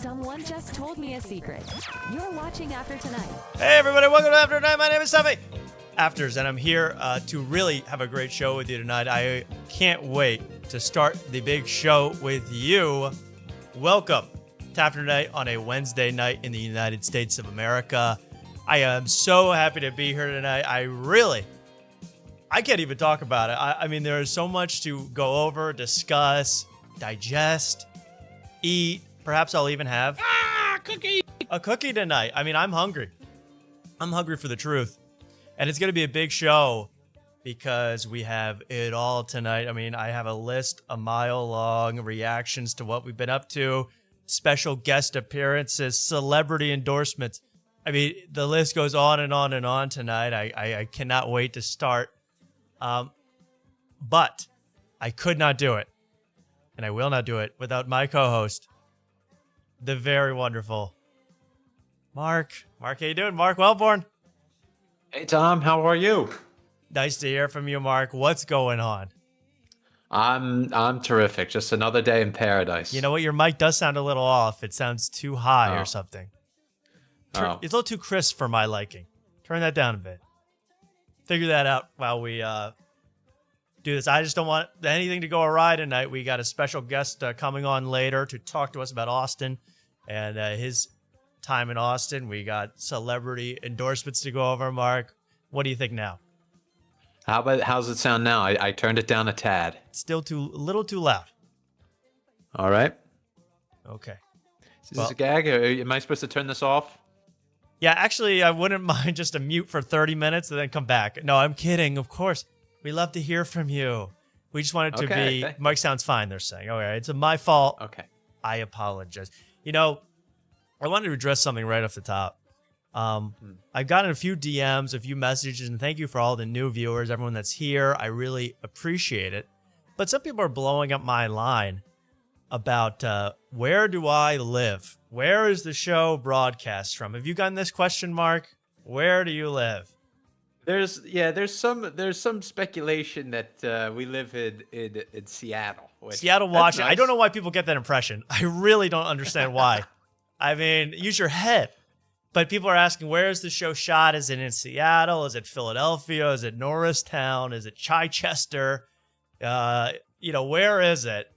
Someone just told me a secret. You're watching After Tonight. Hey everybody, welcome to After Tonight. My name is Howie. Afters, and I'm here to really have a great show with you tonight. I can't wait to start the big show with you. Welcome to After Tonight on a Wednesday night in the United States of America. I am so happy to be here tonight. I can't even talk about it. I mean, there is so much to go over, discuss, digest, eat. Perhaps I'll even have a cookie tonight. I mean, I'm hungry. I'm hungry for the truth. And it's going to be a big show because we have it all tonight. I mean, I have a list a mile long, reactions to what we've been up to, special guest appearances, celebrity endorsements. I mean, the list goes on and on and on tonight. I cannot wait to start. But I could not do it, and I will not do it without my co-host, the very wonderful Mark. Mark, how you doing? Mark Wellborn. Hey, Tom. How are you? Nice to hear from you, Mark. What's going on? I'm terrific. Just another day in paradise. You know what? Your mic does sound a little off. It sounds too high or something. It's a little too crisp for my liking. Turn that down a bit. Figure that out while we do this. I just don't want anything to go awry tonight. We got a special guest coming on later to talk to us about Austin and his time in Austin. We got celebrity endorsements to go over, Mark. What do you think now? How's it sound now? I turned it down a tad. Still a little too loud. All right. Okay. Is this a gag? Am I supposed to turn this off? Yeah, actually, I wouldn't mind just a mute for 30 minutes and then come back. No, I'm kidding. Of course. We love to hear from you. We just want it to be... Mike sounds fine, they're saying. All right, it's my fault. Okay. I apologize. You know, I wanted to address something right off the top. I've gotten a few DMs, a few messages, and thank you for all the new viewers, everyone that's here. I really appreciate it. But some people are blowing up my line about where do I live? Where is the show broadcast from? Have you gotten this question, Mark? Where do you live? There's some speculation that we live in Seattle. Seattle, Washington. Nice. I don't know why people get that impression. I really don't understand why. I mean, use your head. But people are asking, where is the show shot? Is it in Seattle? Is it Philadelphia? Is it Norristown? Is it Chichester? Where is it?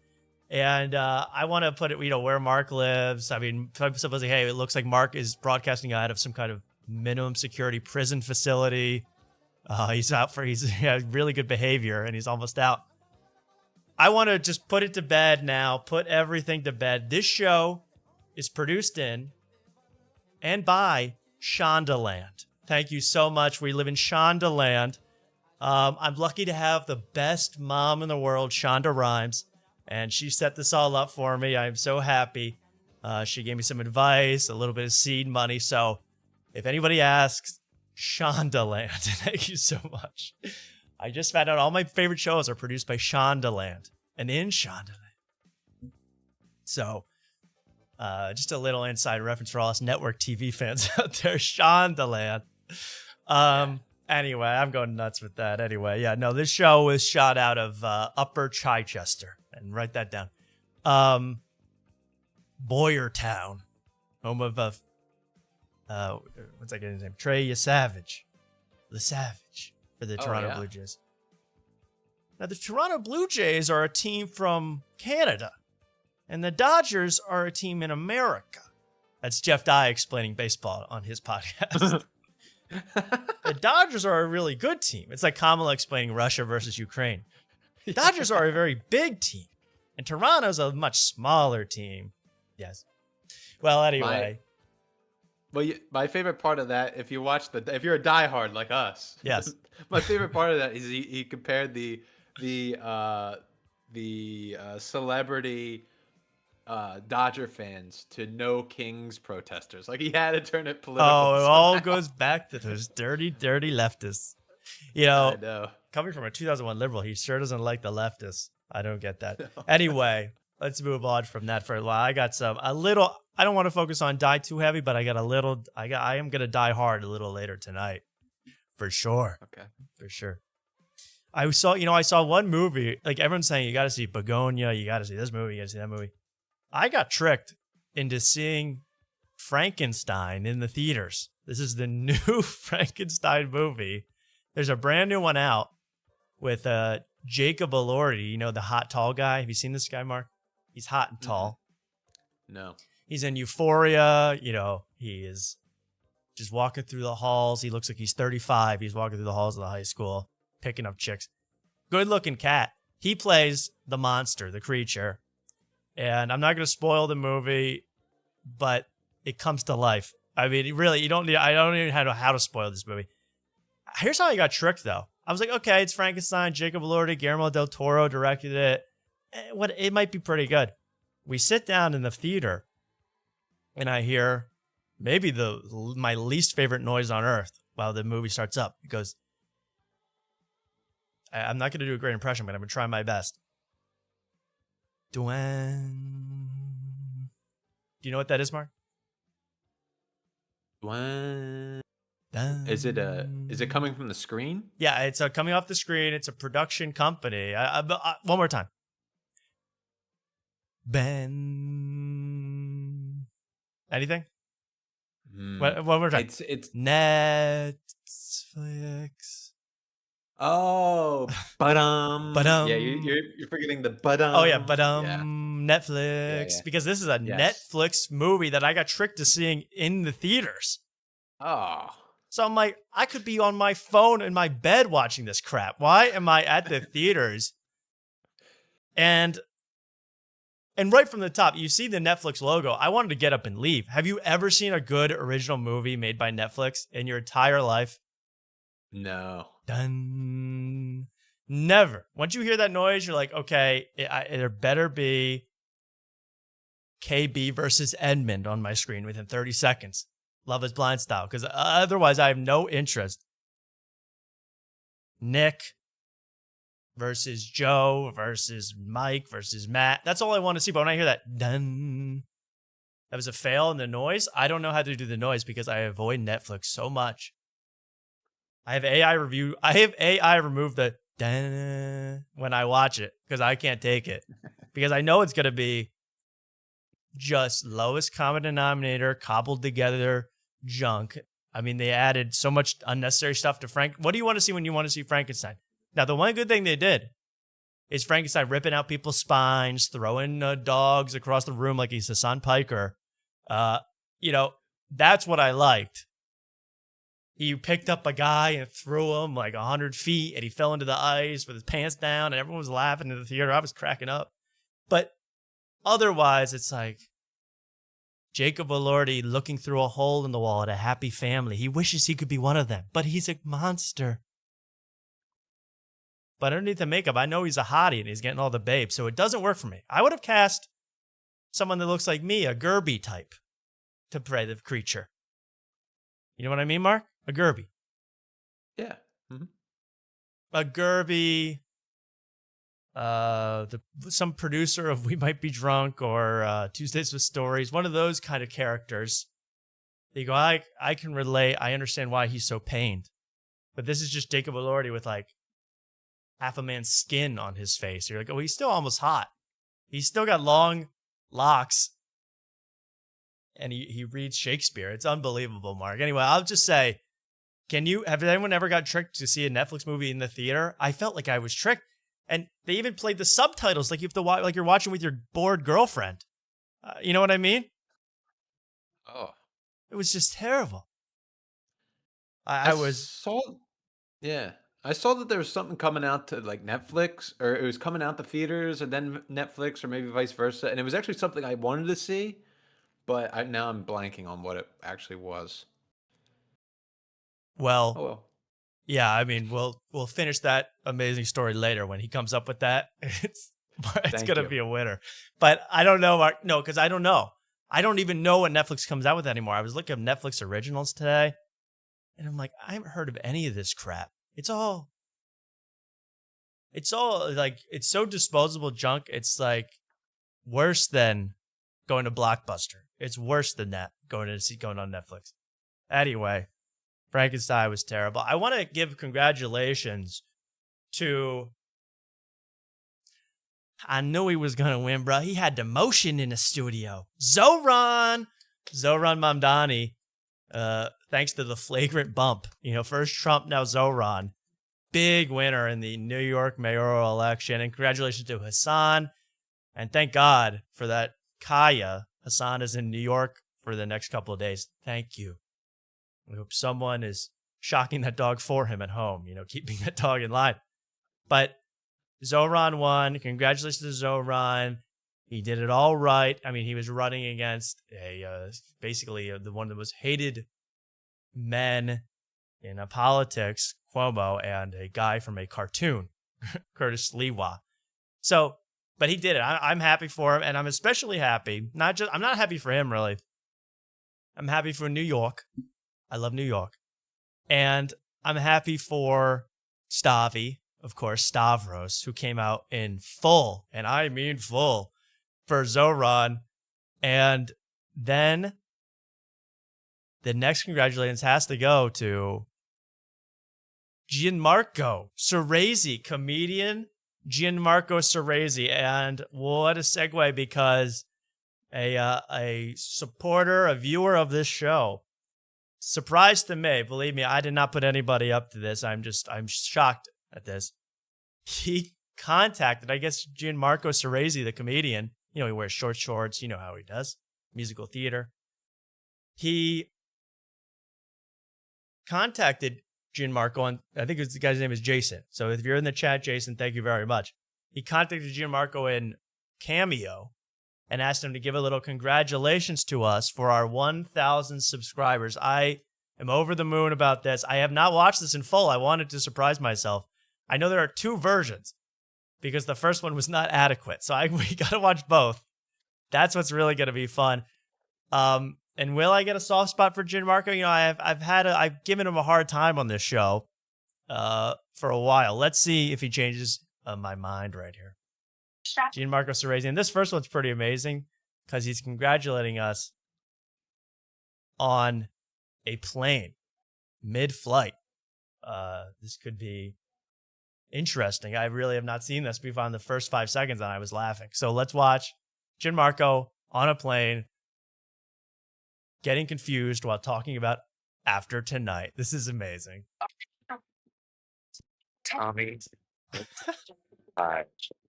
And I want to put it, where Mark lives. I mean, supposedly, hey, it looks like Mark is broadcasting out of some kind of minimum security prison facility. He's really good behavior, and he's almost out. I want to just put it to bed now, put everything to bed. This show is produced in and by Shondaland. Thank you so much. We live in Shondaland. I'm lucky to have the best mom in the world, Shonda Rhimes, and she set this all up for me. I'm so happy. She gave me some advice, a little bit of seed money. So if anybody asks, Shondaland, thank you so much. I just found out all my favorite shows are produced by Shondaland and in Shondaland. So just a little inside reference for all us network TV fans out there, Shondaland. Anyway, I'm going nuts with that. Anyway, yeah, no, this show was shot out of Upper Chichester. And write that down. Boyertown, home of what's that guy's name? Trey Savage, the Savage for the Toronto Blue Jays. Now the Toronto Blue Jays are a team from Canada, and the Dodgers are a team in America. That's Jeff Dye explaining baseball on his podcast. The Dodgers are a really good team. It's like Kamala explaining Russia versus Ukraine. The Dodgers are a very big team, and Toronto's a much smaller team. Yes. Well, anyway. My favorite part of that, if you're a diehard like us, yes, my favorite part of that is he compared the celebrity Dodger fans to no Kings protesters. Like he had to turn it political. Oh, it all goes back to those dirty, dirty leftists. I know. Coming from a 2001 liberal, he sure doesn't like the leftists. I don't get that. Anyway, let's move on from that for a while. I got I don't want to focus on die too heavy, but I am going to die hard a little later tonight. For sure. Okay. For sure. I saw one movie, like everyone's saying, you got to see Begonia, you got to see this movie, you got to see that movie. I got tricked into seeing Frankenstein in the theaters. This is the new Frankenstein movie. There's a brand new one out with Jacob Elordi, you know, the hot, tall guy. Have you seen this guy, Mark? He's hot and tall. No. He's in Euphoria. You know, he is just walking through the halls. He looks like he's 35. He's walking through the halls of the high school, picking up chicks. Good-looking cat. He plays the monster, the creature. And I'm not going to spoil the movie, but it comes to life. I mean, really, I don't even know how to spoil this movie. Here's how I got tricked, though. I was like, okay, it's Frankenstein. Jacob Elordi, Guillermo del Toro directed it. It might be pretty good. We sit down in the theater, and I hear maybe my least favorite noise on earth while the movie starts up. It goes, I'm not going to do a great impression, but I'm going to try my best. Dwayne. Do you know what that is, Mark? Dwayne. Is it coming from the screen? Yeah, it's coming off the screen. It's a production company. One more time. Ben. Anything? One more time. It's Netflix. Oh, yeah, you're forgetting the Oh yeah, yeah. Netflix, Yeah. because this is a Netflix movie that I got tricked to seeing in the theaters. Oh. So I'm like, I could be on my phone in my bed watching this crap. Why am I at the theaters? And right from the top, you see the Netflix logo. I wanted to get up and leave. Have you ever seen a good original movie made by Netflix in your entire life? No. Done. Never. Once you hear that noise, you're like, okay, there better be KB versus Edmund on my screen within 30 seconds. Love is Blind style, because otherwise I have no interest. Nick versus Joe versus Mike versus Matt. That's all I want to see. But when I hear that, dun, that was a fail in the noise. I don't know how to do the noise because I avoid Netflix so much. I have AI remove the dun when I watch it because I can't take it. Because I know it's going to be just lowest common denominator, cobbled together junk. I mean, they added so much unnecessary stuff to Frank. What do you want to see when you want to see Frankenstein? Now, the one good thing they did is Frankenstein ripping out people's spines, throwing dogs across the room like he's Hassan Piker. You know, that's what I liked. He picked up a guy and threw him like 100 feet, and he fell into the ice with his pants down, and everyone was laughing in the theater. I was cracking up. But otherwise, it's like Jacob Elordi looking through a hole in the wall at a happy family. He wishes he could be one of them, but he's a monster. But underneath the makeup, I know he's a hottie and he's getting all the babes, so it doesn't work for me. I would have cast someone that looks like me, a Gerby type, to play the creature. You know what I mean, Mark? A Gerby. Yeah. Mm-hmm. A Gerby, some producer of We Might Be Drunk or Tuesdays with Stories, one of those kind of characters. You go, I can relate. I understand why he's so pained. But this is just Jacob Elordi with like half a man's skin on his face. You're like, oh, he's still almost hot. He's still got long locks. And he reads Shakespeare. It's unbelievable, Mark. Anyway, I'll just say, have anyone ever got tricked to see a Netflix movie in the theater? I felt like I was tricked. And they even played the subtitles like you have to watch, like you're watching with your bored girlfriend. You know what I mean? Oh. It was just terrible. I saw that there was something coming out to like Netflix, or it was coming out to theaters and then Netflix, or maybe vice versa. And it was actually something I wanted to see, but now I'm blanking on what it actually was. Well, oh well. Yeah, I mean, we'll finish that amazing story later when he comes up with that. It's gonna be a winner. But I don't know, Mark. No, because I don't know. I don't even know what Netflix comes out with anymore. I was looking at Netflix originals today, and I'm like, I haven't heard of any of this crap. It's all like, it's so disposable junk. It's like worse than going to Blockbuster. It's worse than that going on Netflix. Anyway, Frankenstein was terrible. I want to give congratulations to I knew he was going to win, bro. He had demotion in the studio. Zoran Mamdani, thanks to the flagrant bump. First Trump, now Zoran. Big winner in the New York mayoral election. And congratulations to Hassan. And thank God for that Kaya. Hassan is in New York for the next couple of days. Thank you. I hope someone is shocking that dog for him at home, keeping that dog in line. But Zoran won. Congratulations to Zoran. He did it all right. I mean, he was running against basically the one of the most hated men in politics, Cuomo, and a guy from a cartoon, Curtis Lewa. So, but he did it. I'm happy for him, and I'm especially happy. I'm not happy for him, really. I'm happy for New York. I love New York. And I'm happy for Stavi, of course, Stavros, who came out in full, and I mean full, for Zoran. And then the next congratulations has to go to Gianmarco Cerezi, comedian Gianmarco Cerezi. And what a segue, because a supporter, a viewer of this show, surprised to me, believe me, I did not put anybody up to this. I'm shocked at this. He contacted, I guess, Gianmarco Cerezi, the comedian. He wears short shorts. You know how he does. Musical theater. He contacted Gianmarco, and I think the guy's name is Jason. So if you're in the chat, Jason, thank you very much. He contacted Gianmarco in Cameo and asked him to give a little congratulations to us for our 1,000 subscribers. I am over the moon about this. I have not watched this in full. I wanted to surprise myself. I know there are two versions because the first one was not adequate. So we got to watch both. That's what's really going to be fun. And will I get a soft spot for Gianmarco? I've given him a hard time on this show for a while. Let's see if he changes my mind right here. Gianmarco Cerezi. And this first one's pretty amazing because he's congratulating us on a plane mid-flight. This could be interesting. I really have not seen this before in the first 5 seconds, and I was laughing. So let's watch Gianmarco on a plane getting confused while talking about After Tonight. This is amazing. Tommy,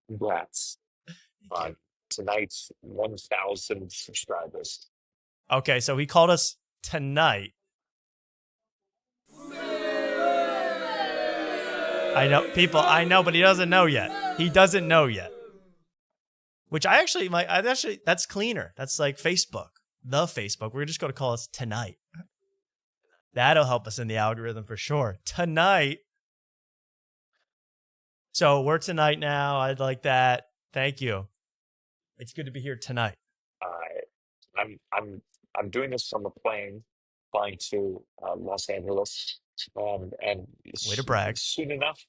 congrats on tonight's 1,000 subscribers. Okay, so he called us tonight. I know, people, I know, but he doesn't know yet. He doesn't know yet. Which that's cleaner. That's like Facebook. The Facebook. We're just going to call us tonight. That'll help us in the algorithm for sure. Tonight. So we're tonight now. I'd like that. Thank you. It's good to be here tonight. I'm doing this from a plane flying to Los Angeles, and Way to brag. soon enough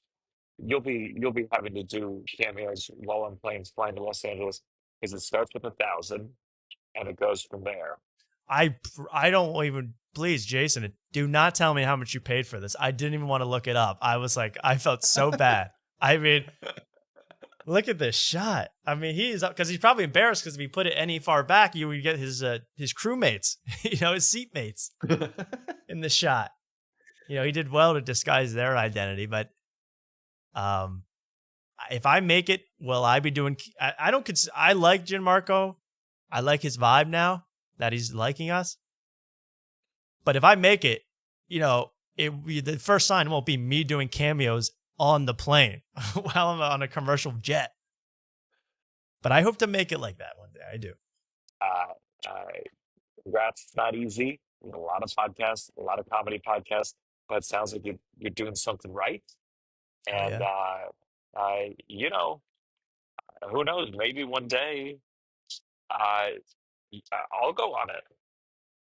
you'll be having to do cameos while on planes flying to Los Angeles, because it starts with 1,000 and it goes from there. I don't even, please, Jason, do not tell me how much you paid for this. I didn't even want to look it up. I was like, I felt so bad. I mean, look at this shot. I mean, he's up because he's probably embarrassed because if he put it any far back, you would get his crewmates, his seatmates in the shot. He did well to disguise their identity, but if I make it, will I be doing? I like Gianmarco. I like his vibe now that he's liking us. But if I make it, the first sign won't be me doing cameos on the plane while I'm on a commercial jet. But I hope to make it like that one day. I do. Congrats. It's not easy. A lot of podcasts, a lot of comedy podcasts, but it sounds like you're doing something right. And who knows? Maybe one day I'll go on it.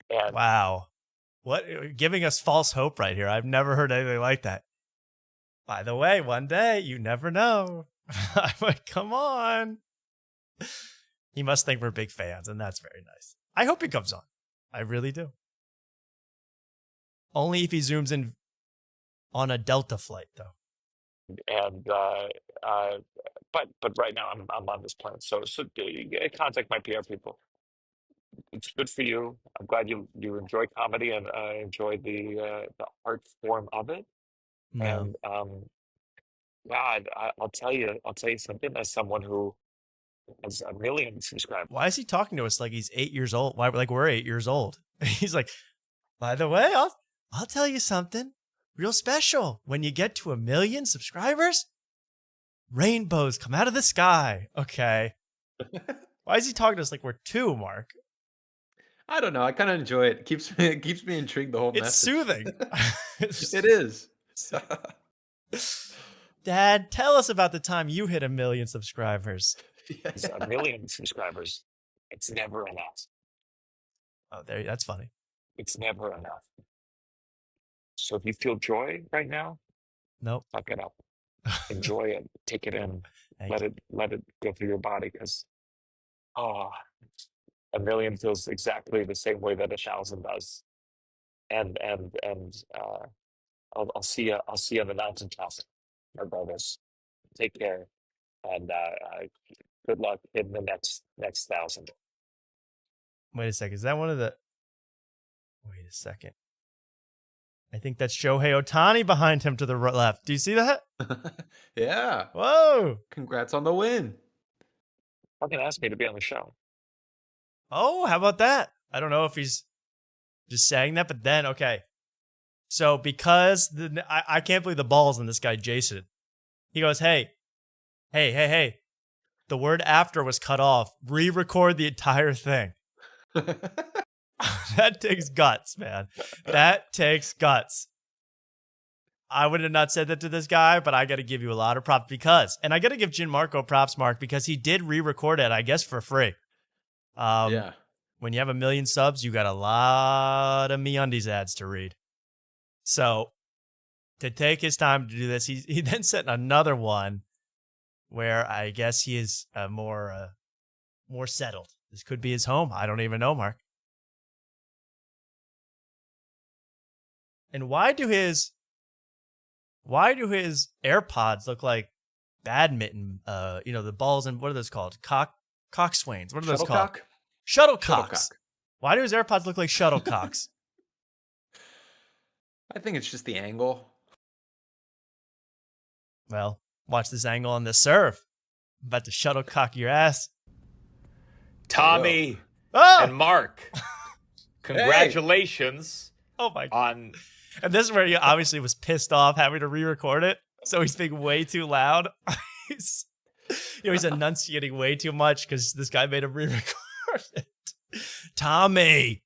And wow. What, giving us false hope right here. I've never heard anything like that. By the way, one day, you never know. I'm like, come on. He must think we're big fans, and that's very nice. I hope he comes on. I really do. Only if he zooms in on a Delta flight, though. and uh, but right now I'm on this plan. So contact my PR people. It's good for you. I'm glad you enjoy comedy and enjoy the art form of it. No. And God, I'll tell you something. As someone who has a million subscribers, Why is he talking to us like he's 8 years old? Why, like we're 8 years old? He's like, by the way, I'll tell you something real special. When you get to 1 million subscribers, rainbows come out of the sky. Okay. Why is he talking to us like we're 2, Mark? I don't know. I kind of enjoy it. It keeps me intrigued. The whole It's message. soothing. It is. Dad, tell us about the time you hit 1 million subscribers. it's a million subscribers. It's never enough. Oh, there. That's funny. It's never enough. So if you feel joy right now, Nope. suck it up. Enjoy it. Take it in. Thank Let it go through your body, because 1 million feels exactly the same way that 1,000 does. And I'll see you. I'll see you on the mountaintop, my brothers. Take care, and good luck in the next 1,000. Wait a second. Is that one of the... Wait a second. I think that's Shohei Ohtani behind him to the left. Do you see that? Yeah. Whoa. Congrats on the win. Fucking ask me to be on the show. Oh, how about that? I don't know if he's just saying that, but then, okay. So because I can't believe the balls on this guy, Jason. He goes, hey. The word after was cut off. Re-record the entire thing. That takes guts, man. That takes guts. I would have not said that to this guy, but I got to give you a lot of props and I got to give Gianmarco props, Mark, because he did re-record it, I guess, for free. Yeah. When you have 1 million subs, you got a lot of MeUndies ads to read. So to take his time to do this, he then sent another one where I guess he is more settled. This could be his home. I don't even know, Mark. And why do his AirPods look like badminton? The balls and what are those called? Coxswains. What are those called? Shuttlecock? Shuttlecocks. Why do his AirPods look like shuttlecocks? I think it's just the angle. Well, watch this angle on the serve. I'm about to shuttlecock your ass. Tommy Oh! and Mark, congratulations Oh my God. on And this is where he obviously was pissed off having to re-record it. So he's being way too loud. he's enunciating way too much because this guy made him re-record it. Tommy.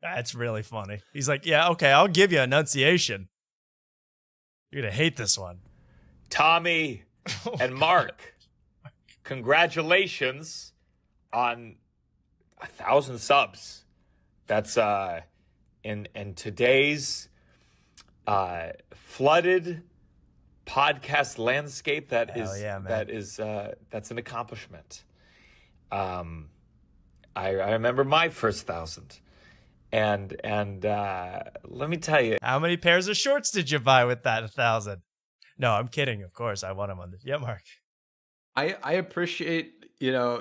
That's really funny. He's like, yeah, okay, I'll give you enunciation. You're going to hate this one. Tommy and Mark. Congratulations on 1,000 subs. That's in today's flooded podcast landscape. That's an accomplishment. I remember my first 1,000, and let me tell you, How many pairs of shorts did you buy with that 1,000? No, I'm kidding. Of course, I want him on this. Yeah, Mark. I appreciate,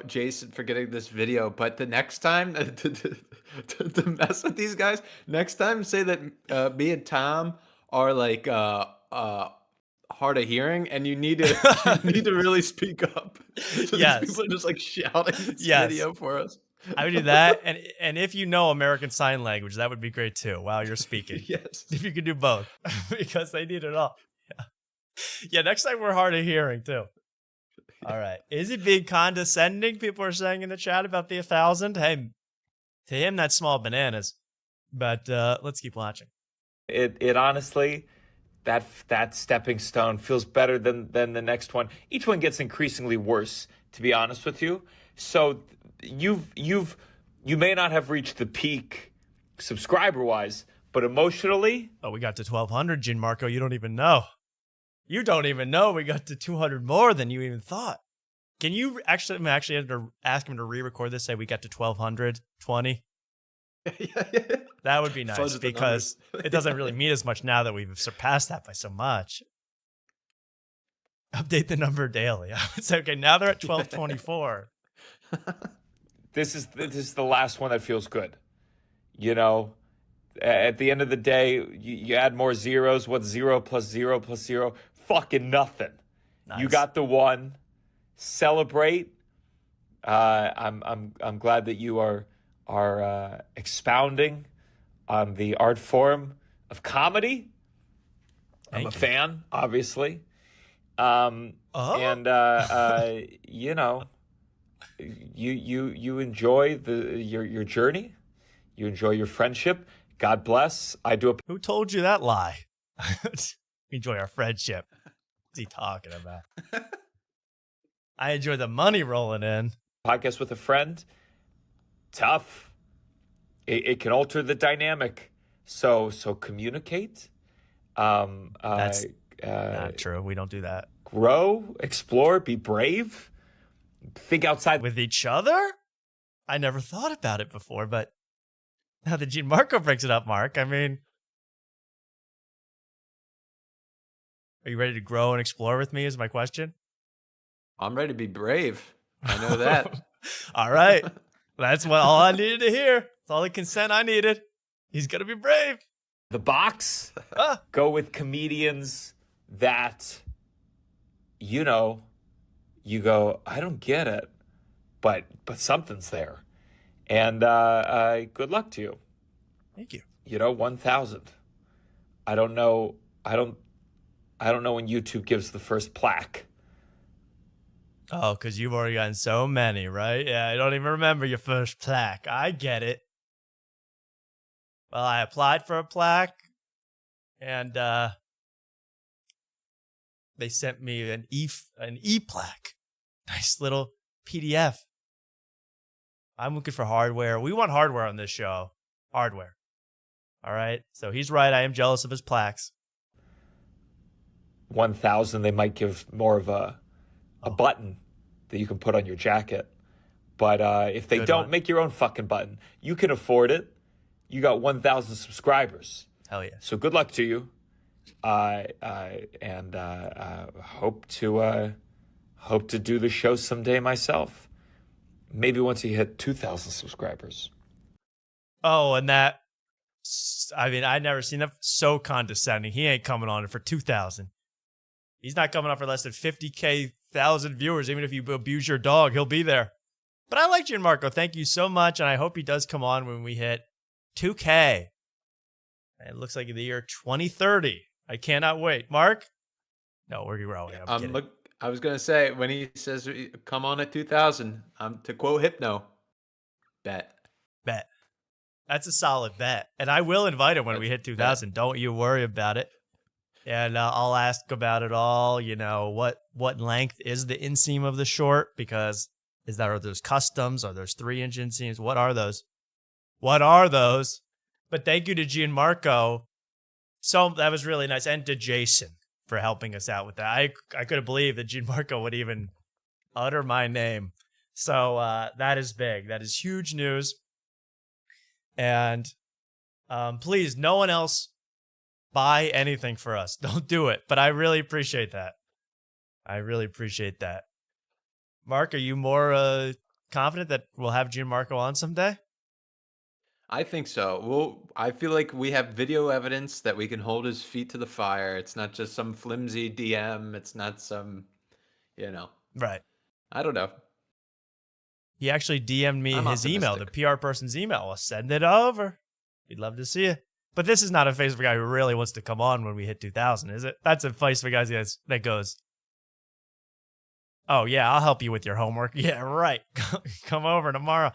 Jason for getting this video, but the next time to mess with these guys, next time say that me and Tom are like hard of hearing, and you need to really speak up. So Yes. these people are just like shouting this Yes. video for us. I would do that, and if you know American Sign Language, that would be great too while you're speaking. Yes. If you could do both, because they need it all. Yeah, next time we're hard of hearing too. All right. Is he being condescending? People are saying in the chat about the 1,000. Hey, to him, that's small bananas. But let's keep watching. it honestly, that stepping stone feels better than the next one. Each one gets increasingly worse, to be honest with you. So you may not have reached the peak subscriber wise, but emotionally, Oh, we got to 1,200, Gianmarco. You don't even know. You don't even know we got to 200 more than you even thought. Can you actually have to ask him to re-record this? Say we got to 1,220. Yeah. That would be nice Fudge the because numbers. it doesn't really mean as much now that we've surpassed that by so much. Update the number daily. I would say, okay, now they're at 1224. This is the last one that feels good. You know, at the end of the day, you add more zeros. What's 0 plus 0 plus 0? Fucking nothing. Nice. You got the one. Celebrate. I'm glad that you are expounding on the art form of comedy. I'm a fan, obviously. And you know, you enjoy your journey. You enjoy your friendship. God bless. I do. Who told you that lie? Enjoy our friendship. What's he talking about? I enjoy the money rolling in. Podcast with a friend. Tough. It can alter the dynamic. So communicate. That's not true. We don't do that. Grow, explore, be brave. Think outside. With each other? I never thought about it before, but now that Gianmarco brings it up, Mark, I mean, are you ready to grow and explore with me is my question? I'm ready to be brave. I know that. All right. That's all I needed to hear. That's all the consent I needed. He's going to be brave. The box. Go with comedians that, you know, you go, I don't get it, but something's there. And good luck to you. Thank you. You know, 1,000. I don't know when YouTube gives the first plaque. Oh, because you've already gotten so many, right? Yeah, I don't even remember your first plaque. I get it. Well, I applied for a plaque, and they sent me an e-plaque. Nice little PDF. I'm looking for hardware. We want hardware on this show. Hardware. All right? So he's right. I am jealous of his plaques. 1,000, they might give more of a button that you can put on your jacket. But if they don't, make your own fucking button. You can afford it. You got 1,000 subscribers. Hell yeah. So good luck to you. And hope to do the show someday myself. Maybe once you hit 2,000 subscribers. Oh, and that, I mean, I've never seen that. So condescending. He ain't coming on it for 2,000. He's not coming on for less than 50,000 viewers. Even if you abuse your dog, he'll be there. But I like Gianmarco. Thank you so much. And I hope he does come on when we hit 2K. It looks like the year 2030. I cannot wait. Mark? No, we're growing. I'm kidding. I was going to say, when he says, come on at 2,000, to quote Hypno, bet. That's a solid bet. And I will invite him when we hit 2,000. Don't you worry about it. And I'll ask about it all. You know, what length is the inseam of the short? Because are those customs? Are those 3-inch inseams? What are those? But thank you to Gianmarco. So that was really nice. And to Jason for helping us out with that. I couldn't believe that Gianmarco would even utter my name. So that is big. That is huge news. And please, no one else buy anything for us. Don't do it. But I really appreciate that. Mark, are you more confident that we'll have Gianmarco on someday? I think so. I feel like we have video evidence that we can hold his feet to the fire. It's not just some flimsy DM. It's not some, Right. I don't know. He actually DM'd me his email, the PR person's email. I'll send it over. We'd love to see you. But this is not a face of a guy who really wants to come on when we hit 2,000, is it? That's a face of a guy that goes, oh, yeah, I'll help you with your homework. Yeah, right. Come over tomorrow.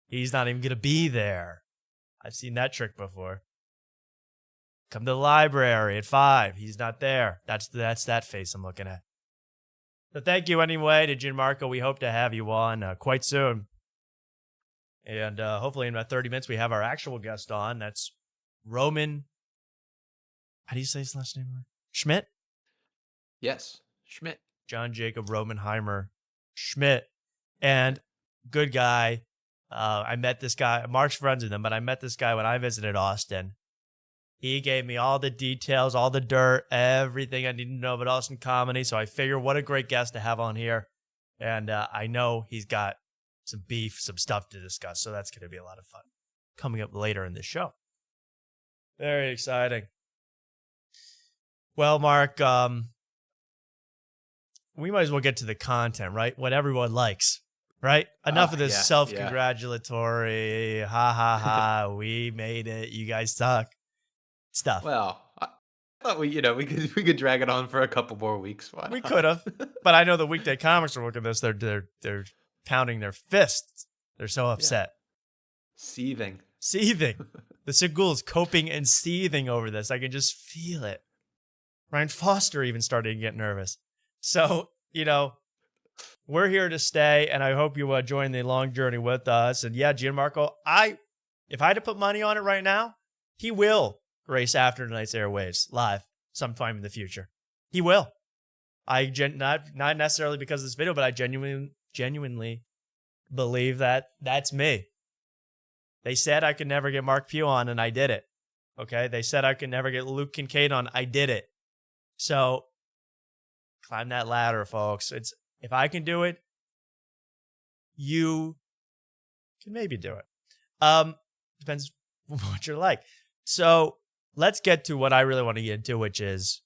He's not even going to be there. I've seen that trick before. Come to the library at 5. He's not there. That's that face I'm looking at. So thank you anyway to Gianmarco. We hope to have you on quite soon. And hopefully in about 30 minutes we have our actual guest on. That's Roman. How do you say his last name? Schmitt? Yes, Schmitt. John Jacob Romanheimer Schmitt. And good guy. I met this guy. Mark's friends with him, but I met this guy when I visited Austin. He gave me all the details, all the dirt, everything I needed to know about Austin comedy. So I figure what a great guest to have on here. And I know he's got some beef, some stuff to discuss. So that's going to be a lot of fun coming up later in the show. Very exciting. Well, Mark, we might as well get to the content, right? What everyone likes, right? Enough of this self-congratulatory, ha, ha, ha, we made it, you guys suck stuff. Well, I thought we could drag it on for a couple more weeks. Why We not? could have, but I know the weekday comics are looking at this. They're pounding their fists. They're so upset. Seething. The Segul is coping and seething over this. I can just feel it. Ryan Foster even started to get nervous. So, we're here to stay, and I hope you join the long journey with us. And yeah, Gianmarco, if I had to put money on it right now, he will race after tonight's airwaves live sometime in the future. He will. Not necessarily because of this video, but I genuinely believe that that's me. They said I could never get Mark Pugh on, and I did it. Okay? They said I could never get Luke Kincaid on. I did it. So, climb that ladder, folks. If I can do it, you can maybe do it. Depends what you're like. So, let's get to what I really want to get into, which is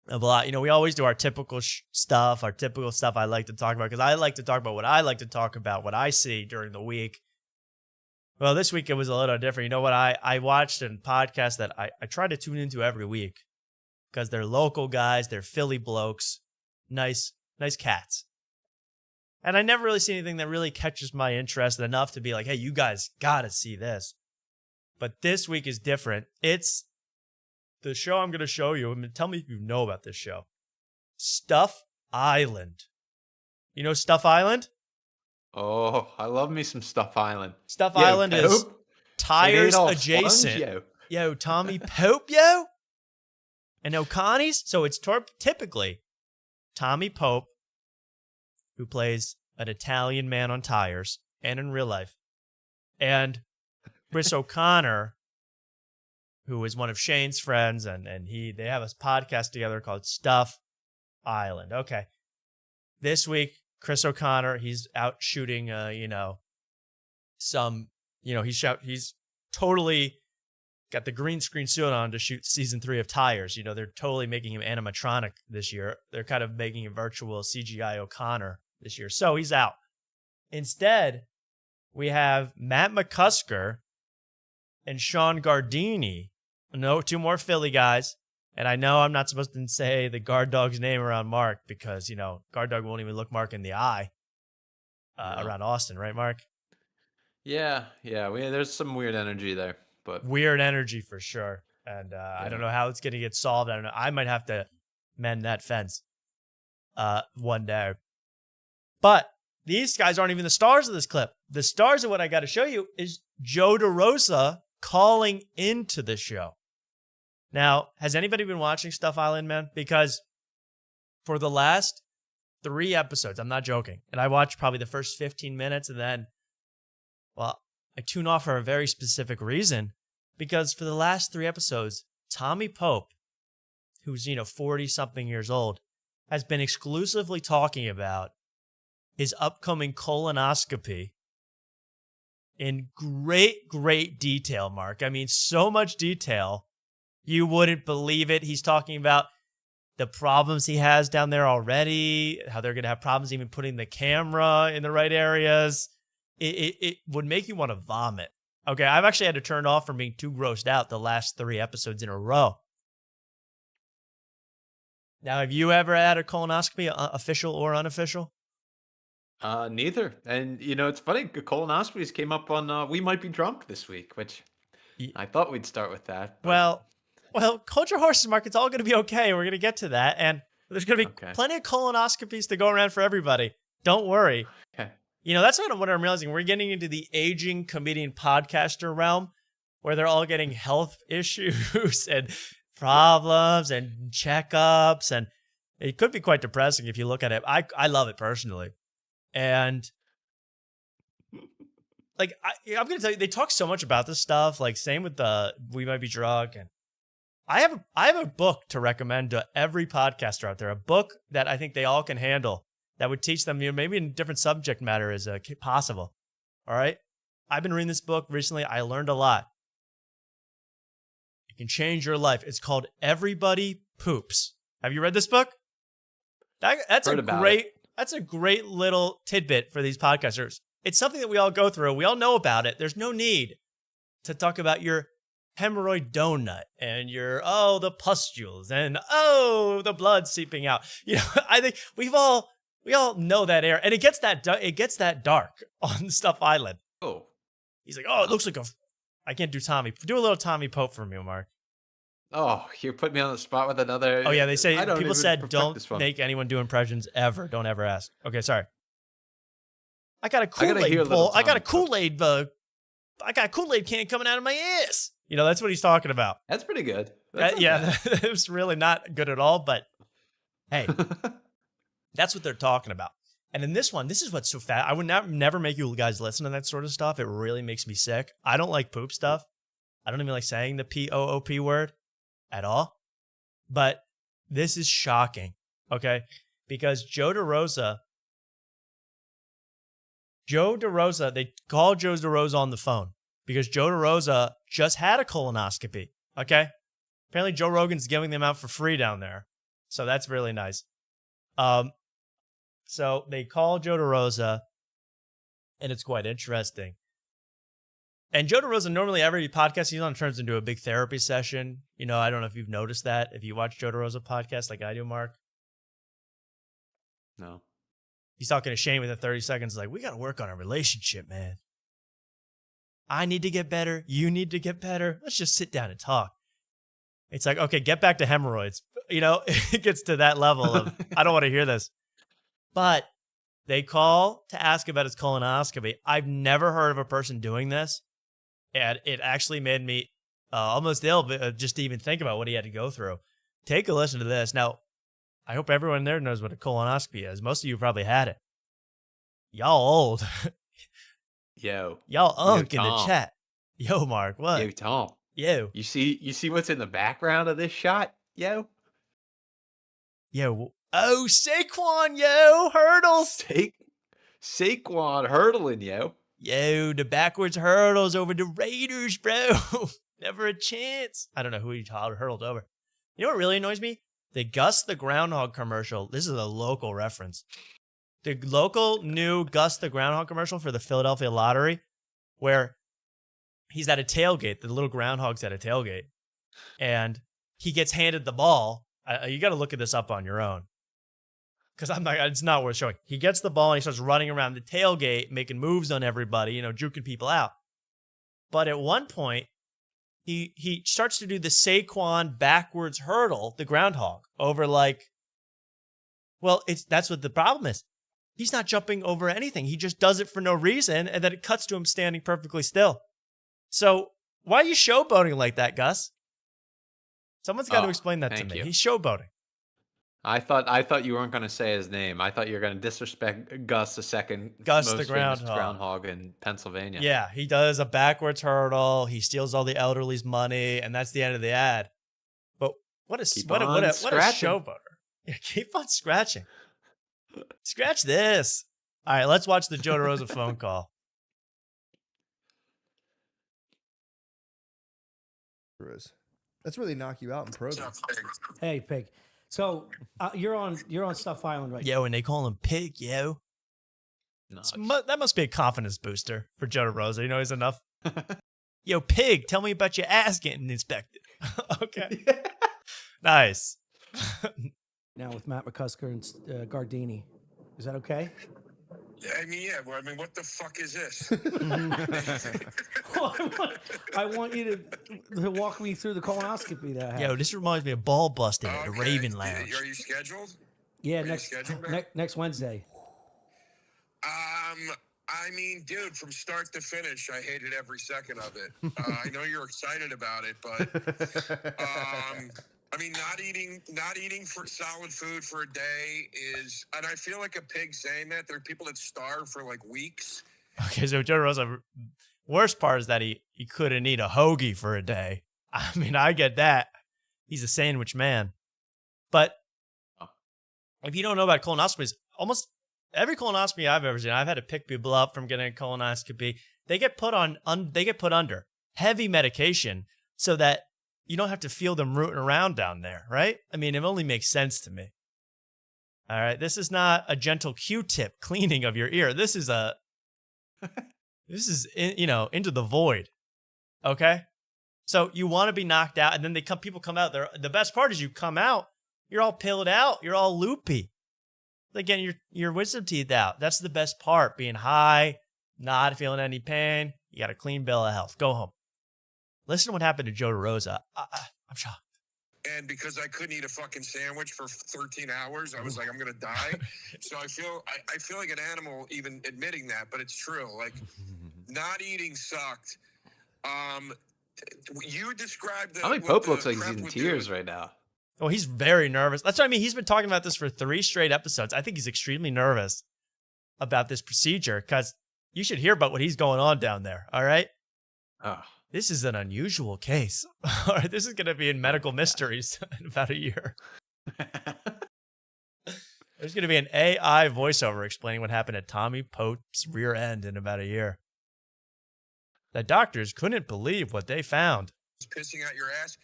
a lot. We always do our typical stuff, I like to talk about, because I like to talk about what I like to talk about, what I see during the week. Well, this week it was a little different. You know what? I watched a podcast that I try to tune into every week because they're local guys, they're Philly blokes, nice cats. And I never really see anything that really catches my interest enough to be like, hey, you guys got to see this. But this week is different. It's the show I'm going to show you. Tell me if you know about this show. Stuff Island. You know Stuff Island? Oh, I love me some Stuff Island. Stuff Island is Pope. tires It ain't all adjacent. sponge, Yo, Tommy Pope, yo. And O'Connie's. So it's typically Tommy Pope, who plays an Italian man on tires and in real life, and Chris O'Connor, who is one of Shane's friends, and they have a podcast together called Stuff Island. Okay. This week, Chris O'Connor, he's out shooting, he's totally got the green screen suit on to shoot season 3 of Tires. They're totally making him animatronic this year. They're kind of making him virtual CGI O'Connor this year. So he's out. Instead, we have Matt McCusker and Sean Gardini. No, 2 more Philly guys. And I know I'm not supposed to say the guard dog's name around Mark because, guard dog won't even look Mark in the eye around Austin, right, Mark? Yeah. There's some weird energy there, but Weird energy for sure. And I don't know how it's going to get solved. I don't know. I might have to mend that fence one day. But these guys aren't even the stars of this clip. The stars of what I got to show you is Joe Derosa calling into the show. Now, has anybody been watching Stuff Island, man? Because for the last 3 episodes, I'm not joking, and I watched probably the first 15 minutes, and then, I tune off for a very specific reason, because for the last 3 episodes, Tommy Pope, who's, 40-something years old, has been exclusively talking about his upcoming colonoscopy in great detail, Mark. I mean, so much detail. You wouldn't believe it. He's talking about the problems he has down there already, how they're going to have problems even putting the camera in the right areas. It would make you want to vomit. Okay, I've actually had to turn off from being too grossed out the last 3 episodes in a row. Now, have you ever had a colonoscopy, official or unofficial? neither. And it's funny. Colonoscopies came up on We Might Be Drunk this week, which I thought we'd start with that. But... Well, hold your horses, Mark. It's all going to be okay. We're going to get to that. And there's going to be plenty of colonoscopies to go around for everybody. Don't worry. Okay. That's kind of what I'm realizing. We're getting into the aging comedian podcaster realm where they're all getting health issues and problems and checkups. And it could be quite depressing if you look at it. I love it personally. And like I'm gonna tell you, they talk so much about this stuff. Like same with the We Might Be Drunk, and I have a book to recommend to every podcaster out there. A book that I think they all can handle that would teach them, maybe in different subject matter as possible. All right, I've been reading this book recently. I learned a lot. It can change your life. It's called Everybody Poops. Have you read this book? That's a great little tidbit for these podcasters. It's something that we all go through. We all know about it. There's no need to talk about your hemorrhoid donut and your, the pustules and, the blood seeping out. I think we all know that air. And it gets that dark on Stuff Island. Oh. He's like, it looks like I can't do Tommy. Do a little Tommy Pope for me, Mark. Oh, you put me on the spot with another. Oh, yeah, they say, people even said, perfect don't this one. make anyone do impressions ever. Don't ever ask. Okay, sorry. I got a I gotta hear a little Kool-Aid bowl. I got a Tommy Kool-Aid I got a Kool-Aid can coming out of my ass. That's what he's talking about. That's pretty good. That's not Yeah, bad. it was really not good at all, but hey, that's what they're talking about. And in this one, this is what's so fat. I would never make you guys listen to that sort of stuff. It really makes me sick. I don't like poop stuff. I don't even like saying the P-O-O-P word at all. But this is shocking, okay? Because Joe DeRosa, they called Joe DeRosa on the phone because Joe DeRosa just had a colonoscopy, okay? Apparently Joe Rogan's giving them out for free down there. So that's really nice. So they call Joe DeRosa, and it's quite interesting. And Joe DeRosa, normally every podcast he's on turns into a big therapy session. I don't know if you've noticed that. If you watch Joe DeRosa podcast like I do, Mark. No. He's talking to Shane within 30 seconds like, we got to work on our relationship, man. I need to get better. You need to get better. Let's just sit down and talk. It's like, okay, get back to hemorrhoids. It gets to that level of, I don't want to hear this. But they call to ask about his colonoscopy. I've never heard of a person doing this. And it actually made me almost ill just to even think about what he had to go through. Take a listen to this. Now, I hope everyone there knows what a colonoscopy is. Most of you probably had it. Y'all old. Yo. Y'all unk Yo, in the Tom. chat. Yo, Mark, what? Yo, Tom. Yo. You see what's in the background of this shot? Yo. Yo. Oh, Saquon, yo. Hurdles. Saquon hurdling, yo. Yo, the backwards hurdles over the Raiders, bro. Never a chance. I don't know who he hurled over. You know what really annoys me? The Gus the Groundhog commercial. This is a local reference. The local new Gus the Groundhog commercial for the Philadelphia Lottery, where he's at a tailgate. The little groundhog's at a tailgate. And he gets handed the ball. You got to look at this up on your own. Because it's not worth showing. He gets the ball and he starts running around the tailgate, making moves on everybody, juking people out. But at one point, he starts to do the Saquon backwards hurdle, the groundhog, over that's what the problem is. He's not jumping over anything. He just does it for no reason, and then it cuts to him standing perfectly still. So why are you showboating like that, Gus? Someone's got to explain that to me. You. He's showboating. I thought you weren't going to say his name. I thought you were going to disrespect Gus the second. Gus most the famous groundhog. groundhog in Pennsylvania. Yeah, he does a backwards hurdle. He steals all the elderly's money, and that's the end of the ad. But what a showboater! Yeah, keep on scratching. Scratch this. All right, let's watch the Joe DeRosa phone call. That's really knock you out in pro. Hey, Pig. So you're on Stuff Island right now. Yo, and they call him Pig, yo. That must be a confidence booster for Joe DeRosa. He's enough. Yo, Pig, tell me about your ass getting inspected. Okay. Nice. Now with Matt McCusker and Gardini. Is that okay? What the fuck is this? I want you to walk me through the colonoscopy that I had. Yo, this reminds me of ball busting at the Raven Lounge. Are you scheduled? Yeah, scheduled, next Wednesday. Dude, from start to finish, I hated every second of it. I know you're excited about it, but not eating for solid food for a day is, and I feel like a pig saying that. There are people that starve for like weeks. Okay, so Joe DeRosa, worst part is that he couldn't eat a hoagie for a day. I mean, I get that. He's a sandwich man. But if you don't know about colonoscopies, almost every colonoscopy I've ever seen, I've had to pick people up from getting a colonoscopy. They get put they get put under heavy medication so that you don't have to feel them rooting around down there, right? I mean, it only makes sense to me. All right, this is not a gentle Q-tip cleaning of your ear. This is into the void. Okay, so you want to be knocked out, and then people come out. The best part is you come out, you're all pilled out, you're all loopy, like getting your wisdom teeth out. That's the best part. Being high, not feeling any pain. You got a clean bill of health. Go home. Listen to what happened to Joe DeRosa. I'm shocked. And because I couldn't eat a fucking sandwich for 13 hours, I was like, I'm gonna die. So I feel like an animal even admitting that, but it's true. Like, not eating sucked. You described I mean, Pope looks like he's in tears right now. Oh, he's very nervous. That's what I mean. He's been talking about this for 3 straight episodes. I think he's extremely nervous about this procedure because you should hear about what he's going on down there. All right. Oh. This is an unusual case. All right, this is going to be in Medical Mysteries in about a year. There's going to be an AI voiceover explaining what happened at Tommy Pope's rear end in about a year. The doctors couldn't believe what they found. Pissing out your ass.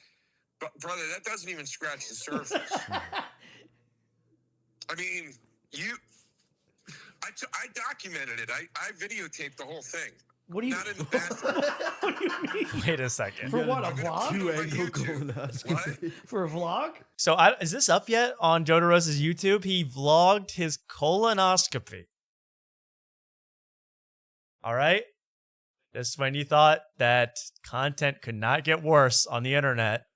But, brother, that doesn't even scratch the surface. I mean, I documented it. I videotaped the whole thing. What do you? Not in the bathroom. What do you mean? Wait a second. For what, a vlog? Two-angle colonoscopy. For a vlog? So is this up yet on Joe DeRosa's YouTube? He vlogged his colonoscopy. All right? Just when you thought that content could not get worse on the internet,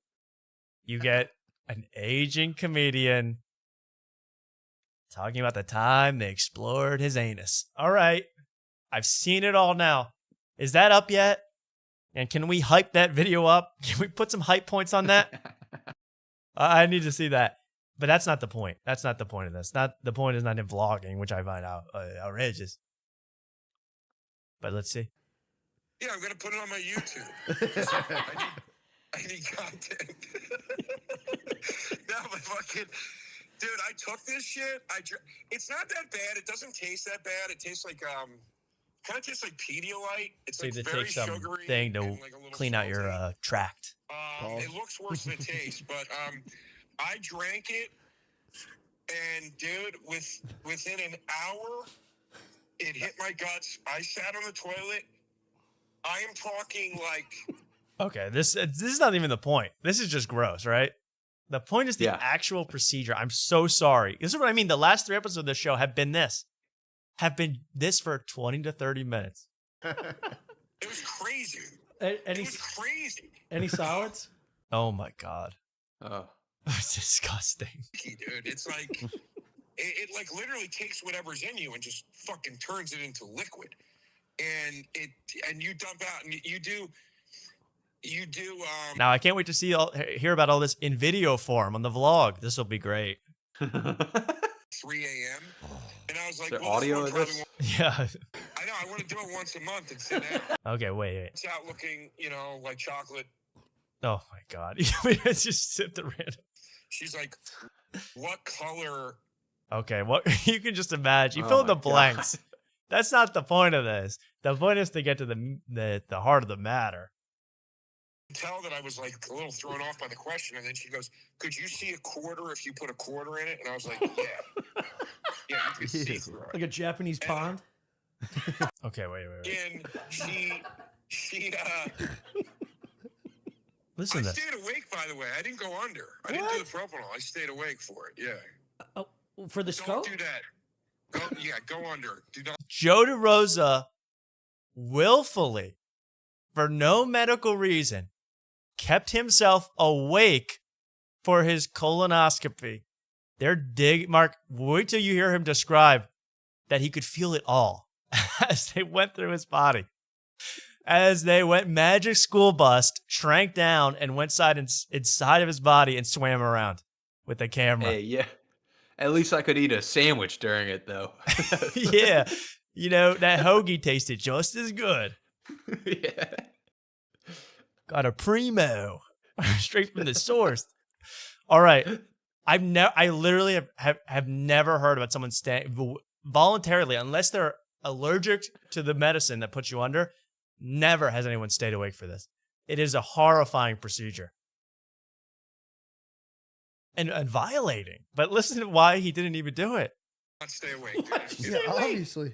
you get an aging comedian talking about the time they explored his anus. All right. I've seen it all now. Is that up yet? And can we hype that video up? Can we put some hype points on that? I need to see that. But that's not the point. That's not the point of this. The point is not in vlogging, which I find outrageous. But let's see. Yeah, I'm gonna put it on my YouTube. I need content. No, but fucking, dude, I took this shit. It's not that bad. It doesn't taste that bad. It tastes like kind of tastes like Pedialyte. It's So like you very take some sugary thing to and like a little clean out your salty. tract. It looks worse than it tastes, but I drank it, and dude, within an hour, it hit my guts. I sat on the toilet. I am talking like. Okay, this is not even the point. This is just gross, right? The point is the actual procedure. I'm so sorry. This is what I mean. The last 3 episodes of the show have been this for 20 to 30 minutes. It was crazy. It was crazy. Any solids? Oh my God. Oh. It's disgusting. Dude, it's like it like literally takes whatever's in you and just fucking turns it into liquid. And you dump out and you do Now I can't wait to hear about all this in video form on the vlog. This will be great. 3 a.m. And I was like, well, audio of this? Yeah. I know, I want to do it once a month and sit down. Okay, wait. It's out looking, like chocolate. Oh my God. It's just sip the random. She's like, what color? Okay, what you can just imagine. You fill in the blanks. That's not the point of this. The point is to get to the heart of the matter. Tell that I was like a little thrown off by the question, and then she goes, "Could you see a quarter if you put a quarter in it?" And I was like, "Yeah, yeah, you could see through it." Like a Japanese pond? Okay, wait. And she Listen I to this. stayed awake, by the way. I didn't go under. I didn't do the propanol. I stayed awake for it. Yeah. Oh, for the Don't scope? do that. Go under. Do not. Joe DeRosa willfully, for no medical reason, kept himself awake for his colonoscopy. Mark, wait till you hear him describe that he could feel it all as they went through his body. As they went magic school bust, shrank down, and went inside of his body and swam around with the camera. Hey, yeah. At least I could eat a sandwich during it, though. Yeah. You know, that hoagie tasted just as good. Yeah. Got a primo straight from the source. All right. I literally have never heard about someone staying voluntarily, unless they're allergic to the medicine that puts you under. Never has anyone stayed awake for this. It is a horrifying procedure. And violating. But listen to why he didn't even do it. Not stay awake. Yeah, obviously.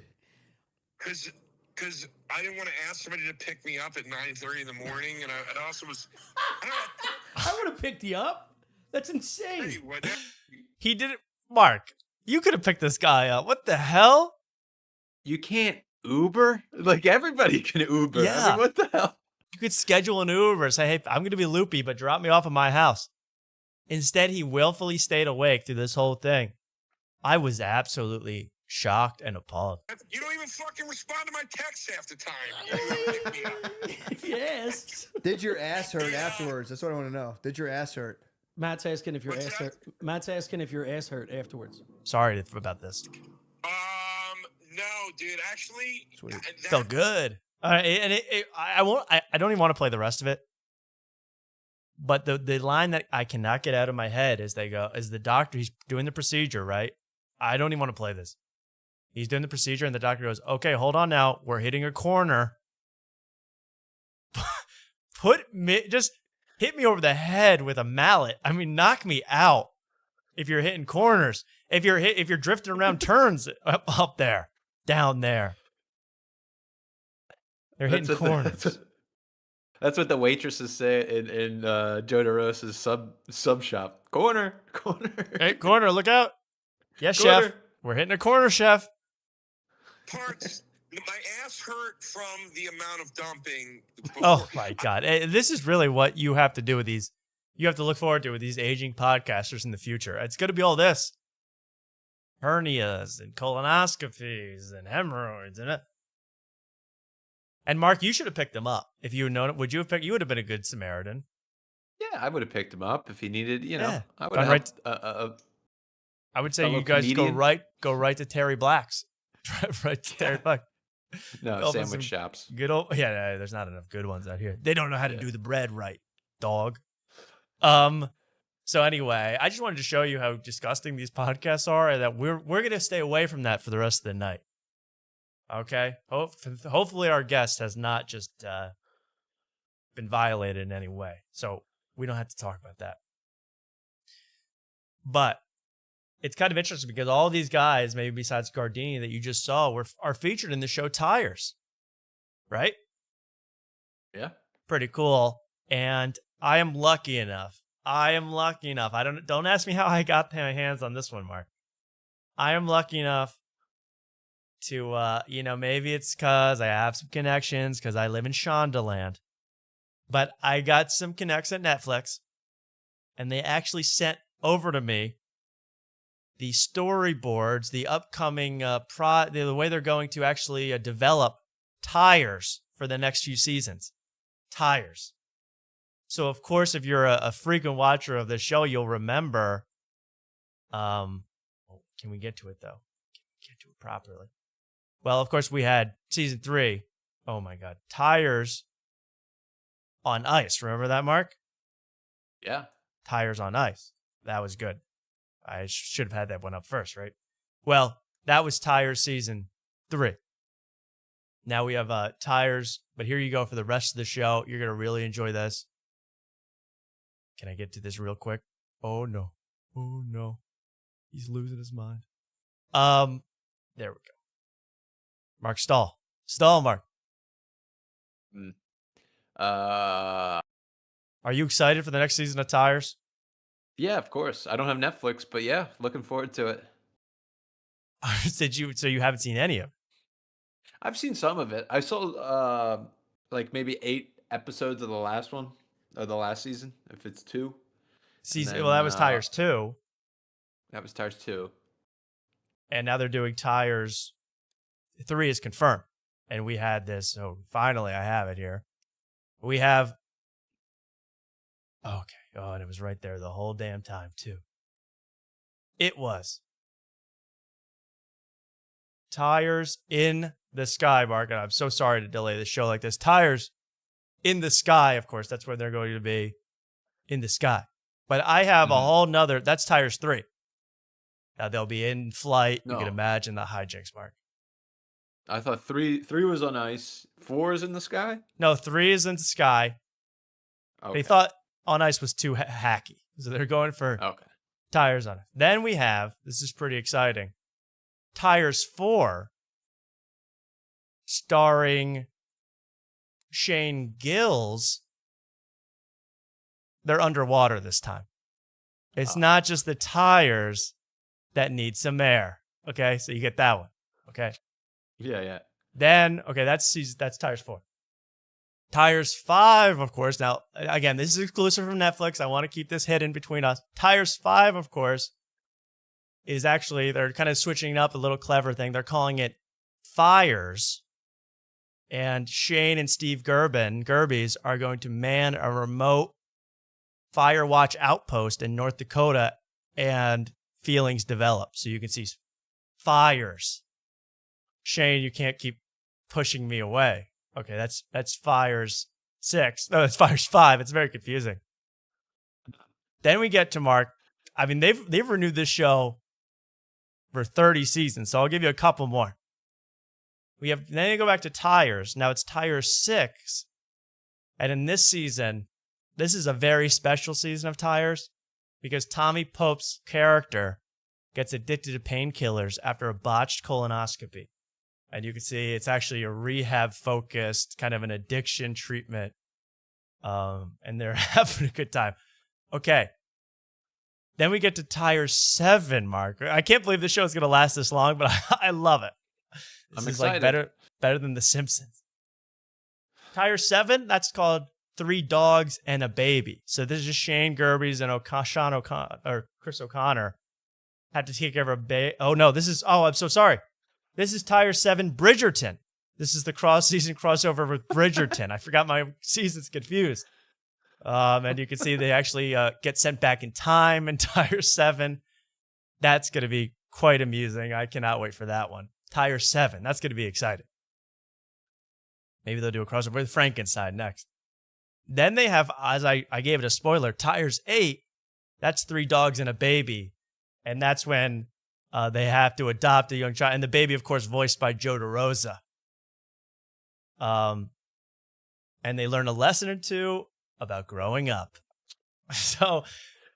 Because I didn't want to ask somebody to pick me up at 9:30 in the morning, and I also was. I would have picked you up. That's insane. Hey, what? He didn't. Mark, you could have picked this guy up. What the hell? You can't Uber? Like, everybody can Uber. I Yeah. mean, what the hell? You could schedule an Uber. Say, hey, I'm going to be loopy, but drop me off at my house. Instead, he willfully stayed awake through this whole thing. I was absolutely shocked and appalled. You don't even fucking respond to my texts half the time. You don't even pick me up. Yes. Did your ass hurt afterwards? That's what I want to know. Did your ass hurt? Matt's asking if your What's ass that? hurt. Matt's asking if your ass hurt afterwards. Sorry about this. No, dude. Actually, Sweet. that- Felt good. And I won't. I don't even want to play the rest of it. But the line that I cannot get out of my head is the doctor, he's doing the procedure, right? I don't even want to play this. He's doing the procedure and the doctor goes, okay, hold on now. We're hitting a corner. Just hit me over the head with a mallet. I mean, knock me out if you're hitting corners. If you're drifting around turns up there, down there. They're hitting corners. That's what the waitresses say in Joe DeRosa's sub shop. Corner. Hey, corner, look out. Yes, Corner. chef. We're hitting a corner, chef. parts. My ass hurt from the amount of dumping. Oh, my God. This is really what you have to do with these. You have to look forward to with these aging podcasters in the future. It's going to be all this. Hernias and colonoscopies and hemorrhoids and it. And Mark, you should have picked them up if you had known it. Would you have picked? You would have been a good Samaritan. Yeah, I would have picked him up if he needed. Yeah. I would Gone have. right I would say fellow you guys comedian. go right to Terry Black's. right to Terry Black. No, Go for sandwich some shops. Good old there's not enough good ones out here. They don't know how to Yeah. do the bread right, dog. So anyway, I just wanted to show you how disgusting these podcasts are, and that we're gonna stay away from that for the rest of the night. Okay? Hopefully our guest has not just been violated in any way. So we don't have to talk about that. But it's kind of interesting because all these guys, maybe besides Gardini that you just saw, are featured in the show Tires. Right? Yeah. Pretty cool. And I am lucky enough. I don't ask me how I got my hands on this one, Mark. I am lucky enough to, maybe it's because I have some connections because I live in Shondaland. But I got some connects at Netflix, and they actually sent over to me the storyboards, the upcoming the way they're going to actually develop Tires for the next few seasons. Tires. So, of course, if you're a frequent watcher of the show, you'll remember. Can we get to it, though? Can we get to it properly? Well, of course, we had season 3. Oh, my God. Tires on Ice. Remember that, Mark? Yeah. Tires on Ice. That was good. I should have had that one up first, right? Well, that was Tires season 3. Now we have Tires, but here you go for the rest of the show. You're going to really enjoy this. Can I get to this real quick? Oh, no. Oh, no. He's losing his mind. There we go. Mark, stall. Stall, Mark. Uh, Are you excited for the next season of Tires? yeah, of course. I don't have Netflix, but yeah, looking forward to it. So you haven't seen any of it? I've seen some of it. I saw like maybe 8 episodes of the last one, or the last season, if it's 2. Season, then, well, that was Tires 2. That was Tires 2. And now they're doing Tires 3 is confirmed. And we had this. So finally, I have it here. We have. Okay. Oh, and it was right there the whole damn time, too. It was Tires in the Sky, Mark. And I'm so sorry to delay the show like this. Tires in the Sky, of course. That's where they're going to be, in the sky. But I have a whole nother. That's Tires 3. Now they'll be in flight. You No. can imagine the hijinks, Mark. I thought three was on ice. 4 is in the sky. No, 3 is in the Sky. Okay. They thought on ice was too hacky. So they're going for Okay. Tires on it. Then we have, this is pretty exciting, Tires 4, starring Shane Gills. They're underwater this time. It's not just the tires that need some air. Okay, so you get that one. Okay. Yeah. Then, okay, that's Tires 4. Tires 5, of course. Now, again, this is exclusive from Netflix. I want to keep this hidden between us. Tires 5, of course, is actually, they're kind of switching up a little clever thing. They're calling it Fires. And Shane and Steve Gerbies, are going to man a remote fire watch outpost in North Dakota, and feelings develop. So you can see fires. Shane, you can't keep pushing me away. Okay, that's Fires 6. No, that's Fires 5. It's very confusing. Then we get to Mark. I mean, they've renewed this show for 30 seasons, so I'll give you a couple more. Then they go back to Tires. Now it's Tires 6. And in this season, this is a very special season of Tires because Tommy Pope's character gets addicted to painkillers after a botched colonoscopy. And you can see it's actually a rehab-focused, kind of an addiction treatment. And they're having a good time. Okay. Then we get to Tires 7, Mark. I can't believe this show is going to last this long, but I love it. This I'm is excited. like better than The Simpsons. Tires 7, that's called 3 Dogs and a Baby. So this is Shane Gerbies and Chris O'Connor had to take care of a baby. Oh, no, I'm so sorry. This is Tires 7 Bridgerton. This is the cross-season crossover with Bridgerton. I forgot my seasons confused. And you can see they actually get sent back in time in Tires 7. That's going to be quite amusing. I cannot wait for that one. Tires 7. That's going to be exciting. Maybe they'll do a crossover with Frankenstein next. Then they have, as I gave it a spoiler, Tires 8. That's 3 Dogs and a Baby. And that's when they have to adopt a young child. And the baby, of course, voiced by Joe Derosa. And they learn a lesson or two about growing up. So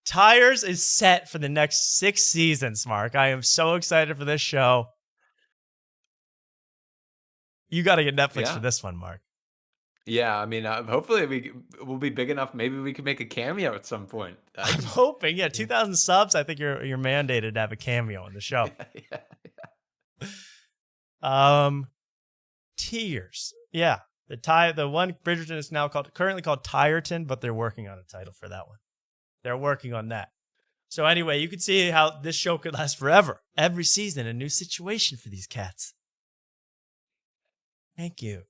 Tires is set for the next 6 seasons, Mark. I am so excited for this show. You got to get Netflix for this one, Mark. Yeah, I mean, hopefully we'll be big enough. Maybe we can make a cameo at some point. I'm hoping. Yeah, 2,000 subs. I think you're mandated to have a cameo on the show. Tears. Yeah, the one Bridgerton is now currently called Tireton, but they're working on a title for that one. They're working on that. So anyway, you can see how this show could last forever. Every season, a new situation for these cats. Thank you.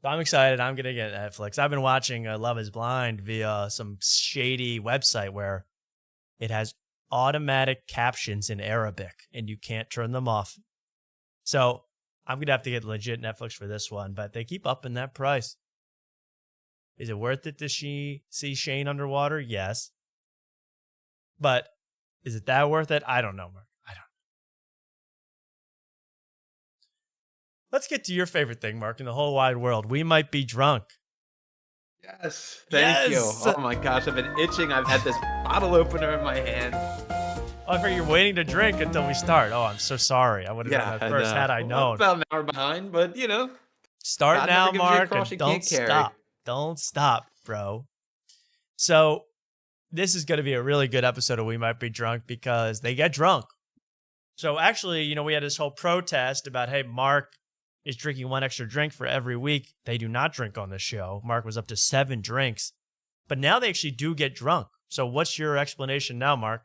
I'm excited. I'm going to get Netflix. I've been watching Love is Blind via some shady website where it has automatic captions in Arabic and you can't turn them off. So I'm going to have to get legit Netflix for this one, but they keep upping that price. Is it worth it to see Shane underwater? Yes. But is it that worth it? I don't know, Mark. I don't know. Let's get to your favorite thing, Mark, in the whole wide world. We Might Be Drunk. Yes. Thank you. Oh my gosh, I've been itching. I've had this bottle opener in my hand. Oh, I figured you're waiting to drink until we start. Oh, I'm so sorry. I would have done that first had I known. About an hour behind, but you know. Start God now, never gives you a Mark, cross and you don't can't carry. stop. Don't stop, bro. So this is going to be a really good episode of We Might Be Drunk because they get drunk. So actually, we had this whole protest about, hey, Mark is drinking 1 extra drink for every week. They do not drink on the show. Mark was up to 7 drinks. But now they actually do get drunk. So what's your explanation now, Mark?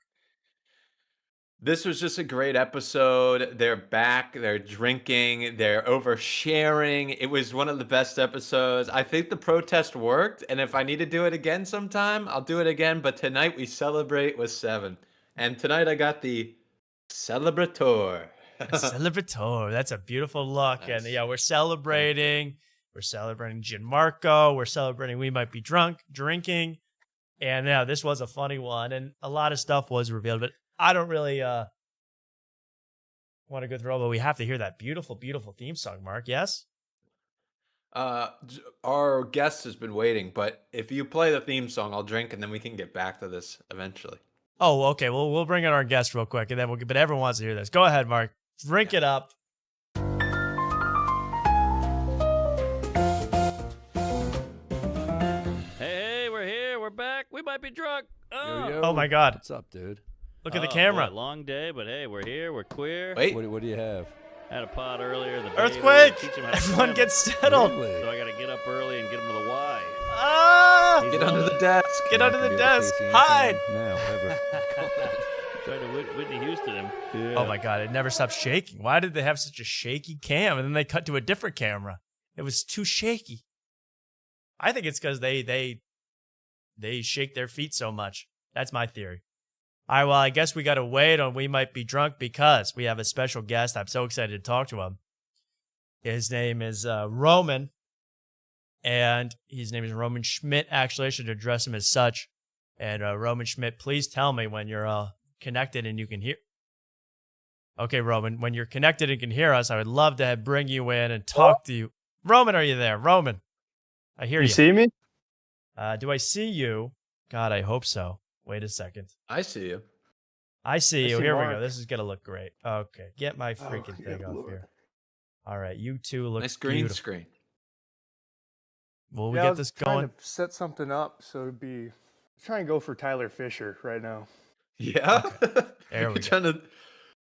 This was just a great episode. They're back. They're drinking. They're oversharing. It was one of the best episodes. I think the protest worked. And if I need to do it again sometime, I'll do it again. But tonight we celebrate with 7. And tonight I got the Celebrator. Celebrator. That's a beautiful look. And yeah, we're celebrating. We're celebrating Gianmarco. We're celebrating We Might Be Drinking. And yeah, this was a funny one. And a lot of stuff was revealed, but I don't really want to go through all, but we have to hear that beautiful, beautiful theme song, Mark. Yes? Our guest has been waiting, but if you play the theme song, I'll drink and then we can get back to this eventually. Oh, okay. Well, we'll bring in our guest real quick and then but everyone wants to hear this. Go ahead, Mark. Drink it up. Hey, we're here. We're back. We might be drunk. Oh, Oh my God. What's up, dude? Look at the Oh, camera. boy, long day, but hey, we're here. We're queer. Wait, What do you have? Had a pot earlier. The baby, Earthquake! teach him how to Everyone swim. get settled. Really? So I got to get up early and get him to the Y. Ah! He's get under loving the it. desk. Get under the desk. Hide. Now, ever. Tried to Whitney Houston him. Yeah. Oh my God. It never stopped shaking. Why did they have such a shaky cam? And then they cut to a different camera. It was too shaky. I think it's because they shake their feet so much. That's my theory. All right, well, I guess we got to wait on We Might Be Drunk because we have a special guest. I'm so excited to talk to him. His name is Roman, and his name is Roman Schmitt, actually. I should address him as such. And Roman Schmitt, please tell me when you're connected and you can hear. Okay, Roman, when you're connected and can hear us, I would love to bring you in and talk to you. Roman, are you there? Roman, I hear you. You see me? Do I see you? God, I hope so. Wait a second. I see you. I see I you. see Here we Mark. go. This is going to look great. Okay. Get my freaking good thing off Lord. here. All right. You two look Nice green beautiful. screen. Will we I get was this trying going? to set something up so it'd be. Try and go for Tyler Fisher right now. Yeah. There we go.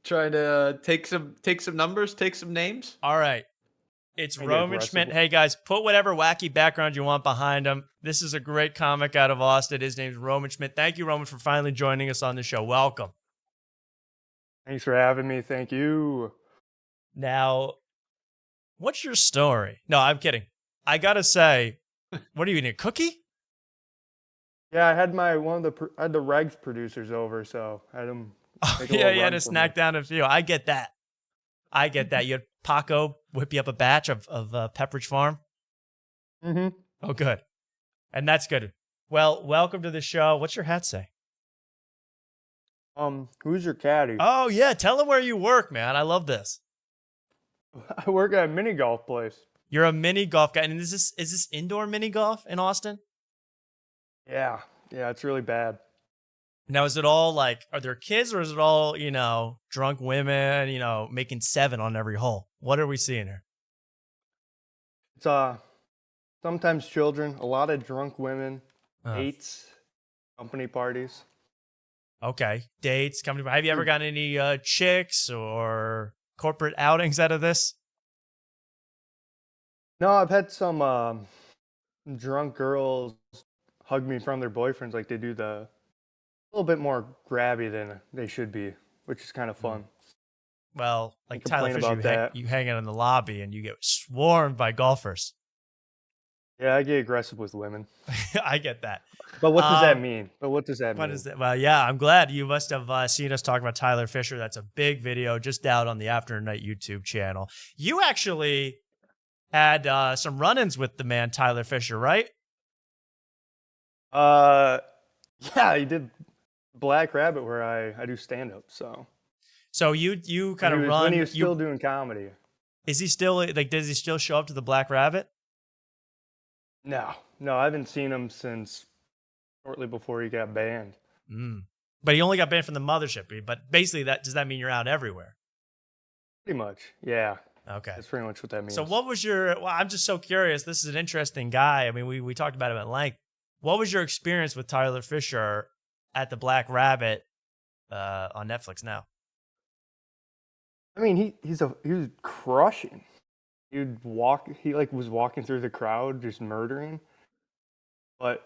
Trying to take some numbers, take some names. All right. It's Trying to get Roman aggressive. Schmitt. Hey, guys, put whatever wacky background you want behind him. This is a great comic out of Austin. His name's Roman Schmitt. Thank you, Roman, for finally joining us on the show. Welcome. Thanks for having me. Thank you. Now, what's your story? No, I'm kidding. I got to say, what are you eating, a cookie? Yeah, I had I had the Regs producers over, so I had them. Oh, make a yeah, little you had run to for snack me. down a few. I get that. You had Paco whip you up a batch of Pepperidge Farm. Mm-hmm. Oh, good. And that's good. Well, welcome to the show. What's your hat say? Who's your caddy? Oh, yeah. Tell them where you work, man. I love this. I work at a mini golf place. You're a mini golf guy. And is this indoor mini golf in Austin? Yeah, it's really bad. Now, is it all like, are there kids or is it all, drunk women, making 7 on every hole? What are we seeing here? It's sometimes children, a lot of drunk women, dates, company parties. Okay. Dates, company. Have you ever gotten any chicks or corporate outings out of this? No, I've had some drunk girls hug me from their boyfriends, like they do a little bit more grabby than they should be, which is kind of fun. Well, like complain Tyler Fisher, about that. you hang out in the lobby and you get swarmed by golfers. Yeah, I get aggressive with women. I get that. But what does that mean? What is that? Well, yeah, I'm glad you must have seen us talk about Tyler Fisher. That's a big video just out on the Afternoon Night YouTube channel. You actually had some run-ins with the man Tyler Fisher, right? Yeah, I did Black Rabbit where I do stand-up, so. So you kind of run. When he was still doing comedy. Is he still, like, does he still show up to the Black Rabbit? No, I haven't seen him since shortly before he got banned. But he only got banned from the mothership. But basically, does that mean you're out everywhere? Pretty much, yeah. Okay. That's pretty much what that means. So what was well, I'm just so curious. This is an interesting guy. I mean, we talked about him at length. What was your experience with Tyler Fisher at the Black Rabbit on Netflix now? I mean, he was crushing. He was walking through the crowd just murdering. But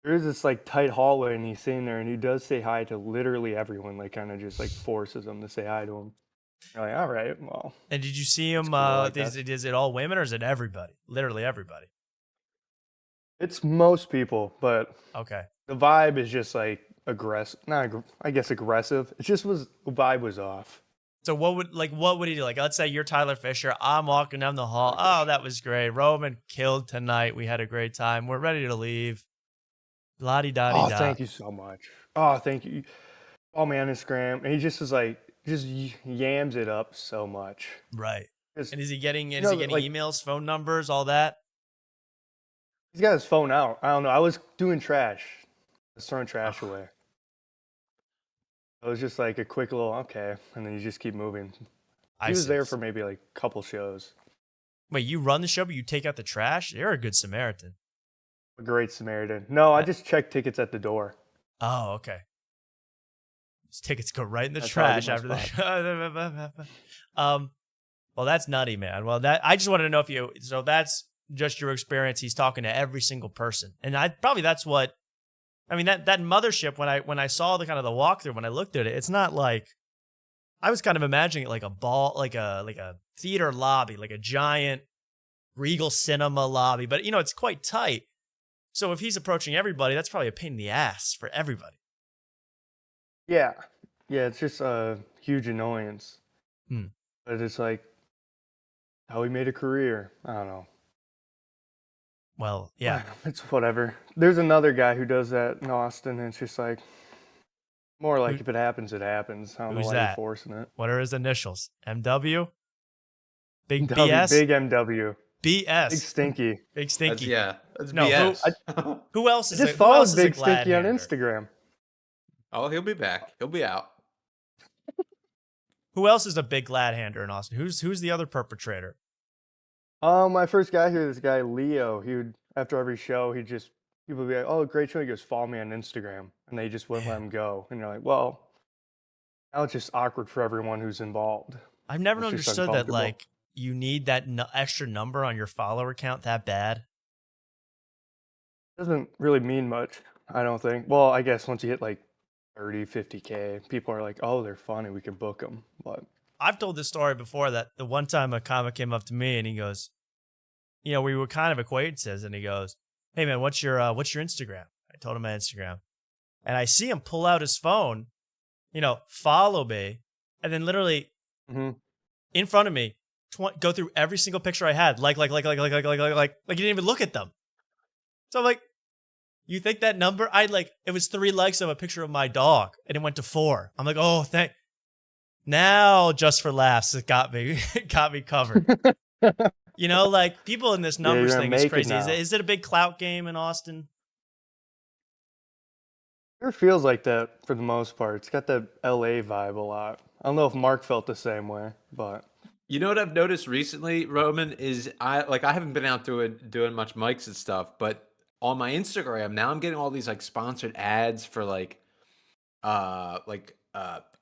there's this like tight hallway and he's sitting there and he does say hi to literally everyone, like kind of just like forces them to say hi to him. You're like, all right, well. And did you see him? Cool, like is it all women or is it everybody? Literally everybody. It's most people, but okay. The vibe is just like aggressive. I guess aggressive. The vibe was off. So what would he do? Like, let's say you're Tyler Fisher. I'm walking down the hall. Oh, that was great. Roman killed tonight. We had a great time. We're ready to leave. La-di-da-di-da. Oh, thank you so much. Oh, thank you. Oh, man, Instagram. And he just is like, just yams it up so much. Right. Just, And is he getting like, emails, phone numbers, all that? He's got his phone out. I don't know. I was doing trash. I was throwing trash away. It was just like a quick little, okay. And then you just keep moving. He was there for maybe like a couple shows. Wait, you run the show, but you take out the trash? You're a good Samaritan. A great Samaritan. No, I just check tickets at the door. Oh, okay. These tickets go right in the That's how I trash get my after the spot. show. Well, that's nutty, man. Well, I just wanted to know if you. So that's just your experience. He's talking to every single person, and that's what. I mean, that mothership. When I saw the kind of the walkthrough, when I looked at it, it's not like. I was kind of imagining it like a ball, like a theater lobby, like a giant Regal Cinema lobby, but it's quite tight. So if he's approaching everybody, that's probably a pain in the ass for everybody. Yeah. Yeah, it's just a huge annoyance. But it's like how he made a career. I don't know. Well, yeah. It's whatever. There's another guy who does that in Austin, and it's just like, more like if it happens, it happens. I don't know Who's why that? you're forcing it. What are his initials? MW? Big MW, BS? Big MW. BS. Big Stinky. Big Stinky. That's no, BS. Who else is Just who follow else is a Big glad Stinky on hander? Instagram. Oh, he'll be back. He'll be out. Who else is a big glad hander in Austin? Who's the other perpetrator? My first guy here, this guy Leo, he would after every show, people would be like, "Oh, great show." He goes, "Follow me on Instagram," and they just wouldn't let him go. And you're like, "Well, now it's just awkward for everyone who's involved." I've never It's just understood that uncomfortable. you need that extra number on your follower count that bad. Doesn't really mean much, I don't think. Well, I guess once you hit like 30, 50K, people are like, "Oh, they're funny. We can book them." But I've told this story before that the one time a comic came up to me and he goes, we were kind of acquaintances, and he goes, "Hey man, what's your Instagram?" I told him my Instagram, and I see him pull out his phone, follow me, and then literally in front of me, go through every single picture I had, like you didn't even look at them. So I'm like, you think that number? It was 3 likes of a picture of my dog, and it went to 4. I'm like, oh, now just for laughs, it got me covered. People in this numbers you're thing gonna is make it crazy. now. Is it a big clout game in Austin? it feels like that for the most part. It's got the LA vibe a lot. I don't know if Mark felt the same way, but You know what I've noticed recently, Roman, is I haven't been out doing much mics and stuff, but on my Instagram now I'm getting all these sponsored ads for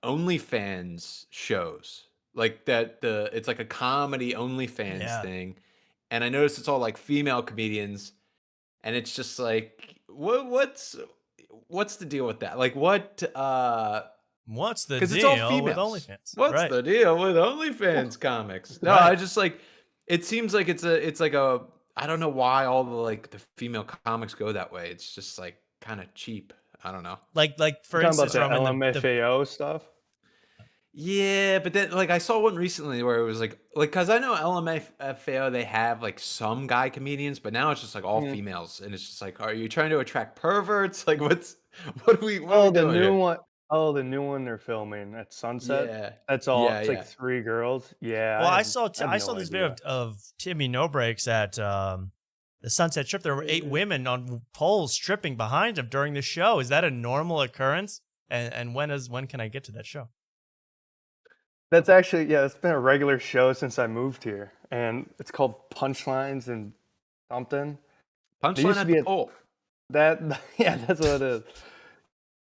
OnlyFans shows. It's like a comedy OnlyFans thing. And I noticed it's all female comedians, and it's just what's the deal with that? What's the 'cause deal it's all with females. OnlyFans? What's Right. the deal with OnlyFans comics? No, Right. I just it seems like it's like a I don't know why all the female comics go that way. It's just kind of cheap. I don't know. Like for talking about instance, the Roman, LMFAO stuff. Yeah, but then I saw one recently where it was because I know LMFAO, they have some guy comedians, but now it's just all females, and it's just are you trying to attract perverts? What are we the doing new here? one. Oh, the new one they're filming at Sunset. Yeah. That's all. Yeah, it's yeah. 3 girls. Yeah. well, I have saw no this idea. video of Timmy No Breaks at the Sunset Strip. There were 8 women on poles stripping behind him during the show. Is that a normal occurrence? And when can I get to that show? That's actually, it's been a regular show since I moved here, and it's called Punchlines and something. There used Punchline to at be the a- pole. That's what it is.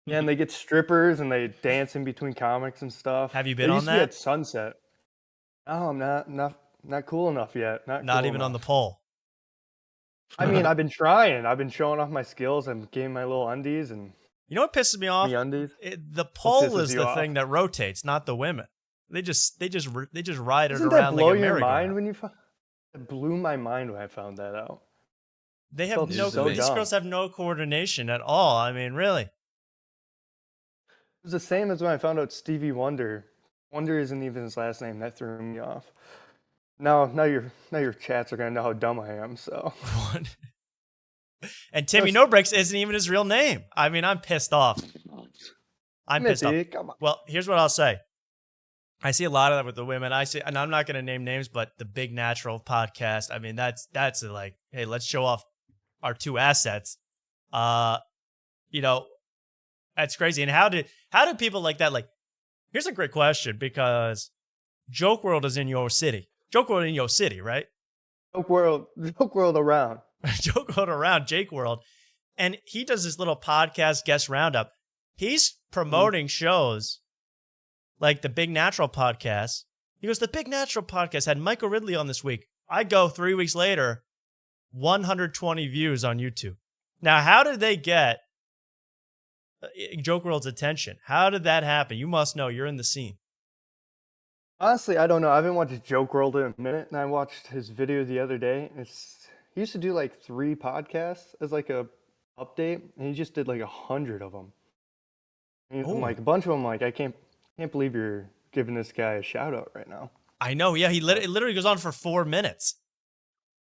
Yeah, and they get strippers and they dance in between comics and stuff. Have you been It on used to be that? at Sunset. No, I'm not cool enough yet. Not Not cool even on the enough. pole. I mean, I've been trying. I've been showing off my skills. I'm getting my little undies and You know what pisses me off? me undies. The pole pisses is you the off? thing that rotates, not the women. They just ride it Doesn't that around blow like a your merry-go-round. mind when you? It blew my mind when I found that out. They have felt no. so These dumb. girls have no coordination at all. I mean, really. It was the same as when I found out Stevie Wonder Wonder isn't even his last name. That threw me off. Now your chats are gonna know how dumb I am. So. And Timmy No Breaks isn't even his real name. I mean, I'm pissed off. I'm pissed off. Come on. Well, here's what I'll say. I see a lot of that with the women. I see, and I'm not going to name names, but the Big Natural podcast. I mean, that's like, hey, let's show off our two assets. You know, that's crazy. And how did people like that? Like, here's a great question because JokeWRLD is in your city. JokeWRLD in your city, right? JokeWRLD around. JokeWRLD around JakeWRLD, and he does this little podcast guest roundup. He's promoting shows like the Big Natural podcast. He goes, the Big Natural podcast had Michael Ridley on this week. I go 3 weeks later, 120 views on YouTube. Now, how did they get JokeWRLD's attention? How did that happen? You must know. You're in the scene. Honestly, I don't know. I haven't watched JokeWRLD in a minute, and I watched his video the other day. He used to do like 3 podcasts as like a update, and he just did like 100 of them. And like a bunch of them, like I can't believe you're giving this guy a shout out right now. I know. Yeah, it literally goes on for 4 minutes.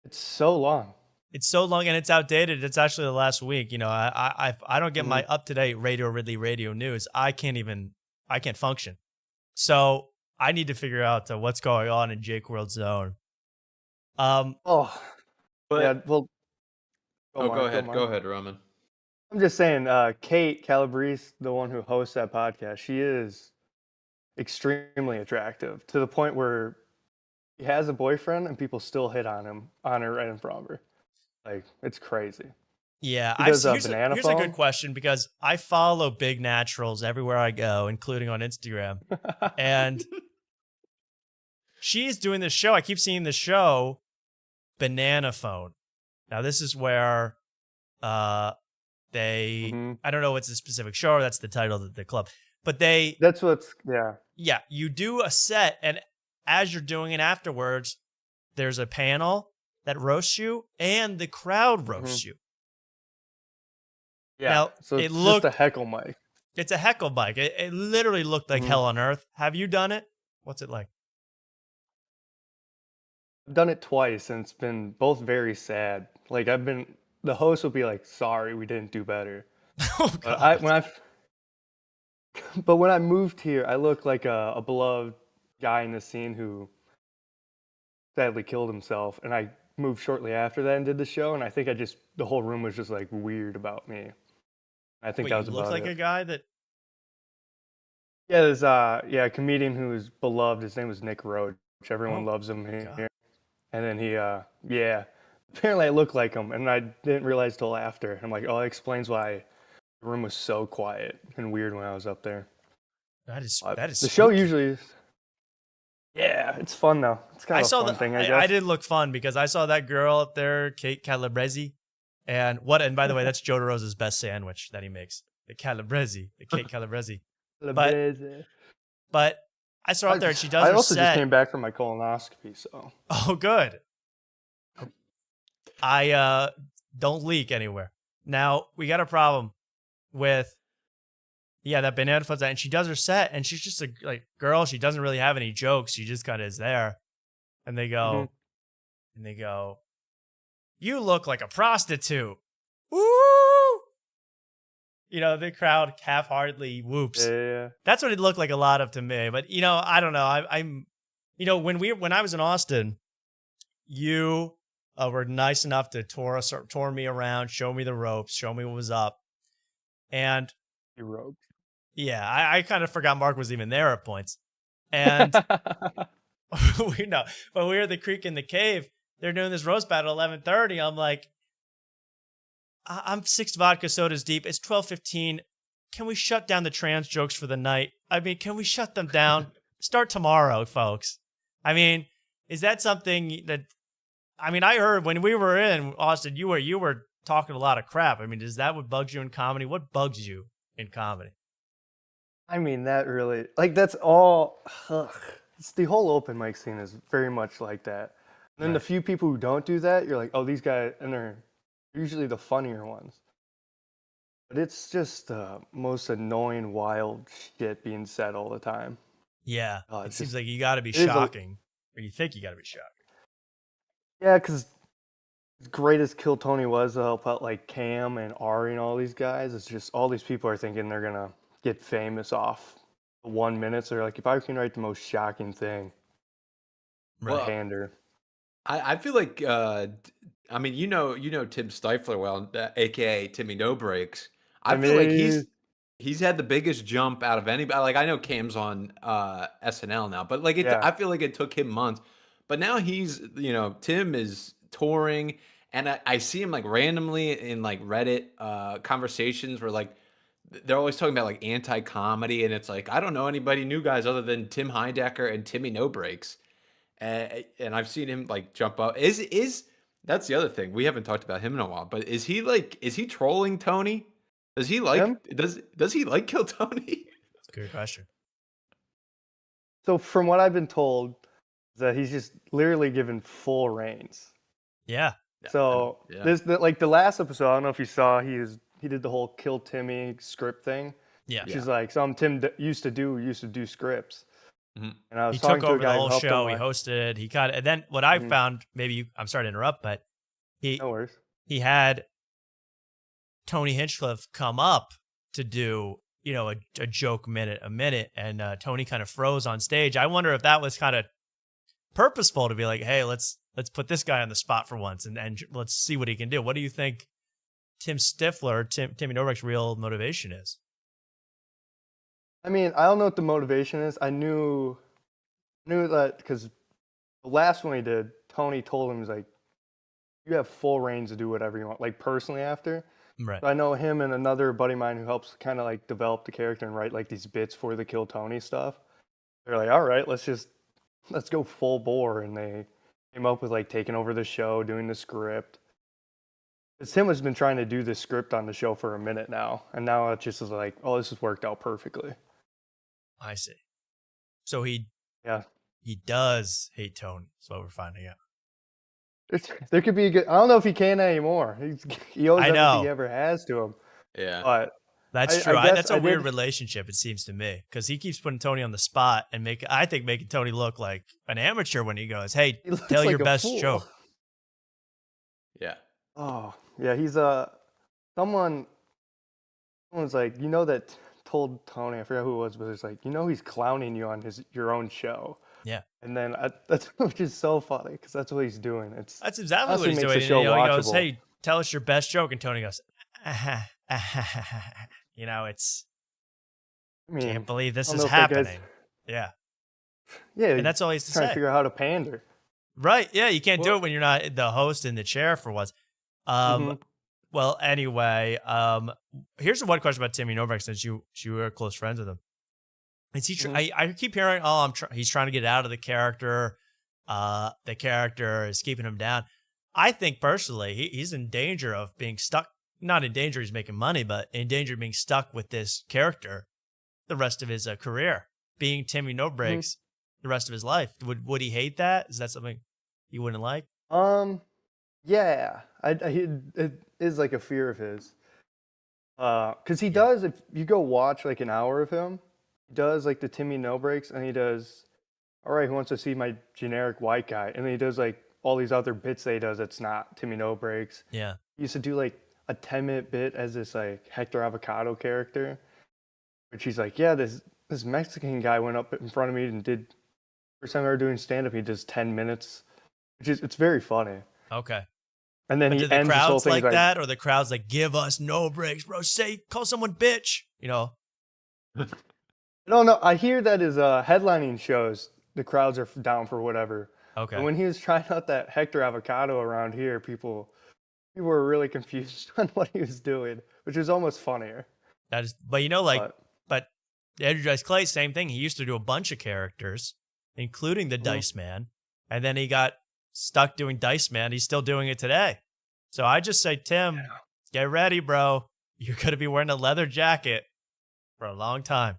It's so long. It's so long, and it's outdated. It's actually the last week. You know, I don't get my up to date Radio Ridley radio news. I can't function. So I need to figure out what's going on in JakeWRLD zone. But, yeah. Well. Go ahead, Roman. I'm just saying, Kate Calabrese, the one who hosts that podcast, she is extremely attractive to the point where he has a boyfriend and people still hit on her right in front of her. Like, it's crazy. Yeah, here's a good question because I follow Big Naturals everywhere I go, including on Instagram. And she's doing this show. I keep seeing the show, Banana Phone. Now, this is where I don't know what's the specific show, or that's the title of the club. But yeah, you do a set, and as you're doing it afterwards, there's a panel that roasts you, and the crowd roasts you. Yeah, now, so it's just a heckle mic. It's a heckle mic. It literally looked like hell on earth. Have you done it? What's it like? I've done it twice, and it's been both very sad. Like, the host will be like, sorry, we didn't do better. Oh, God. But when I moved here, I looked like a beloved guy in the scene who sadly killed himself, and I moved shortly after that and did the show, and I think the whole room was just like weird about me. I think that was about it. You look like a guy that... Yeah, there's a comedian who was beloved. His name was Nick Roach. Everyone loves him here. God. And then he, apparently I look like him, and I didn't realize till after. I'm like, oh, that explains why the room was so quiet and weird when I was up there. That is the spooky. show usually is. Yeah, it's fun though. It's kind of a fun thing, I guess. I did look fun because I saw that girl up there, Kate Calabrese, and by the way, that's Joe DeRosa's best sandwich that he makes. The Calabrese, the Kate Calabrese. But I saw her up there, and she does. I her also set. just came back from my colonoscopy, so. Oh, good. I don't leak anywhere. Now we got a problem with that banana fuzz, and she does her set, and she's just a girl. She doesn't really have any jokes. She just kind of is there, and they go, you look like a prostitute. Woo! You know, the crowd half-heartedly whoops. Yeah. That's what it looked like a lot of to me. But I don't know. I'm when I was in Austin, you were nice enough to tour me around, show me the ropes, show me what was up, and you ropes. Yeah, I kind of forgot Mark was even there at points, and we know. But we were at the Creek in the Cave. They're doing this roast battle at 11:30. I'm like, I'm 6 vodka sodas deep. It's 12:15. Can we shut down the trans jokes for the night? I mean, can we shut them down? Start tomorrow, folks. I mean, is that something that? I mean, I heard when we were in Austin, you were talking a lot of crap. I mean, is that what bugs you in comedy? What bugs you in comedy? I mean, that really, that's all. It's the whole open mic scene is very much like that. And then the few people who don't do that, you're like, oh, these guys, and they're usually the funnier ones. But it's just the most annoying, wild shit being said all the time. Yeah, it it's seems just like you got to be it is shocking, or you think you got to be shocking. yeah, because as great as Kill Tony was to help out like Cam and Ari and all these guys, it's just all these people are thinking they're gonna get famous off the 1 minute. So they're like, if I can write the most shocking thing, Right. Well, pander. I feel like I mean you know Tim Stifler well, aka Timmy No Breaks. I I feel like mean, he's had the biggest jump out of anybody. Like I know Cam's on SNL now, but like yeah, I feel like it took him months. But now he's Tim is touring, and I see him like randomly in like Reddit conversations where like they're always talking about like anti-comedy, and it's like I don't know anybody new guys other than Tim Heidecker and Timmy No Breaks. And I've seen him like jump up. Is that's the other thing we haven't talked about him in a while? But is he trolling Tony? Does he like him. does he like Kill Tony? That's a good question. So from what I've been told, is that he's just literally given full reins. Yeah. So like the last episode, I don't know if you saw, he did the whole Kill Timmy script thing. Yeah. Which is like some Tim used to do scripts. Mm-hmm. And I was He talking took to a over the guy who whole helped him, show. He like, hosted. He kind of, and then what I Mhm. found, I'm sorry to interrupt, but no worries. he had Tony Hinchcliffe come up to do, a joke minute a minute, and Tony kind of froze on stage. I wonder if that was kind of purposeful to be like, hey, let's put this guy on the spot for once, and let's see what he can do. What do you think Timmy No Breaks' real motivation is? I mean, I don't know what the motivation is. I knew that because the last one he did, Tony told him, he's like, you have full reign to do whatever you want, like personally after. Right. So I know him and another buddy of mine who helps kind of like develop the character and write like these bits for the Kill Tony stuff. They're like, all right, let's go full bore. And they came up with like taking over the show, doing the script. Because Tim has been trying to do the script on the show for a minute now. And now it just is like, oh, this has worked out perfectly. I see. So he does hate Tony. That's what we're finding out. There could be a good. I don't know if he can anymore. He owes I everything know. he ever has to him. Yeah. But That's I true. guess That's a I weird did- relationship, it seems to me, because he keeps putting Tony on the spot and making Tony look like an amateur when he goes, "Hey, He looks tell like your a best fool. joke." Yeah. Oh yeah, he's someone's like, that told Tony, I forgot who it was, but it's like, he's clowning you on your own show. Yeah. And then that's which is so funny because that's what he's doing. That's exactly what honestly he's makes doing. the show He goes, watchable. "Hey, tell us your best joke," and Tony goes, it's I mean, can't believe this I don't is know if that guy's- happening. Yeah. Yeah, And that's all he has to trying say. to figure out how to pander. Right. Yeah. You can't do Well- it when you're not the host in the chair for once. Mhm. Well, anyway, here's the one question about Timmy Novak, since you were close friends with him. Is he? I keep hearing, he's trying to get out of the character. The character is keeping him down. I think personally, he's in danger of being stuck. Not in danger, he's making money, but in danger of being stuck with this character the rest of his career, being Timmy No Breaks the rest of his life. Would he hate that? Is that something you wouldn't like? Yeah, it is like a fear of his. Because he does, if you go watch like an hour of him, he does like the Timmy No Breaks, and he does, all right, who wants to see my generic white guy? And then he does like all these other bits that he does that's not Timmy No Breaks. Yeah. He used to do like a 10-minute bit as this like Hector Avocado character, which he's like, yeah, this Mexican guy went up in front of me and did, first time ever doing stand-up, he does 10 minutes, it's very funny. Okay. And then But he do the ends this whole crowds thing like that, or the crowds like, give us no breaks, bro? Call someone bitch. I don't know. I hear that his headlining shows, the crowds are down for whatever. Okay. And when he was trying out that Hector Avocado around here, people were really confused on what he was doing, which is almost funnier. That is, but but Andrew Dice Clay, same thing. He used to do a bunch of characters, including the Dice Man, and then he got stuck doing Dice Man. He's still doing it today. So I just say, Tim, get ready, bro. You're going to be wearing a leather jacket for a long time.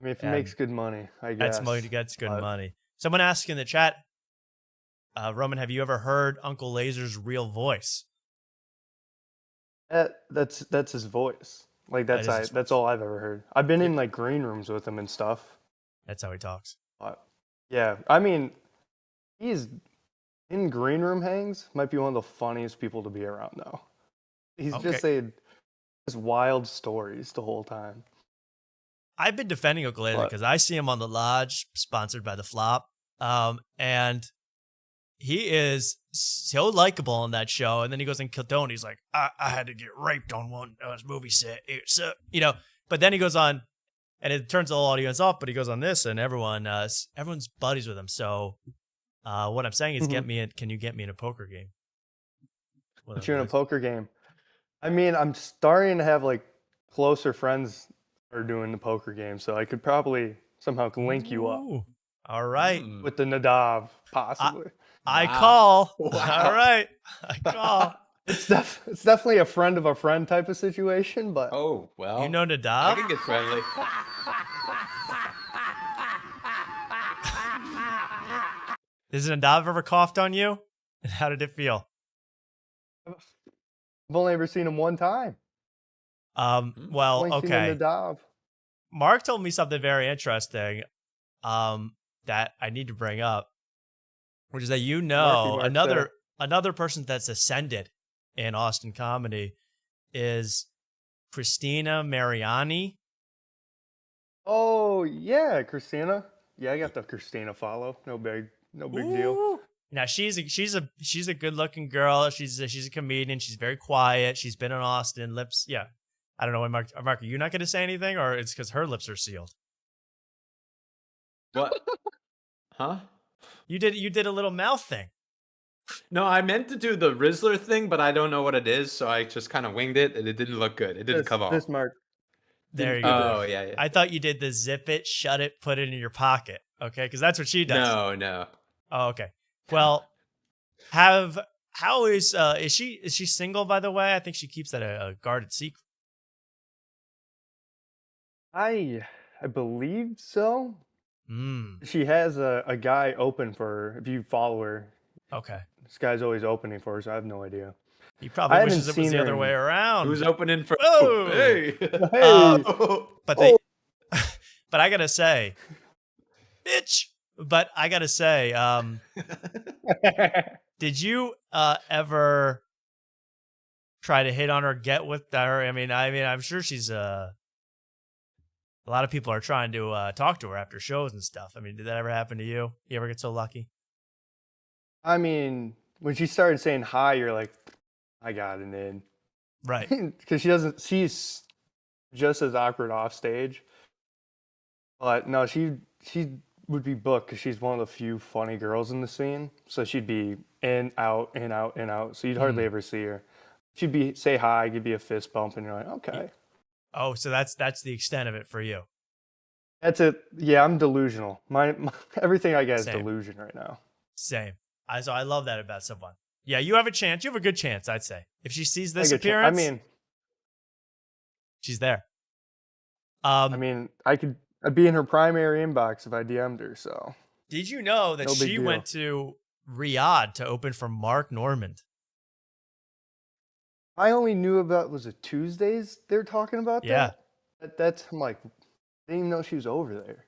I mean, if he makes good money, I guess. That's good money. Someone asked in the chat, Roman, have you ever heard Uncle Laser's real voice? That's his voice. Like that's all I've ever heard. I've been in like green rooms with him and stuff. That's how he talks. Yeah, I mean, he's in green room hangs. Might be one of the funniest people to be around, though. He's just saying just wild stories the whole time. I've been defending Ukulele because I see him on the Lodge, sponsored by the Flop, and he is so likable on that show. And then he goes in Kildone. He's like, I had to get raped on one movie set. It's but then he goes on, and it turns the whole audience off. But he goes on this, and everyone's buddies with him. So what I'm saying is, can you get me in a poker game? Put you in a poker game. I mean, I'm starting to have like closer friends are doing the poker game, so I could probably somehow link you up. All right. With the Nadav, possibly. I call. Wow. All right. I call. It's definitely a friend of a friend type of situation, but oh well. You know Nadav? I can get friendly. Has Nadav ever coughed on you? And how did it feel? I've only ever seen him one time. Well, okay. Mark told me something very interesting that I need to bring up, which is that another person that's ascended in Austin comedy is Christina Mariani. Oh yeah, Christina. Yeah, I got the Christina follow. No big deal. Now she's a good looking girl. She's a comedian. She's very quiet. She's been in Austin. Lips, yeah. I don't know when Mark, are you not going to say anything, or it's because her lips are sealed? What? Huh? You did a little mouth thing. No, I meant to do the Rizzler thing, but I don't know what it is, so I just kind of winged it, and it didn't look good. It didn't come off. This Mark. There you go. Oh yeah. I thought you did the zip it, shut it, put it in your pocket. Okay, because that's what she does. No. Oh, okay. Well, how is she single, by the way? I think she keeps that a guarded secret. I believe so. She has a guy open for her. If you follow her, okay. This guy's always opening for her, so I have no idea. He probably wishes it was the other way around. Who's opening for? Oh, hey, but I gotta say, bitch. But I gotta say, did you ever try to hit on her, get with her? I mean, I'm sure she's a lot of people are trying to talk to her after shows and stuff. I mean, did that ever happen to you? You ever get so lucky? I mean, when she started saying hi, you're like, I got it in. Right. Because she's just as awkward off stage. But no, she would be booked because she's one of the few funny girls in the scene. So she'd be in, out, in, out, in, out. So you'd hardly ever see her. She'd say hi, give you a fist bump, and you're like, okay. Oh, so that's the extent of it for you. That's it. Yeah, I'm delusional. My everything I get is delusion right now. Same. So I love that about someone. Yeah, you have a chance. You have a good chance, I'd say. If she sees this appearance, she's there. I mean, I'd be in her primary inbox if I DM'd her. So, did you know that she went to Riyadh to open for Mark Normand? I only knew about, was it Tuesdays they're talking about that? That's, I'm like, I didn't even know she was over there.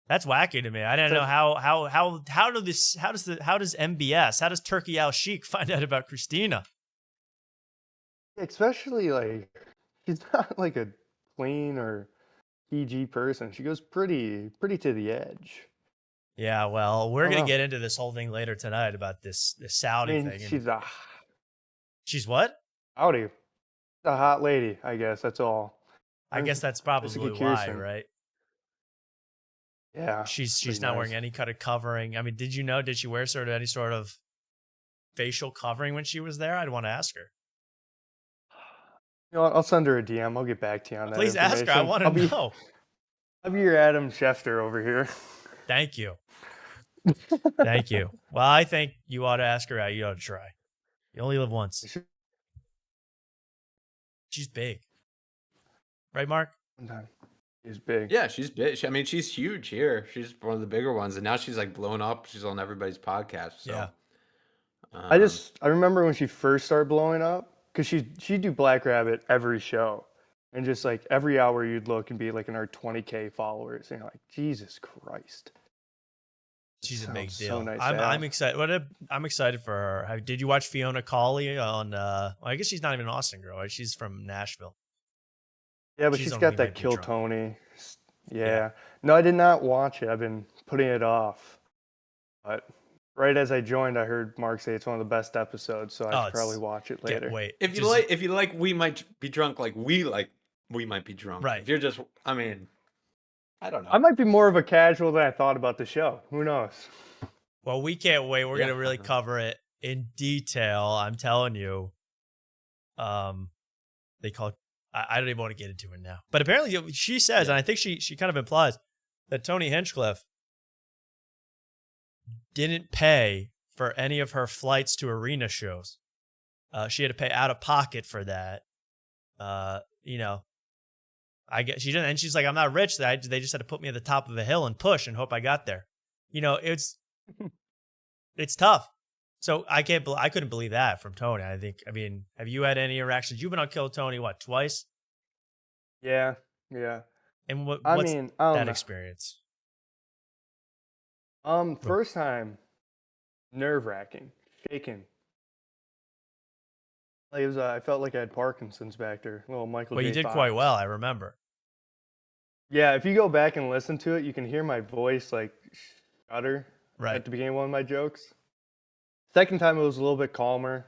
That's wacky to me. I didn't know how does MBS, how does Turkey Al Sheikh find out about Christina? Especially like, she's not like a clean or PG person. She goes pretty to the edge. Yeah, well, we're gonna get into this whole thing later tonight about this Saudi thing. She's what? Saudi. A hot lady, I guess. That's all. I guess that's probably why, right? Yeah. She's not wearing any kind of covering. I mean, did she wear any sort of facial covering when she was there? I'd want to ask her. You know what? I'll send her a DM. I'll get back to you on that. Please ask her. I want to know. I'll be your Adam Schefter over here. Thank you. Thank you. Well, I think you ought to ask her out. You ought to try. You only live once. She's big. Right, Mark? She's big. Yeah, she's big. I mean, she's huge here. She's one of the bigger ones, and now she's like blown up. She's on everybody's podcast. So. Yeah. I remember when she first started blowing up because she do Black Rabbit every show, And just like every hour you'd look and be like in our 20K followers, and you're like, Jesus Christ. She's a Sounds big so deal. nice to I'm have. excited. I'm excited for her. Did you watch Fiona Cawley on? Well, I guess she's not even an Austin girl, right? She's from Nashville. Yeah, but She's she's on got We that Might Be Kill Drunk. Tony. Yeah. Yeah. No, I did not watch it. I've been putting it off. But right as I joined, I heard Mark say it's one of the best episodes, so I should probably watch it later. Wait. If you like, we might be drunk. Like we might be drunk. Right. If you're just, I mean, I don't know. I might be more of a casual than I thought about the show. Who knows? Well, we can't wait. We're gonna really cover it in detail. I'm telling you. They call it, I don't even want to get into it now. But apparently she says, and I think she kind of implies that Tony Hinchcliffe didn't pay for any of her flights to arena shows. She had to pay out of pocket for that. You know, I guess she didn't, and she's like, I'm not rich. They just had to put me at the top of a hill and push and hope I got there. You know, it's tough. So I couldn't believe that from Tony. I mean, have you had any interactions? You've been on Kill Tony, what, twice? Yeah. And what's I don't that know. experience? First time, nerve-wracking, shaking. Like it was, I felt like I had Parkinson's back there. Little Michael. Well, J. you did Fox. quite well, I remember. Yeah, if you go back and listen to it, you can hear my voice like shudder at the beginning of one of my jokes. Second time it was a little bit calmer.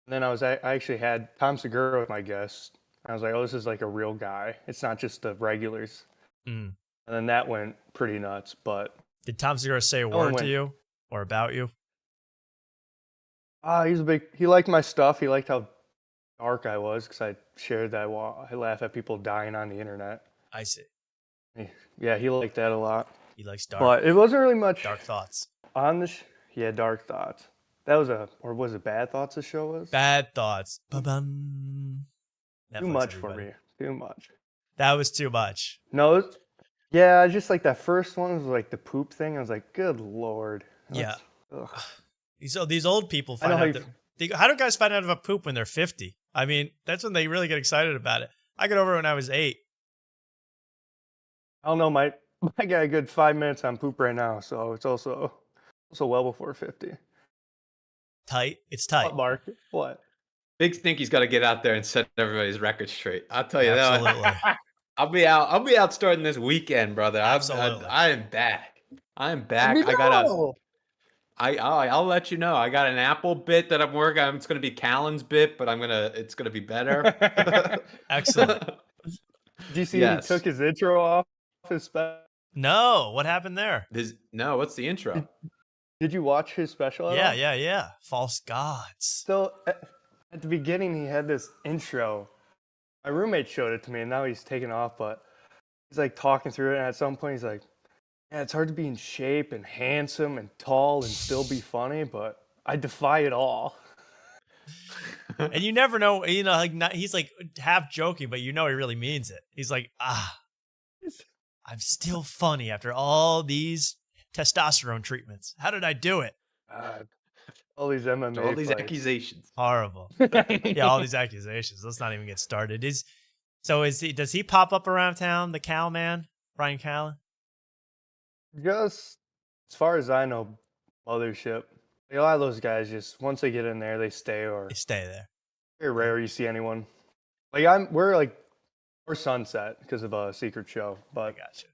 And then I actually had Tom Segura as my guest. I was like, oh, this is like a real guy. It's not just the regulars. Mm. And then that went pretty nuts. But did Tom Segura say a word to you or about you? He liked my stuff. He liked how dark I was because I shared that I laugh at people dying on the internet. I see. Yeah, he liked that a lot. He likes dark. But it wasn't really much dark thoughts. On the yeah, Dark Thoughts. That was or was it Bad Thoughts the show was? Bad Thoughts. Ba-bum. Too much for me. Too much. That was too much. No, yeah, just like that first one was like the poop thing. I was like, good Lord. Yeah. So these old people find out how do guys find out about poop when they're 50? I mean, that's when they really get excited about it. I got over it when I was 8. I don't know, I got a good 5 minutes on poop right now, so it's also well before 50. Tight. It's tight. What, Mark? What? Big Stinky's got to get out there and set everybody's record straight. I'll tell you Absolutely. that. I'll be out starting this weekend, brother. Absolutely. I am back. I'll let you know. I got an Apple bit that I'm working on. It's going to be Callen's bit, but it's going to be better. Excellent. Did you see he took his intro off his special? No. What happened there? What's the intro? Did you watch his special at all? Yeah. False Gods. So at the beginning, he had this intro. My roommate showed it to me, and now he's taken off, but he's like talking through it, and at some point he's like, yeah, it's hard to be in shape and handsome and tall and still be funny, but I defy it all. And you never know, he's like half joking, but you know he really means it. He's like, I'm still funny after all these testosterone treatments. How did I do it? All these MMA all these fights. accusations. Horrible. Yeah, all these accusations. Let's not even get started. Does he pop up around town, the Cal man, Bryan Callen? Just as far as I know, Mothership. A lot of those guys just once they get in there, they stay there. Very rare you see anyone. We're Sunset because of a secret show, but I gotcha.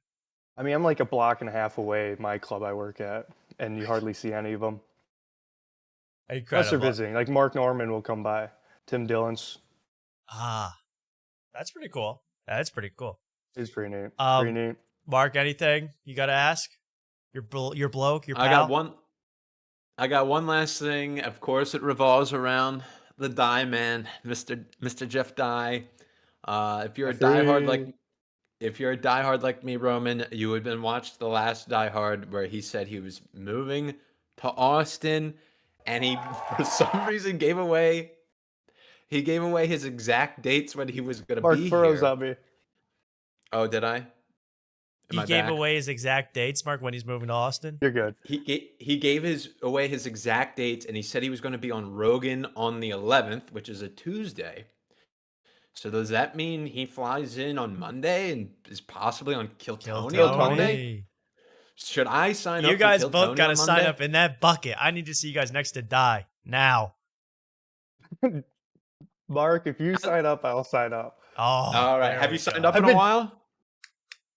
I mean, I'm like a block and a half away, my club I work at, and you hardly see any of them. Unless they're visiting. Like Mark Norman will come by. Tim Dillon's. That's pretty cool. It's pretty cool. It's pretty neat. Mark, anything you got to ask? Your bloke, your pal? I got one last thing. Of course, it revolves around the Die Man, Mr. Jeff Dye. If you're a diehard like me, Roman, you would have been watched the last Die Hard where he said he was moving to Austin, and he for some reason gave away his exact dates when he was going to be froze here. on me. Oh, did I? He gave away his exact dates, Mark, when he's moving to Austin? You're good. He gave away his exact dates, and he said he was going to be on Rogan on the 11th, which is a Tuesday. So does that mean he flies in on Monday and is possibly on Kill Tony Kill on Monday? Tony. Should I sign You up guys for Kill both Tony got to on sign Monday? up in that bucket. I need to see you guys next to die now. Mark, if you sign up, I'll sign up. Oh, All right. there Have we you signed go. up in a while?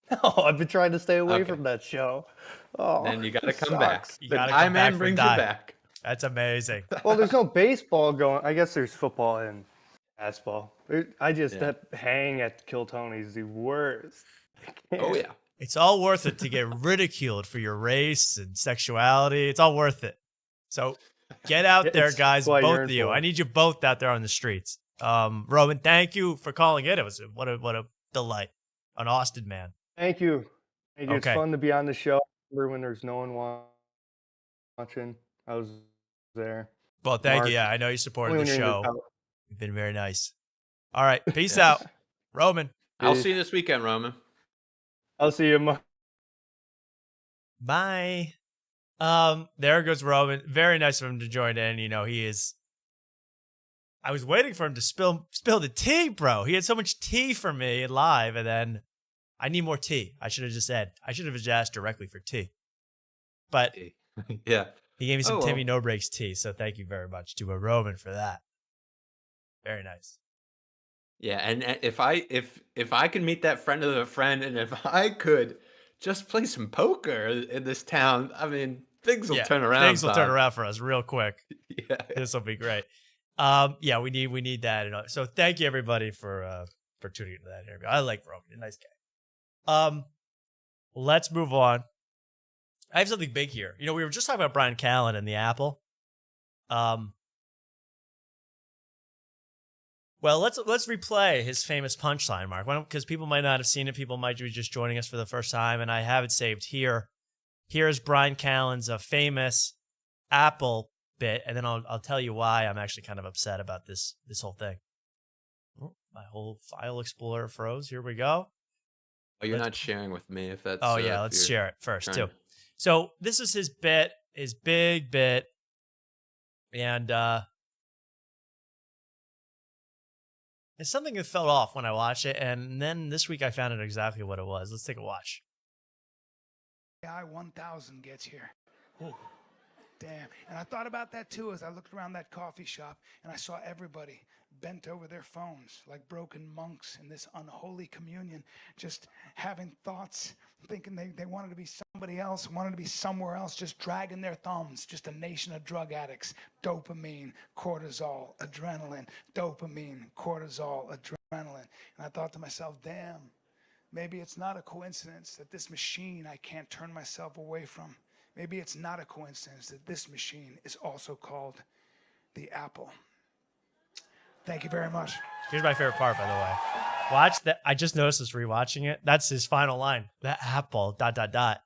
No, I've been trying to stay away Okay. from that show. Oh, Then you got to it come back. sucks. You The gotta Die come back Man for brings Die. you back. That's amazing. Well, there's no baseball going. I guess there's football and basketball. I just Yeah. that hang at Kill Tony is the worst. Oh yeah. It's all worth it to get ridiculed for your race and sexuality. It's all worth it. So get out there, It's guys, what both you're of in you. for. I need you both out there on the streets. Roman, thank you for calling in. It was what a delight. An Austin man. Thank you. Thank you. Okay. It's fun to be on the show. Remember when there's no one watching? I was there. Well, thank Mark, you. Yeah, I know you supported only the when you're in show. the top. You've been very nice. All right. Peace out. Roman. I'll see you this weekend, Roman. I'll see you. Bye. There goes Roman. Very nice of him to join in. You know, he is. I was waiting for him to spill the tea, bro. He had so much tea for me live, and then I need more tea. I should have just asked directly for tea. But Yeah. he gave me some Oh, well. Timmy No Breaks tea, so thank you very much to a Roman for that. Very nice. Yeah, and if I can meet that friend of a friend, and if I could just play some poker in this town, I mean, things will turn around. Things will turn Todd. around for us real quick. Yeah. This will be great. Yeah, we need that. So thank you everybody for tuning into that interview. I like Roman, a nice guy. Let's move on. I have something big here. You know, we were just talking about Bryan Callen and the Apple. Well, let's replay his famous punchline, Mark. Because people might not have seen it. People might be just joining us for the first time, and I have it saved here. Here's Bryan Callen's famous Apple bit, and then I'll tell you why I'm actually kind of upset about this whole thing. Oh, my whole file explorer froze. Here we go. Oh, you're not sharing with me if that's. Oh yeah, if let's you're share it first trying too. to- So this is his bit, his big bit, and it's something that fell off when I watched it, and then this week I found out exactly what it was. Let's take a watch. AI 1000 gets here. Ooh, damn. And I thought about that too as I looked around that coffee shop and I saw everybody bent over their phones like broken monks in this unholy communion, just having thoughts, thinking they wanted to be somebody else, wanted to be somewhere else, just dragging their thumbs. Just a nation of drug addicts. Dopamine, cortisol, adrenaline. Dopamine, cortisol, adrenaline. And I thought to myself, damn. Maybe it's not a coincidence that this machine I can't turn myself away from. Maybe it's not a coincidence that this machine is also called the Apple. Thank you very much. Here's my favorite part, by the way. Watch that. I just noticed this rewatching it. That's his final line. The Apple, ... The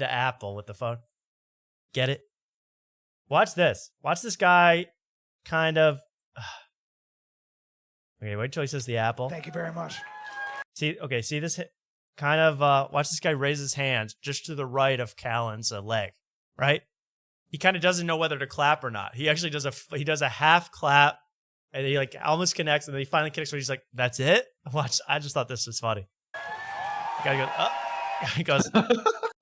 Apple with the phone. Get it? Watch this. Watch this guy kind of... Okay, wait till he says the Apple. Thank you very much. See this kind of, watch this guy raise his hands just to the right of Callen's leg, right? He kind of doesn't know whether to clap or not. He actually does a half clap, and he like almost connects, and then he finally connects where he's like, that's it? Watch, I just thought this was funny. The guy goes, he goes,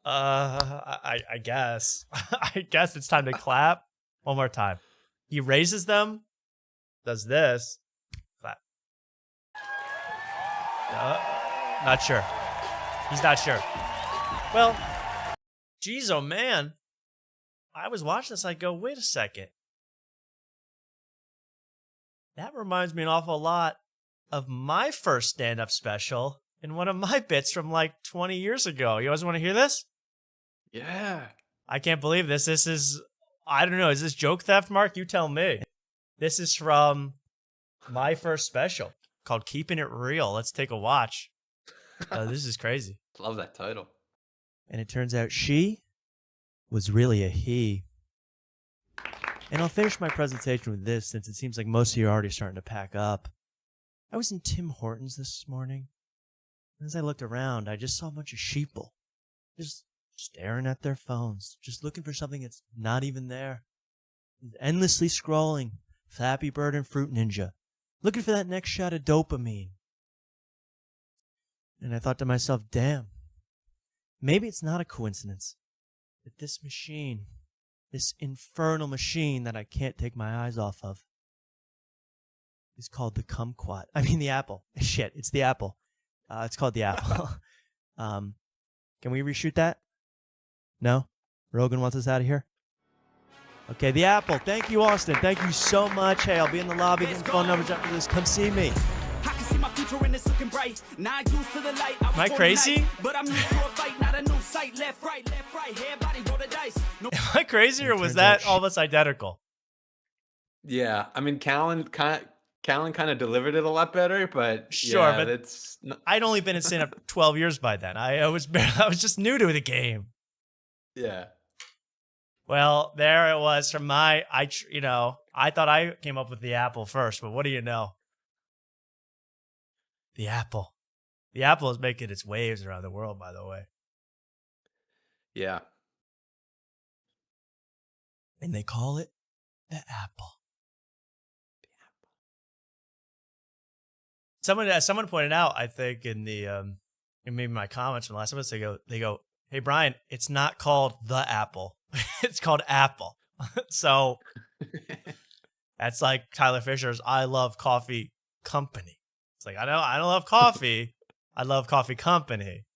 I guess. I guess it's time to clap. One more time. He raises them, does this, clap. Not sure. He's not sure. Well, geez, oh man. I was watching this, I go, wait a second. That reminds me an awful lot of my first stand-up special in one of my bits from like 20 years ago. You guys want to hear this? Yeah. I can't believe this. This is, I don't know, is this joke theft, Mark? You tell me. This is from my first special called Keeping It Real. Let's take a watch. This is crazy. Love that title. And it turns out she was really a he. And I'll finish my presentation with this, since it seems like most of you are already starting to pack up. I was in Tim Hortons this morning. And as I looked around, I just saw a bunch of sheeple. Just staring at their phones. Just looking for something that's not even there. Endlessly scrolling. Flappy Bird and Fruit Ninja. looking for that next shot of dopamine. And I thought to myself, damn, maybe it's not a coincidence that this machine, this infernal machine that I can't take my eyes off of, is called the kumquat. I mean, the apple. Shit, it's the apple. It's called the apple. Can we reshoot that? No? Rogan wants us out of here? Okay, the apple. Thank you, Austin. Thank you so much. Hey, I'll be in the lobby getting phone numbers after this. Come see me. Am I crazy? Am I crazy, or was that almost identical? Yeah, I mean, Callen kind of delivered it a lot better, but Sure, yeah, but it's I'd only been in stand-up 12 years by then. I was just new to the game. yeah. Well, there it was from I thought I came up with the apple first, but what do you know? The apple. The apple is making its waves around the world, by the way. Yeah. And they call it the apple. Someone pointed out, I think, in maybe my comments from last episode, they go, hey, Bryan, it's not called the apple. It's called Apple. So that's like Tyler Fisher's I Love Coffee Company. It's like, I don't love coffee. I love coffee company.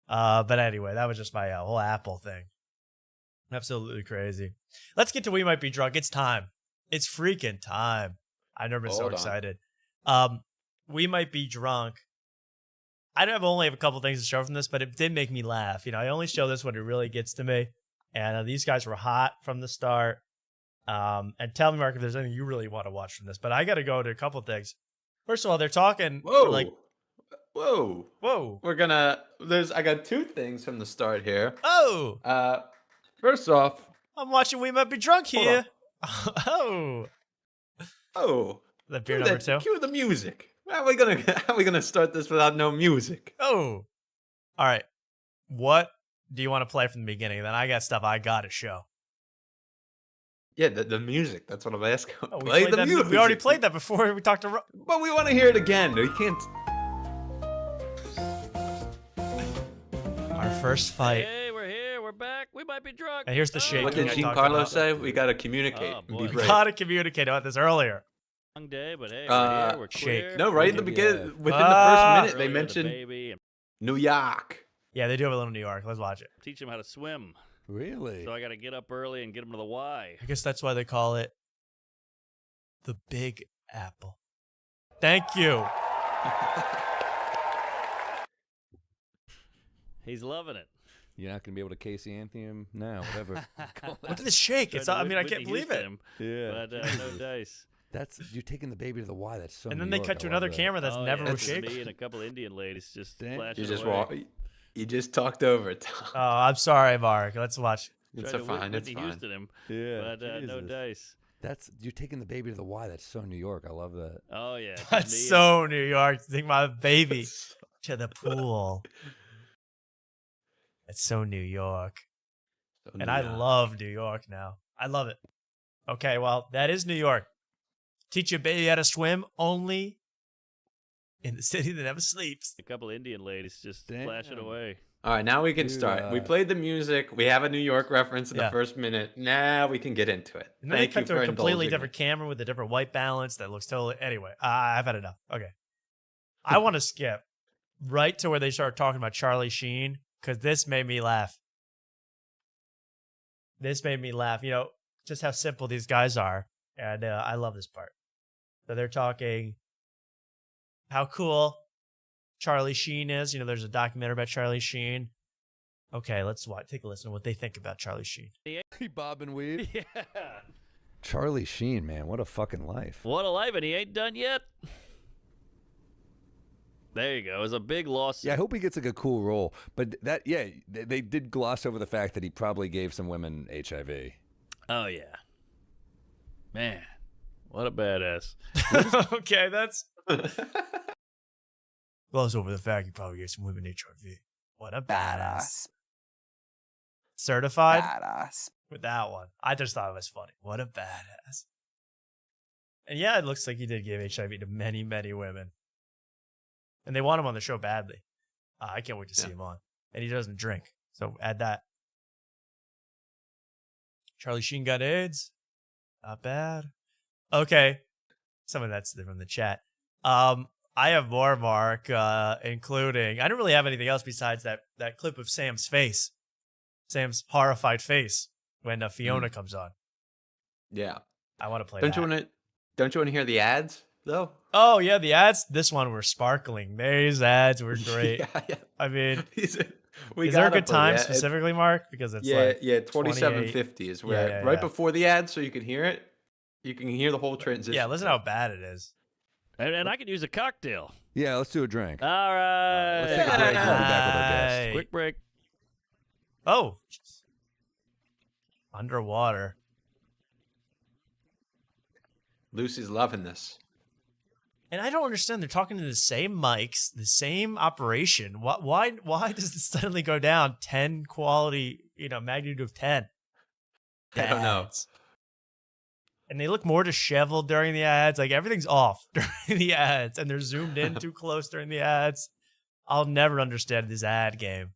But anyway, that was just my whole Apple thing. Absolutely crazy. Let's get to We Might Be Drunk. It's time. It's freaking time. I've never been so excited. We Might Be Drunk. I only have a couple things to show from this, but it did make me laugh. I only show this when it really gets to me. And these guys were hot from the start. And tell me, Mark, if there's anything you really want to watch from this. But I got to go to a couple things. First of all, they're talking. Whoa. I got two things from the start here. Oh. First off, I'm watching We Might Be Drunk here. Oh. The beer number 2. Cue the music. How are we gonna start this without no music? Oh. All right. What do you want to play from the beginning? Then I got stuff I gotta show. Yeah, the music. That's what I'm asking. Play the music. We already played that before we talked to but we want to hear it again. We can't. Our first fight. Hey, we're here. We're back. We might be drunk. And here's the shake. What did Giancarlo say? We gotta communicate. We gotta communicate about this earlier. Long day, but hey, we're here. We're shake. queer. No, right in the beginning, within the first minute, they mentioned New York. Yeah, they do have a little New York. Let's watch it. Teach them how to swim. Really? So I got to get up early and get them to the Y. I guess that's why they call it the Big Apple. Thank you. He's loving it. You're not going to be able to Casey Anthony him now, whatever. Look at this shake. It's. I mean, I can't believe it. Yeah. But no dice. You're taking the baby to the Y. That's so. And then New they York. cut to I another love camera that's never was That's shaking. me and a couple Indian ladies just flashing You just away. You just talked over it, Tom. Oh, I'm sorry, Mark. Let's watch. It's Tried to fine. It's Whitney fine. Houston him. Yeah. But no dice. You're taking the baby to the Y. That's so New York. I love that. Oh yeah. just That's me so New York. Take my baby to the pool. It's so New York. And I love New York now. I love it. Okay, well, that is New York. Teach your baby how to swim only in the city that never sleeps. A couple Indian ladies just flashing away. All right, now we can start. We played the music. We have a New York reference in the first minute. Now we can get into it. And then they cut to a completely indulging different camera with a different white balance that looks totally. Anyway, I've had enough. Okay. I want to skip right to where they start talking about Charlie Sheen because this made me laugh. This made me laugh. Just how simple these guys are. And I love this part. So they're talking how cool Charlie Sheen is. There's a documentary about Charlie Sheen. Okay, let's take a listen to what they think about Charlie Sheen. He bob and weave. Yeah. Charlie Sheen, man, what a fucking life. What a life, and he ain't done yet. There you go. It was a big loss. Yeah, I hope he gets like a cool role. But they did gloss over the fact that he probably gave some women HIV. Oh yeah. Man, what a badass. Okay, that's gloss over the fact he probably gave some women HIV. What a badass. Certified? Badass. With that one. I just thought it was funny. What a badass. And yeah, it looks like he did give HIV to many, many women. And they want him on the show badly. I can't wait to see him on. And he doesn't drink. So add that. Charlie Sheen got AIDS. Not bad. Okay. Some of that's from the chat. I have more, Mark, including... I don't really have anything else besides that clip of Sam's face. Sam's horrified face when Fiona comes on. Yeah. I want to play Don't that. you want to hear the ads, though? Oh, yeah, the ads. This one were sparkling. These ads were great. Yeah. I mean... We is there a gotta good play time it. specifically, Mark? Because it's 27:50 is where right before the ad, so you can hear it. You can hear the whole transition. Yeah, listen how bad it is. And I could use a cocktail. Yeah, let's do a drink. All right. Let's take a break. We'll be back with our guest. Quick break. Oh. Underwater. Lucy's loving this. And I don't understand. They're talking to the same mics, the same operation. Why does this suddenly go down 10 quality, magnitude of 10? I don't know. And they look more disheveled during the ads. Like everything's off during the ads, and they're zoomed in too close during the ads. I'll never understand this ad game.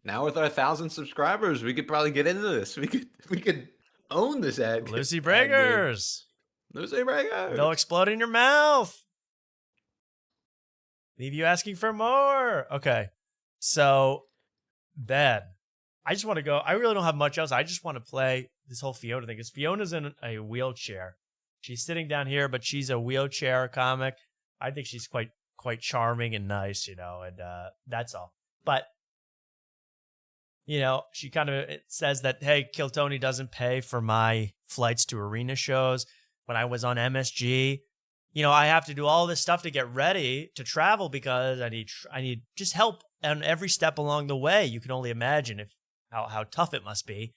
Now with our 1,000 subscribers, we could probably get into this. We could own this ad. Lucy Breakers. Lucy Breakers. They'll explode in your mouth. Leave you asking for more. Okay. So, Ben, I just want to go. I really don't have much else. I just want to play this whole Fiona thing. Because Fiona's in a wheelchair. She's sitting down here, but she's a wheelchair comic. I think she's quite charming and nice, and that's all. But she kind of says that, hey, Kill Tony doesn't pay for my flights to arena shows. When I was on MSG, I have to do all this stuff to get ready to travel because I need just help on every step along the way. You can only imagine how tough it must be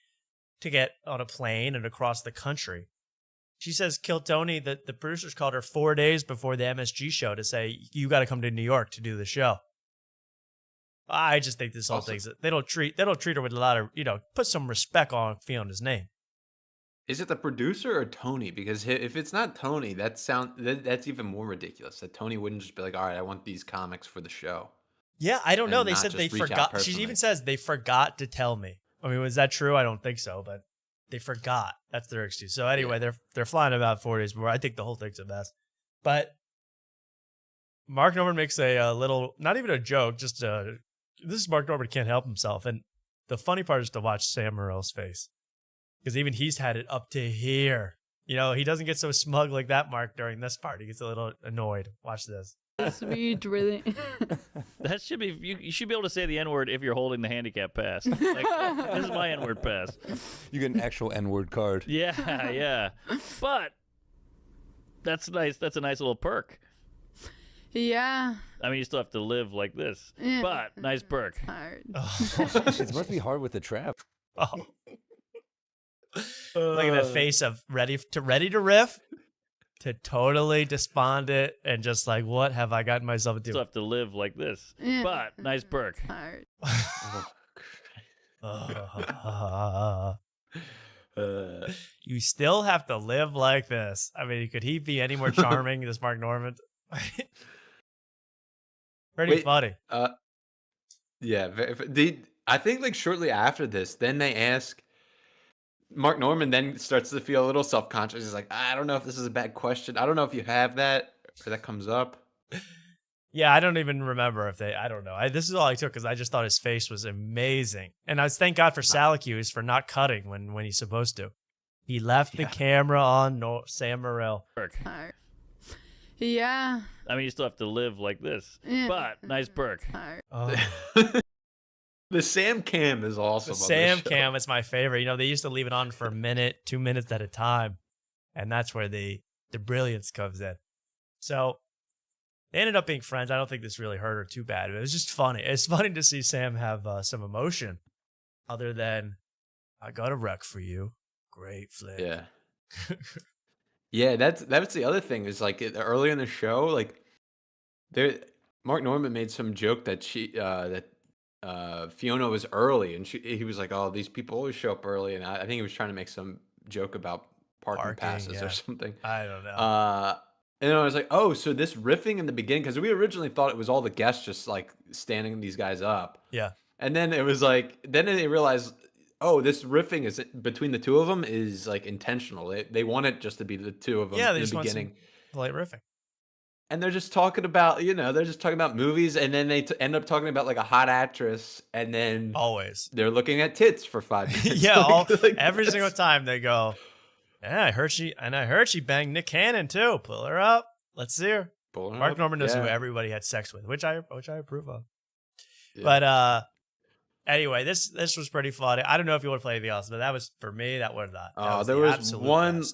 to get on a plane and across the country. She says Kill Tony, that the producers called her 4 days before the MSG show to say, you got to come to New York to do the show. I just think this whole thing's they don't treat her with a lot of put some respect on Fiona's name. Is it the producer or Tony? Because if it's not Tony, that's even more ridiculous. That Tony wouldn't just be like, all right, I want these comics for the show. Yeah, I don't know. And They not said just they reach out forgot. She personally. even says they forgot to tell me. I mean, was that true? I don't think so, but they forgot. That's their excuse. So anyway, they're flying about 4 days before. I think the whole thing's a mess. But Mark Norman makes a little, not even a joke, just this is Mark Norman can't help himself. And the funny part is to watch Sam Morril's face. Because even he's had it up to here. He doesn't get so smug like that, Mark, during this part. He gets a little annoyed. Watch this. Sweet, really. That should be you should be able to say the N-word if you're holding the handicap pass. Like, this is my N-word pass. You get an actual N-word card. Yeah. But that's nice. That's a nice little perk. Yeah. I mean, you still have to live like this. Yeah. But nice perk. Hard. It must be hard with the trap. Oh. Look at that face of ready to riff to totally despondent and just like, what have I gotten myself into? Still have to live like this. Yeah. But nice perk. Hard. You still have to live like this. I mean, could he be any more charming, this Mark Norman? Pretty funny. Yeah. I think like shortly after this, then they ask, Mark Norman then starts to feel a little self-conscious. He's like, I don't know if this is a bad question. I don't know if you have that or that comes up. Yeah, I don't even remember I don't know. This is all I took because I just thought his face was amazing. And I thank God for Salacuse for not cutting when he's supposed to. He left the camera on Sam Morril. Hard. Yeah. I mean, you still have to live like this. Yeah. But nice perk. Hard. The Sam Cam is awesome. The Sam Cam is my favorite. They used to leave it on for a minute, 2 minutes at a time. And that's where the brilliance comes in. So they ended up being friends. I don't think this really hurt her too bad. It was just funny. It's funny to see Sam have some emotion other than, I got a wreck for you. Great flick. Yeah. Yeah, that's the other thing is like earlier in the show, like Mark Norman made some joke that Fiona was early, and he was like, "Oh, these people always show up early," and I think he was trying to make some joke about parking passes yeah. or something. I don't know. And I was like, oh, so this riffing in the beginning, because we originally thought it was all the guests just like standing these guys up. Yeah. And then it was like, then they realized, oh, this riffing is between the two of them is like intentional. They want it just to be the two of them Yeah, they in just the want some beginning. polite riffing. And they're just talking about, they're just talking about movies, and then they end up talking about like a hot actress, and then Always they're looking at tits for 5 minutes. yeah, like every single time they go, yeah, I heard she banged Nick Cannon too. Pull her up. Let's see her. Mark Norman knows who everybody had sex with, which I approve of. Yeah. But anyway, this was pretty funny. I don't know if you want to play anything else, but that was for me. That was that. There was one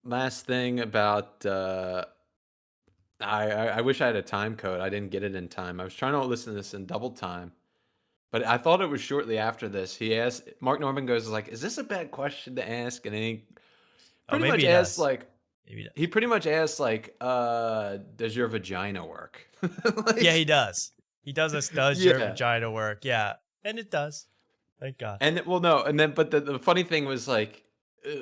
last thing about. I wish I had a time code. I didn't get it in time. I was trying to listen to this in double time, but I thought it was shortly after this. He asked, Mark Norman goes like, "Is this a bad question to ask?" And he pretty much asked like, he pretty much asked like, "Does your vagina work?" Like, yeah, he does. He does this. Does your vagina work? Yeah, and it does. Thank God. And but the funny thing was like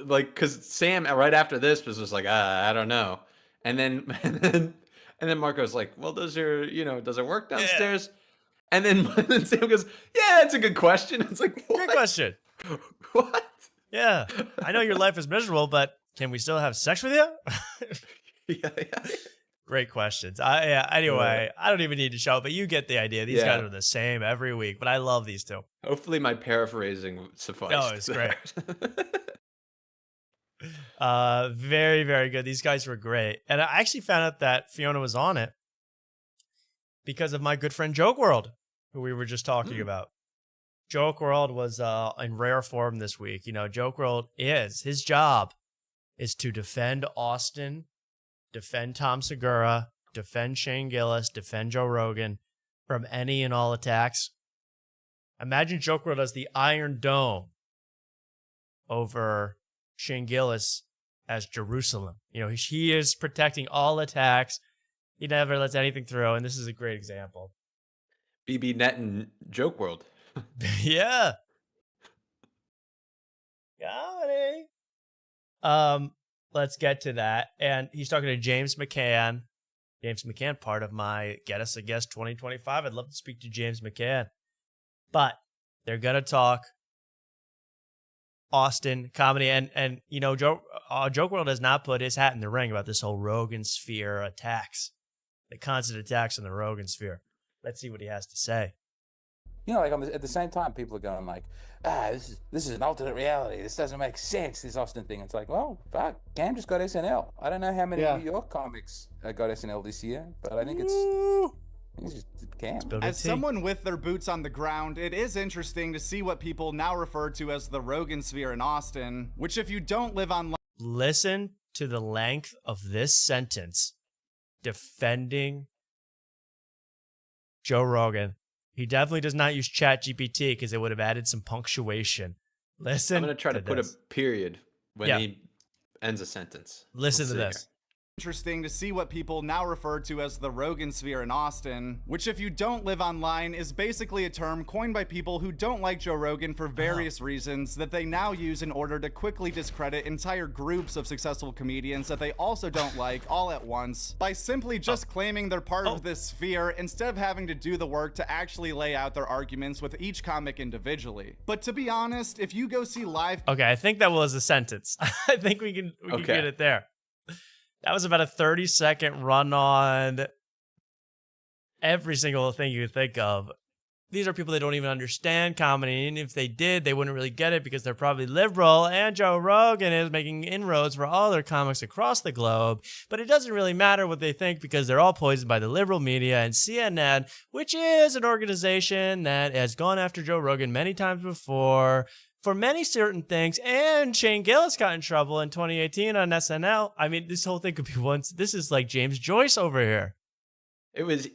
because Sam right after this was just like, I don't know, and then Marco's like, well, does it work downstairs? Yeah. And then Sam goes, yeah, that's a good question. It's like, what? Great question. What? Yeah, I know your life is miserable, but can we still have sex with you? yeah. Great questions. Anyway, I don't even need to show it, but you get the idea. These guys are the same every week, but I love these two. Hopefully my paraphrasing sufficed. Oh, it's great. Very, very good. These guys were great. And I actually found out that Fiona was on it because of my good friend JokeWRLD, who we were just talking about. JokeWRLD was in rare form this week. JokeWRLD his job is to defend Austin, defend Tom Segura, defend Shane Gillis, defend Joe Rogan from any and all attacks. Imagine JokeWRLD as the Iron Dome over Shane Gillis as Jerusalem. He is protecting all attacks. He never lets anything through, and this is a great example. BB Net and JokeWRLD. Yeah. Got it. Let's get to that. And he's talking to James McCann. James McCann, part of my Get Us a Guest 2025. I'd love to speak to James McCann. But they're going to talk Austin comedy. And JokeWRLD has not put his hat in the ring about this whole Rogansphere attacks. The constant attacks on the Rogansphere. Let's see what he has to say. At the same time, people are going like, this is an alternate reality. This doesn't make sense, this Austin thing. It's like, well, fuck, Cam just got SNL. I don't know how many New York comics got SNL this year, but I think it's just Cam. As someone with their boots on the ground, it is interesting to see what people now refer to as the Rogansphere in Austin, which if you don't live on... Listen to the length of this sentence defending Joe Rogan. He definitely does not use ChatGPT because it would have added some punctuation. Listen. I'm going to try to put a period when he ends a sentence. Listen to this. Interesting to see what people now refer to as the Rogansphere in Austin, which if you don't live online is basically a term coined by people who don't like Joe Rogan for various reasons that they now use in order to quickly discredit entire groups of successful comedians that they also don't like all at once by simply just claiming they're part of this sphere instead of having to do the work to actually lay out their arguments with each comic individually. But to be honest, if you go see live... Okay, I think that was a sentence. I think we can get it there. That was about a 30-second run on every single thing you could think of. These are people that don't even understand comedy, and if they did, they wouldn't really get it because they're probably liberal, and Joe Rogan is making inroads for all their comics across the globe, but it doesn't really matter what they think because they're all poisoned by the liberal media and CNN, which is an organization that has gone after Joe Rogan many times before, for many certain things, and Shane Gillis got in trouble in 2018 on SNL. I mean, this whole thing could be once. This is like James Joyce over here. It was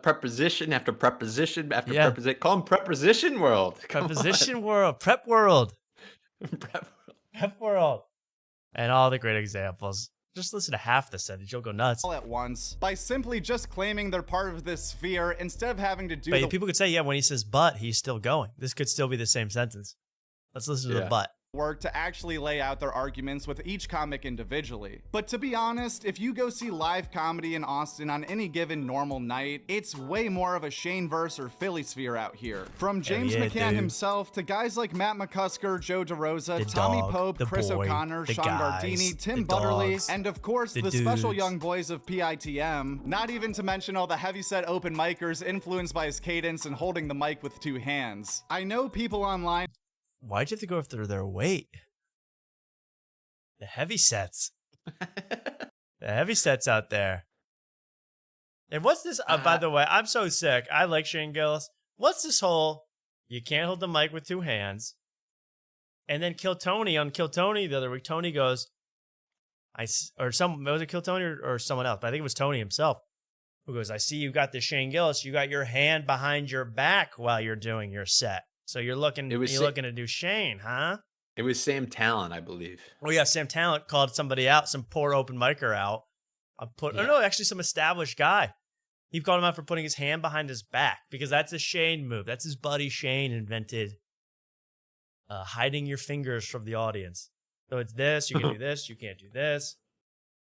preposition after preposition after preposition. Call him Preposition World. Preposition World. Prep World. Prep World. And all the great examples. Just listen to half the sentence. You'll go nuts. All at once by simply just claiming they're part of this sphere instead of having to do people could say, yeah, when he says but, he's still going. This could still be the same sentence. Let's listen to the but. work to actually lay out their arguments with each comic individually. But to be honest, if you go see live comedy in Austin on any given normal night, it's way more of a Shaneverse or Philly sphere out here. From James McCann himself to guys like Matt McCusker, Joe DeRosa, Tommy Pope, Chris O'Connor, Sean Gardini, Tim Butterly, and of course the special young boys of PITM, not even to mention all the heavyset open micers influenced by his cadence and holding the mic with 2 hands. I know people online. Why'd you have to go after their weight? The heavy sets. The heavy sets out there. And what's this? By the way, I'm so sick. I like Shane Gillis. What's this whole, you can't hold the mic with 2 hands? And then Kill Tony, on Kill Tony the other week, Tony goes, was it Kill Tony or someone else? But I think it was Tony himself who goes, I see you got the Shane Gillis. You got your hand behind your back while you're doing your set. So you're looking to do Shane, huh? It was Sam Talent, I believe. Oh yeah, Sam Talent called somebody out, some poor open micer out. Actually some established guy. He called him out for putting his hand behind his back because that's a Shane move. That's his buddy Shane invented. Hiding your fingers from the audience. So it's this, you can do this, you can't do this.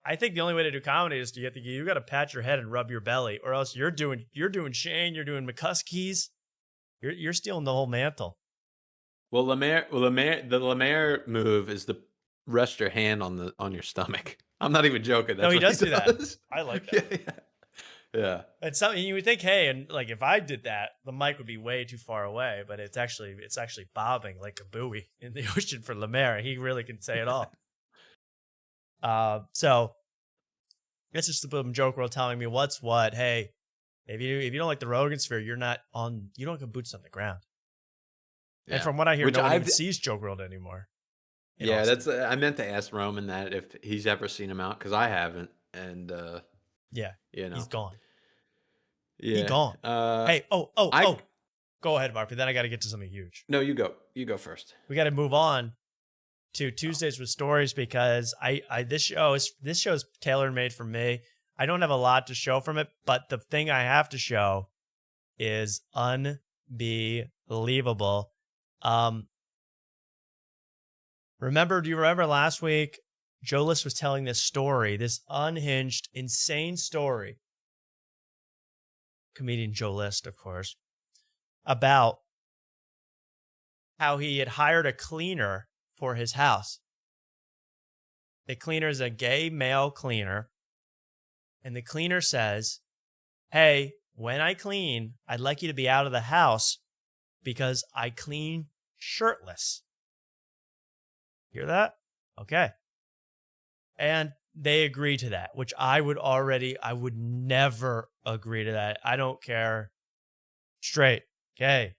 I think the only way to do comedy is you got to pat your head and rub your belly, or else you're doing Shane, you're doing McCuskey's. You're stealing the whole mantle. Well, the Lemaire move is to rest your hand on your stomach. I'm not even joking. That's no, he what does do that. I like that. Yeah. It's something you would think, hey, and like if I did that, the mic would be way too far away, but it's actually bobbing like a buoy in the ocean for Lemaire. He really can say it all. So it's just the JokeWRLD telling me what's what. Hey, if you don't like the Rogansphere, you don't have boots on the ground. Yeah. And from what I hear, no one even sees JokeWRLD anymore. Yeah, I meant to ask Roman that if he's ever seen him out, because I haven't, and yeah, he's gone. Yeah, he's gone. Hey, go ahead, Mark. But then I got to get to something huge. No, you go. You go first. We got to move on to Tuesdays with Stories because this show is tailor made for me. I don't have a lot to show from it, but the thing I have to show is unbelievable. Do you remember last week, Joe List was telling this story, this unhinged, insane story, comedian Joe List, of course, about how he had hired a cleaner for his house. The cleaner is a gay male cleaner, and the cleaner says, hey, when I clean, I'd like you to be out of the house because I clean shirtless. Hear that? Okay. And they agree to that, which I would never agree to that. I don't care. Straight. Okay.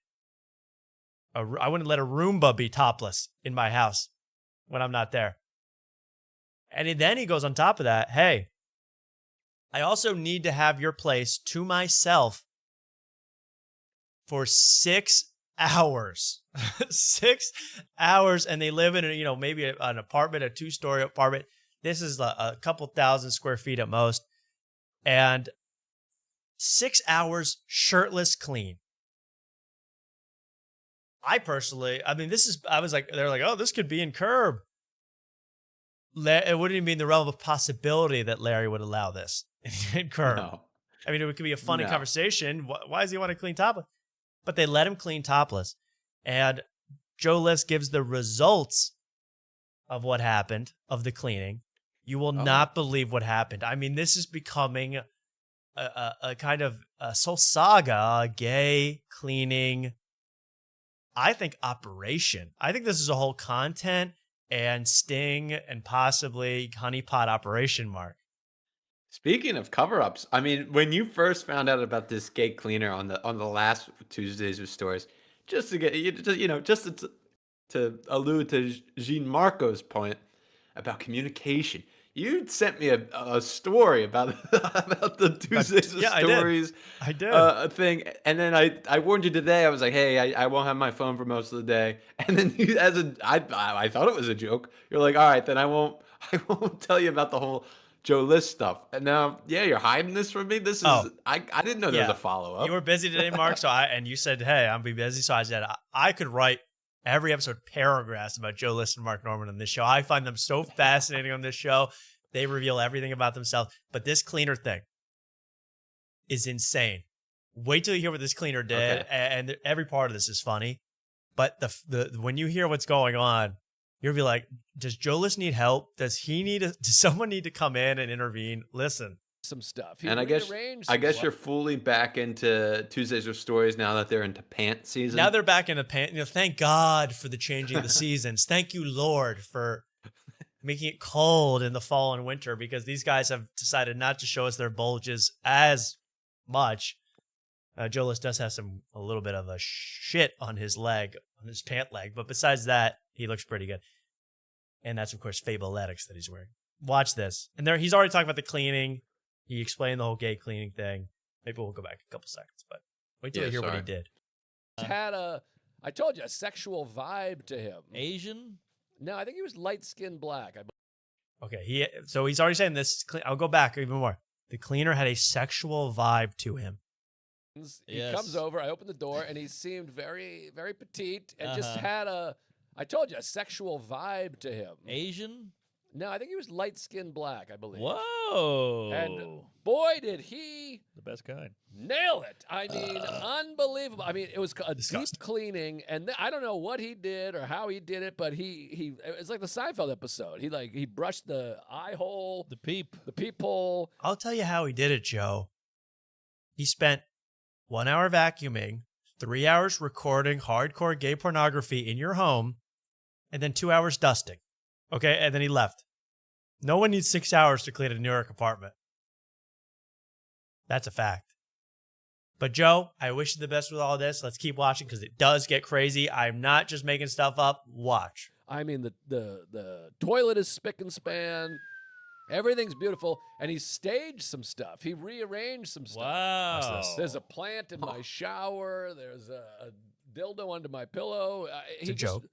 I wouldn't let a Roomba be topless in my house when I'm not there. And then he goes on top of that, hey, I also need to have your place to myself for 6 hours. 6 hours, and they live in maybe an apartment, a 2-story apartment. This is a couple thousand square feet at most, and 6 hours shirtless clean. I was like, they're like, oh, this could be in Curb. It wouldn't even be in the realm of possibility that Larry would allow this in Curb. No. I mean, it could be a funny conversation. Why does he want to clean topless? But they let him clean topless. And Joe List gives the results of what happened, of the cleaning. You will not believe what happened. I mean, this is becoming a kind of a soul saga, a gay cleaning, I think, operation. I think this is a whole content and sting and possibly honeypot operation, Mark. Speaking of cover-ups, I mean, when you first found out about this gay cleaner on the last Tuesdays with Stories, just to get to allude to Gianmarco's point about communication, you sent me a story about the Tuesdays with Stories I did. thing, and then I warned you today. I was like, hey, I won't have my phone for most of the day, and then I thought it was a joke. You're like, all right, then I won't tell you about the whole Joe List stuff. And now, you're hiding this from me. This is I didn't know there was a follow up. You were busy today, Mark. And you said, hey, I'm be busy. So I said I could write every episode paragraphs about Joe List and Mark Norman on this show. I find them so fascinating on this show. They reveal everything about themselves. But this cleaner thing is insane. Wait till you hear what this cleaner did, and every part of this is funny. But the when you hear what's going on, you'll be like, does Joe List need help? Does someone need to come in and intervene? Listen. Some stuff. And I guess you're fully back into Tuesdays with Stories now that they're into pant season. Now they're back into pant. Thank God for the changing of the seasons. Thank you, Lord, for making it cold in the fall and winter, because these guys have decided not to show us their bulges as much. Joe List does have a little bit of a shit on his leg, on his pant leg, but besides that, he looks pretty good. And that's, of course, Fabletics that he's wearing. Watch this. And he's already talked about the cleaning. He explained the whole gay cleaning thing. Maybe we'll go back a couple seconds, but wait till you hear what he did. I told you, a sexual vibe to him. Asian? No, I think he was light-skinned black. Okay, so he's already saying this. I'll go back even more. The cleaner had a sexual vibe to him. He comes over, I open the door, and he seemed very, very petite and just had I told you, a sexual vibe to him. Asian? No, I think he was light-skinned black, I believe. Whoa. And boy, did he... The best kind. Nail it. I mean, unbelievable. I mean, it was a deep cleaning, and I don't know what he did or how he did it, but it's like the Seinfeld episode. He brushed the eye hole. The peephole. I'll tell you how he did it, Joe. He spent 1 hour vacuuming, 3 hours recording hardcore gay pornography in your home, and then 2 hours dusting. Okay, and then he left. No one needs 6 hours to clean a New York apartment. That's a fact. But Joe, I wish you the best with all this. Let's keep watching because it does get crazy. I'm not just making stuff up. Watch. I mean, the toilet is spick and span. Everything's beautiful, and he staged some stuff. He rearranged some stuff. Wow. There's a plant in my shower. There's a dildo under my pillow. It's a joke.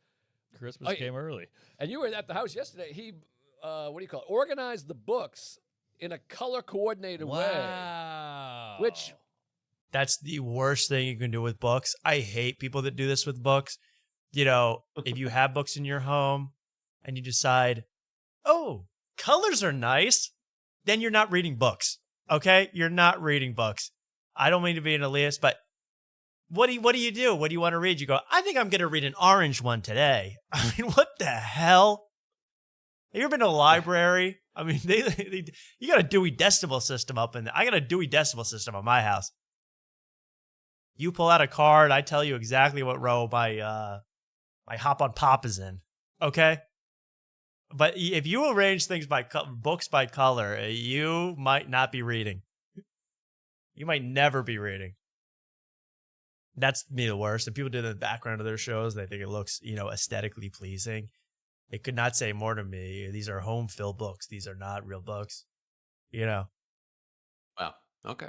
Christmas came early. And you were at the house yesterday. He, what do you call it? Organized the books in a color-coordinated way. Wow. Which... That's the worst thing you can do with books. I hate people that do this with books. You know, if you have books in your home and you decide, oh, colors are nice, then you're not reading books. Okay? You're not reading books. I don't mean to be an elitist, but what do you do? What do you want to read? You go, I think I'm going to read an orange one today. I mean, what the hell? Have you ever been to a library? I mean, you got a Dewey Decimal System up in there. I got a Dewey Decimal System at my house. You pull out a card, I tell you exactly what row my Hop on Pop is in. Okay? But if you arrange things by books by color, you might not be reading. You might never be reading. That's me the worst. And people do the background of their shows, they think it looks, aesthetically pleasing. They could not say more to me. These are home fill books. These are not real books. Wow. Okay.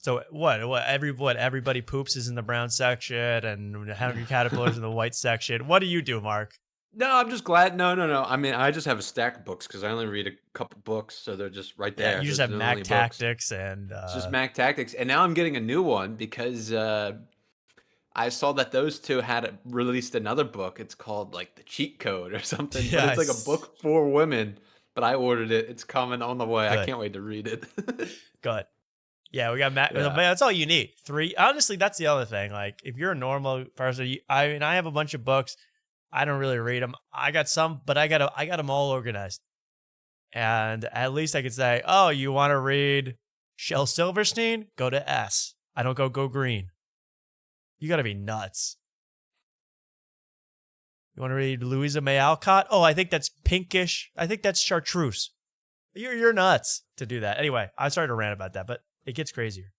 So what? Everybody poops is in the brown section, and Hungry Caterpillars in the white section. What do you do, Mark? No, I'm just glad. No. I mean, I just have a stack of books because I only read a couple books, so they're just right there. Yeah, you just have Mac Tactics and it's just Mac Tactics, and now I'm getting a new one because I saw that those two had released another book. It's called like The Cheat Code or something. Yes. But it's like a book for women. But I ordered it. It's coming on the way. Good. I can't wait to read it. Good. Yeah, we got Matt. Yeah. That's all you need. 3. Honestly, that's the other thing. Like, if you're a normal person, I have a bunch of books. I don't really read them. I got some, but I got them all organized. And at least I could say, oh, you want to read Shel Silverstein? Go to S. I don't go green. You got to be nuts. You want to read Louisa May Alcott? Oh, I think that's pinkish. I think that's chartreuse. You're nuts to do that. Anyway, I started to rant about that, but it gets crazier.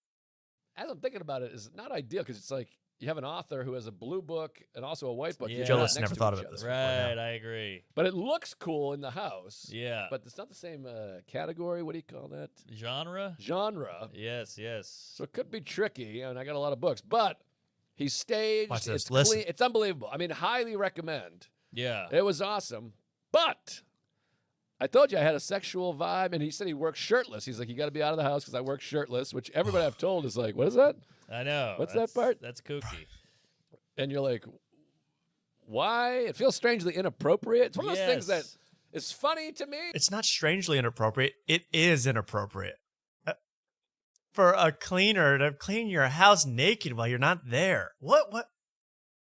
As I'm thinking about it, it's not ideal because it's like you have an author who has a blue book and also a white book. Yeah. Joe List never thought about this before. Right, I agree. But it looks cool in the house. Yeah. But it's not the same category. What do you call that? Genre? Genre. Yes, yes. So it could be tricky, and I got a lot of books. But he's staged. Watch this. It's Listen. clean. It's unbelievable. I mean, highly recommend. Yeah. It was awesome. But I told you I had a sexual vibe, and he said he works shirtless. He's like, you got to be out of the house because I work shirtless, which everybody I've told is like, what is that? I know. What's that part? That's kooky. And you're like, Why? It feels strangely inappropriate. It's one of those things that Yes. is funny to me. It's not strangely inappropriate. It is inappropriate. For a cleaner to clean your house naked while you're not there. What?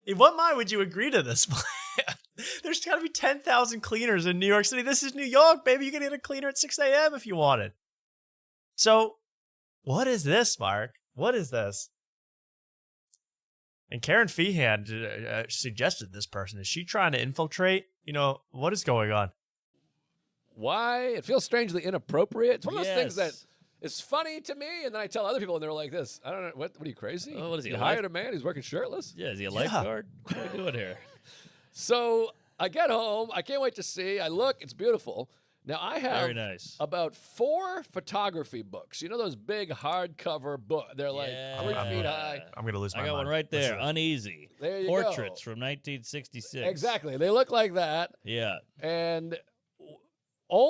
In what mind would you agree to this plan? There's got to be 10,000 cleaners in New York City. This is New York, baby. You can get a cleaner at 6 a.m. if you wanted. So, what is this, Mark? What is this? And Karen Feehan suggested this person. Is she trying to infiltrate? What is going on? Why? It feels strangely inappropriate. It's one of those things that Yes. is funny to me, and then I tell other people, and they're like this. I don't know. What are you, crazy? Oh, what is he, You a hired a man who's working shirtless? Yeah, is he a lifeguard? What are we doing here? So I get home. I can't wait to see. I look. It's beautiful. Now, I have Very nice. about 4 photography books. You know those big hardcover books? They're like 3 feet high. I'm going to lose my I got mind. one right there. Listen. Uneasy. There you Portraits go. from 1966. Exactly. They look like that. Yeah. And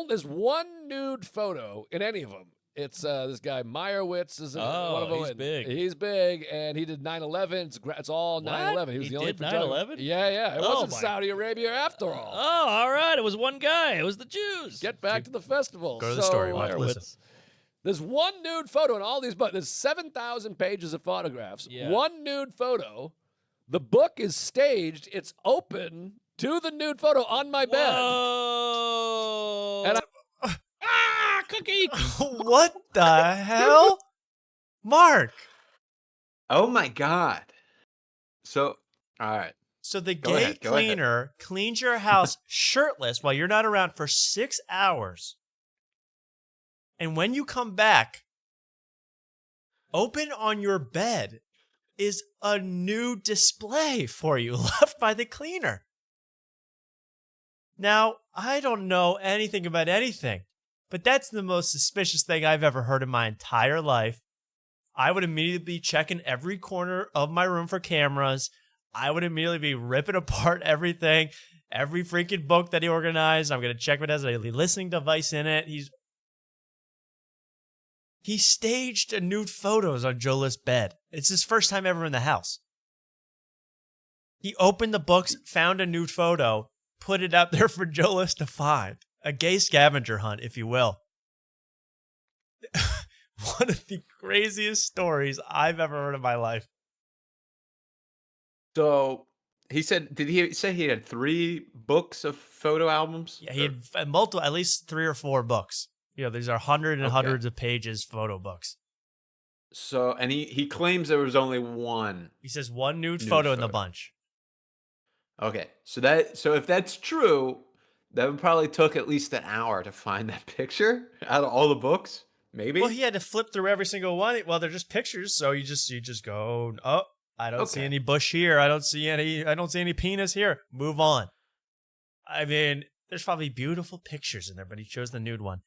there's one nude photo in any of them. It's this guy Meyerowitz is one of them. he's big. He's big, and he did 9/11. It's all 9/11. He was He the only did photographer. 9/11? Yeah. It Oh wasn't my- Saudi Arabia after all. Oh, all right. It was one guy. It was the Jews. Get back to the festival. Go to the story. Mark. Listen. There's one nude photo in all these books. There's 7,000 pages of photographs. Yeah. One nude photo. The book is staged. It's open to the nude photo on my bed. Whoa. And cookie. What the hell? Mark. Oh my God. So, all right. So the Go gay ahead, go ahead. cleaner cleans your house shirtless while you're not around for 6 hours. And when you come back, open on your bed is a new display for you left by the cleaner. Now, I don't know anything about anything, but that's the most suspicious thing I've ever heard in my entire life. I would immediately be checking every corner of my room for cameras. I would immediately be ripping apart everything, every freaking book that he organized. I'm going to check if it has a listening device in it. He staged a nude photos on Joe List's bed. It's his first time ever in the house. He opened the books, found a nude photo, put it out there for Joe List to find. A gay scavenger hunt, if you will. One of the craziest stories I've ever heard in my life. So he said, did he say he had 3 books of photo albums? Yeah, he had at least 3 or 4 books. These are hundreds and hundreds of pages photo books. So, and he claims there was only one. He says one nude photo in the bunch. Okay, so if that's true, that would probably took at least an hour to find that picture out of all the books. Maybe. Well, he had to flip through every single one. Well, they're just pictures, so you just go, oh, I don't see any bush here. I don't see any penis here. Move on. I mean, there's probably beautiful pictures in there, but he chose the nude one.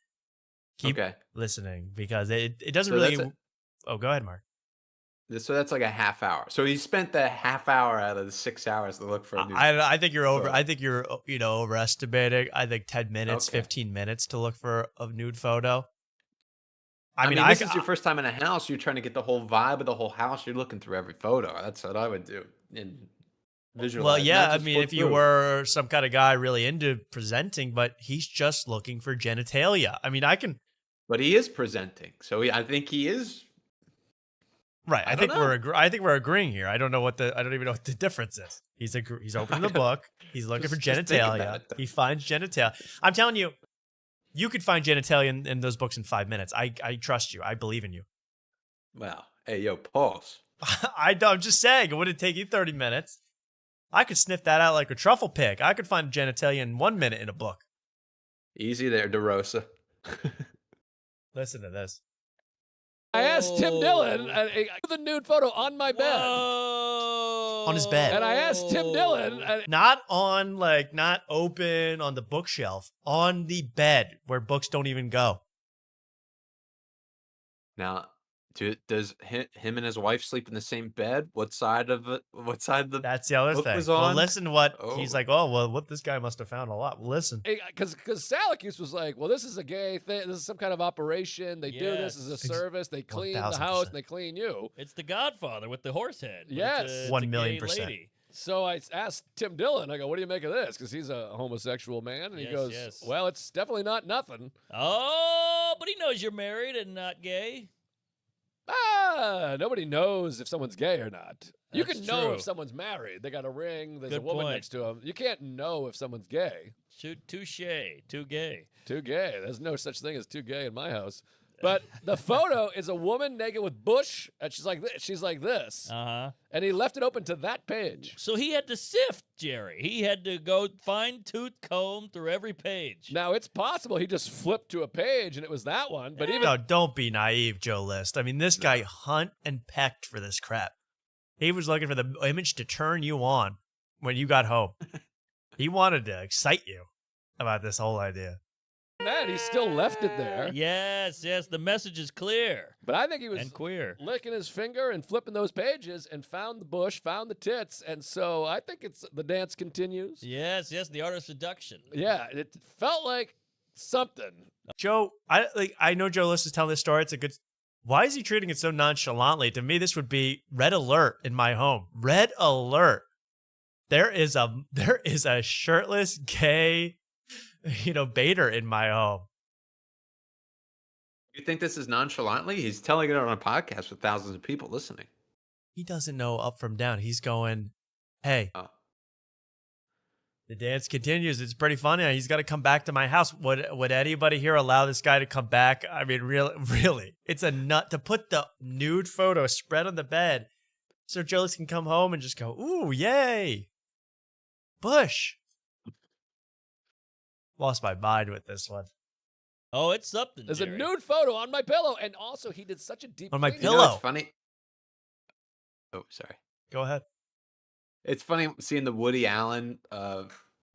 Keep listening because it doesn't really. Oh, go ahead, Mark. So that's like a half hour. So he spent the half hour out of the 6 hours to look for a nude. I think you're over. I think you're overestimating. I think 10 minutes, 15 minutes to look for a nude photo. I mean, this is your first time in a house. You're trying to get the whole vibe of the whole house. You're looking through every photo. That's what I would do. And visualize. Well, yeah. not I just mean, flip if you through. were some kind of guy really into presenting, but he's just looking for genitalia. I mean, I can. But he is presenting, so I think he is. Right. I think we're agreeing here. I don't even know what the difference is. He's opening the book. He's looking for Just think about genitalia. it, though. He finds genitalia. I'm telling you, you could find genitalia in those books in 5 minutes. I trust you. I believe in you. Well, hey, yo, pause. I'm just saying, it wouldn't take you 30 minutes. I could sniff that out like a truffle pig. I could find genitalia in 1 minute in a book. Easy there, Derosa. Listen to this. I asked Tim Dillon the nude photo on my bed. On his bed. And I asked Tim Dillon. Not open on the bookshelf, on the bed where books don't even go. Now, does him and his wife sleep in the same bed? What side of the That's the other book thing. was Well, on? listen to what he's like. Oh, well, what this guy must have found a lot. Well, listen. Because Salakis was like, well, this is a gay thing. This is some kind of operation. They do this as a service. They clean the house and they clean you. It's The Godfather with the horse head. but Yes. it's a 1,000,000%. gay lady. So I asked Tim Dillon, I go, what do you make of this? Because he's a homosexual man. And he goes, well, it's definitely not nothing. Oh, but he knows you're married and not gay. Nobody knows if someone's gay or not. You That's can know true. if someone's married. They got a ring. There's a Good woman point. next to him. You can't know if someone's gay. Touche. Too gay. Too gay. There's no such thing as too gay in my house. But the photo is a woman naked with bush, and she's like this. She's like this. Uh-huh. And he left it open to that page. So he had to sift, Jerry. He had to go fine-tooth comb through every page. Now, it's possible he just flipped to a page and it was that one. But even No, don't be naive, Joe List. I mean, this guy hunt and pecked for this crap. He was looking for the image to turn you on when you got home. He wanted to excite you about this whole idea. that, he still left it there. Yes, the message is clear. But I think he was and queer. licking his finger and flipping those pages and found the bush, found the tits. And so I think the dance continues. Yes, the art of seduction. Yeah, it felt like something. Joe, I know Joe List is telling this story. It's a good. Why is he treating it so nonchalantly? To me, this would be red alert in my home. Red alert. There is a shirtless gay, baiter in my home. You think this is nonchalantly? He's telling it on a podcast with thousands of people listening. He doesn't know up from down. He's going, hey, the dance continues. It's pretty funny. He's got to come back to my house. Would anybody here allow this guy to come back? I mean, really, it's a nut to put the nude photo spread on the bed so Jolis can come home and just go, ooh, yay. Bush. Lost my mind with this one. Oh, it's something. There's Jerry. a nude photo on my pillow. And also, he did such a deep On my clean. pillow. You know what's funny? Oh, sorry. Go ahead. It's funny seeing the Woody Allen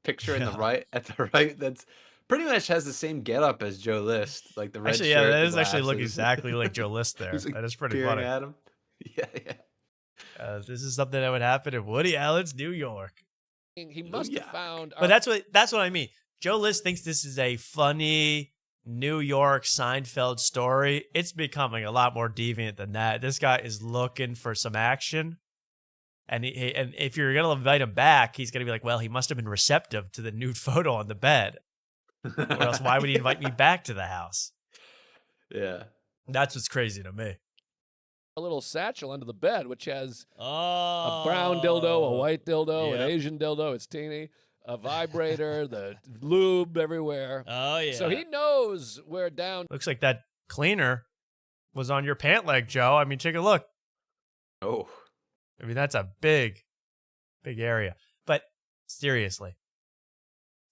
picture at the right. That's pretty much has the same getup as Joe List, like the red Actually, shirt. that the does actually look glasses. exactly like Joe List there. He's, like, That is pretty peering funny. at him. Yeah. This is something that would happen in Woody Allen's New York. He must have found. But that's what I mean. Joe List thinks this is a funny New York Seinfeld story. It's becoming a lot more deviant than that. This guy is looking for some action. And and if you're going to invite him back, he's going to be like, well, he must have been receptive to the nude photo on the bed. Or else why would he invite me back to the house? Yeah. That's what's crazy to me. a little satchel under the bed, which has a brown dildo, a white dildo, an Asian dildo. It's teeny. A vibrator, the lube everywhere. Oh, yeah. So he knows we're down. Looks like that cleaner was on your pant leg, Joe. I mean, take a look. Oh. I mean, that's a big area. But seriously.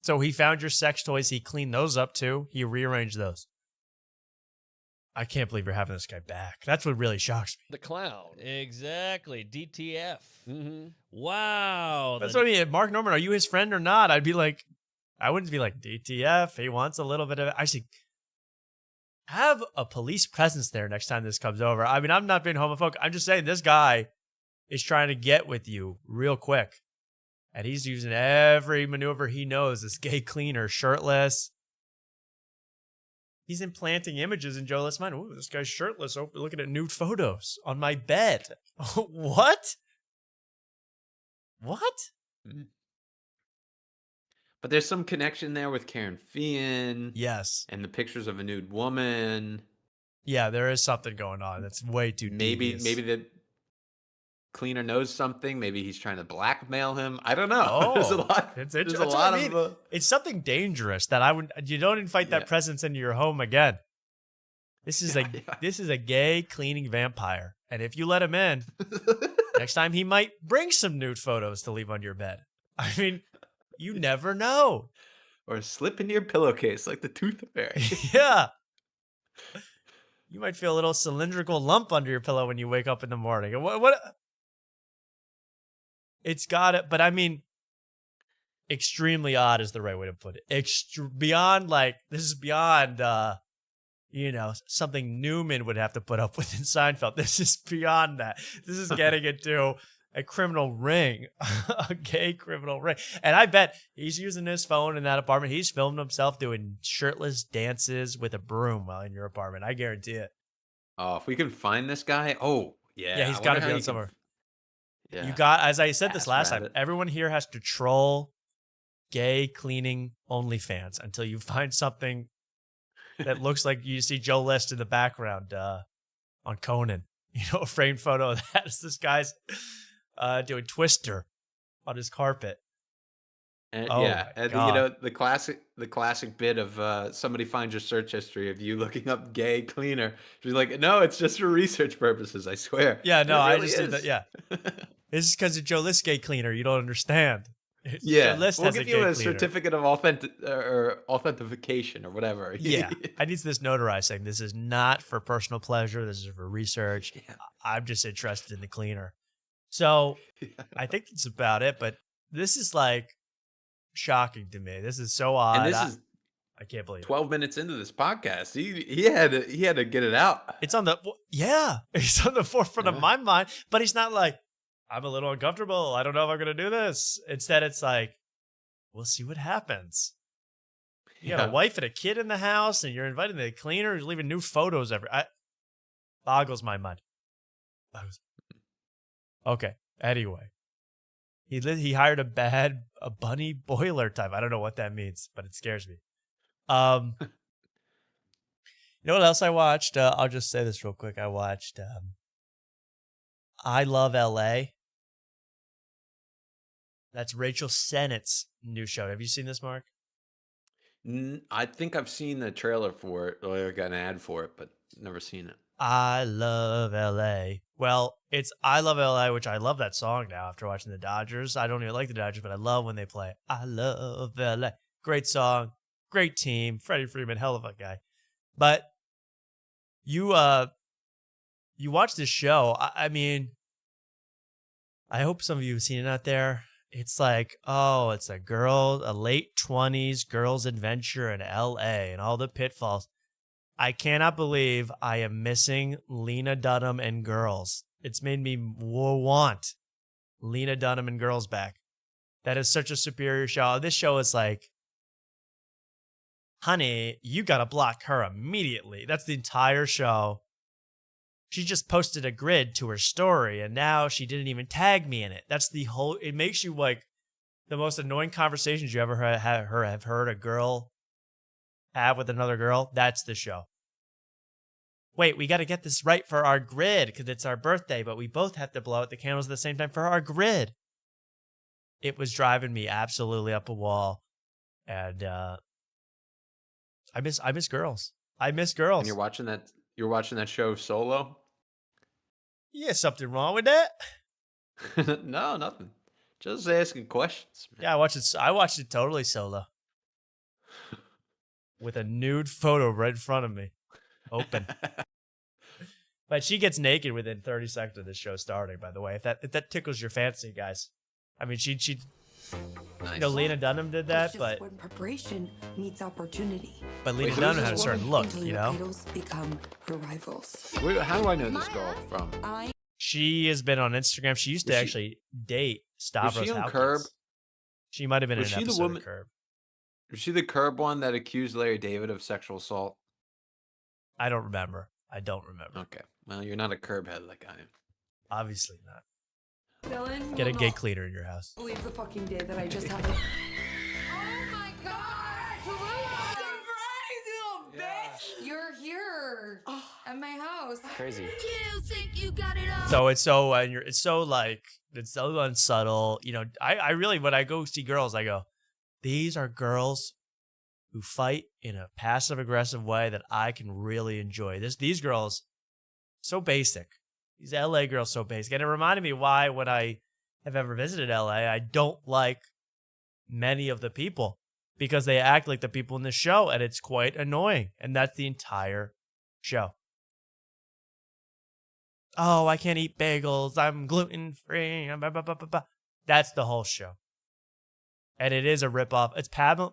So he found your sex toys. He cleaned those up too. He rearranged those. I can't believe you're having this guy back. That's what really shocks me. The clown. Exactly. DTF. Mm-hmm. Wow. That's what I mean. Mark Norman, are you his friend or not? I wouldn't be like, DTF. He wants a little bit of it. I should have a police presence there next time this comes over. I mean, I'm not being homophobic. I'm just saying this guy is trying to get with you real quick. And he's using every maneuver he knows. This gay cleaner, shirtless. He's implanting images in Joe List's mind. Ooh, this guy's shirtless. Oh, looking at nude photos on my bed. What? What? But there's some connection there with Karen Fian. Yes. And the pictures of a nude woman. Yeah, there is something going on. That's way too devious. Maybe the cleaner knows something. Maybe he's trying to blackmail him. I don't know. Oh, There's a lot. It's There's a that's lot what I mean. of. It's something dangerous that you don't invite that presence into your home again. This is this is a gay cleaning vampire, and if you let him in, next time he might bring some nude photos to leave on your bed. I mean, you never know. Or slip into your pillowcase like the Tooth Fairy. Yeah. You might feel a little cylindrical lump under your pillow when you wake up in the morning. What? It's got it, but I mean, extremely odd is the right way to put it. Beyond this is beyond, something Newman would have to put up with in Seinfeld. This is beyond that. This is getting into a criminal ring, a gay criminal ring. And I bet he's using his phone in that apartment. He's filmed himself doing shirtless dances with a broom while in your apartment. I guarantee it. Oh, if we can find this guy. Oh, yeah. Yeah, he's got to be on somewhere. You got, as I said this Ass last rabbit. time, everyone here has to troll gay cleaning OnlyFans until you find something that looks like you see Joe List in the background on Conan. A framed photo of that is this guy's doing Twister on his carpet. And, Oh yeah, my and God. the classic bit of somebody finds your search history of you looking up gay cleaner. She's like, no, it's just for research purposes. I swear. Yeah, And no, it I really just did is. that. Yeah. This is because of Joe List gay cleaner. You don't understand. Yeah, Joe List we'll has give a you gay a cleaner. certificate of authentication or whatever. Yeah, I need this notarized saying this is not for personal pleasure. This is for research. I'm just interested in the cleaner. So I think that's about it. But this is like shocking to me. This is so odd. And this is I can't believe it. 12 minutes into this podcast. He had to get it out. It's on the it's on the forefront of my mind. But he's not like, I'm a little uncomfortable. I don't know if I'm gonna do this. Instead, it's like, we'll see what happens. You got a wife and a kid in the house, and you're inviting the cleaner. You're leaving new photos boggles my mind. Okay. Anyway, he hired a bunny boiler type. I don't know what that means, but it scares me. You know what else I watched? I'll just say this real quick. I watched I Love LA. That's Rachel Sennett's new show. Have you seen this, Mark? I think I've seen the trailer for it, or I got an ad for it, but never seen it. I Love LA. Well, it's I Love LA, which I love that song now after watching the Dodgers. I don't even like the Dodgers, but I love when they play it. I Love LA. Great song. Great team. Freddie Freeman, hell of a guy. But you watch this show. I mean, I hope some of you have seen it out there. It's like, it's a late 20s girl's adventure in LA and all the pitfalls. I cannot believe I am missing Lena Dunham and Girls. It's made me want Lena Dunham and Girls back. That is such a superior show. This show is like, honey, you got to block her immediately. That's the entire show. She just posted a grid to her story, and now she didn't even tag me in it. That's the whole. It makes you like the most annoying conversations you ever have heard a girl have with another girl. That's the show. Wait, we got to get this right for our grid because it's our birthday, but we both have to blow out the candles at the same time for our grid. It was driving me absolutely up a wall, and I miss girls. I miss girls. And you're watching that show solo? Yeah, something wrong with that? No, nothing. Just asking questions. Yeah, I watched it totally solo. With a nude photo right in front of me. Open. But she gets naked within 30 seconds of the show starting, by the way. If that tickles your fancy, guys. I mean, she Nice. Lena Dunham did that, It's just but when preparation meets opportunity. But Lena Dunham had a certain look, Until you your know? idols become her rivals. How do I know this girl from? She has been on Instagram. She used to actually date Stavros Was she on Halkins. Curb? She might have been Was in an she the episode woman- of Curb. Was she the Curb one that accused Larry David of sexual assault? I don't remember. Okay. Well, you're not a Curb head like I am. Obviously not. Dylan, Get a will gay not cleaner in your house. believe the fucking day that I just had. Oh my god! Surprise, little bitch! You're here at my house. Crazy. You think you got it all? So it's so unsubtle. You know, I really, when I go see girls, I go, these are girls who fight in a passive aggressive way that I can really enjoy. These girls, so basic. These LA girls, so basic. And it reminded me why when I have ever visited LA, I don't like many of the people because they act like the people in the show, and it's quite annoying. And that's the entire show. Oh, I can't eat bagels. I'm gluten free. That's the whole show. And it is a ripoff. It's Pamela.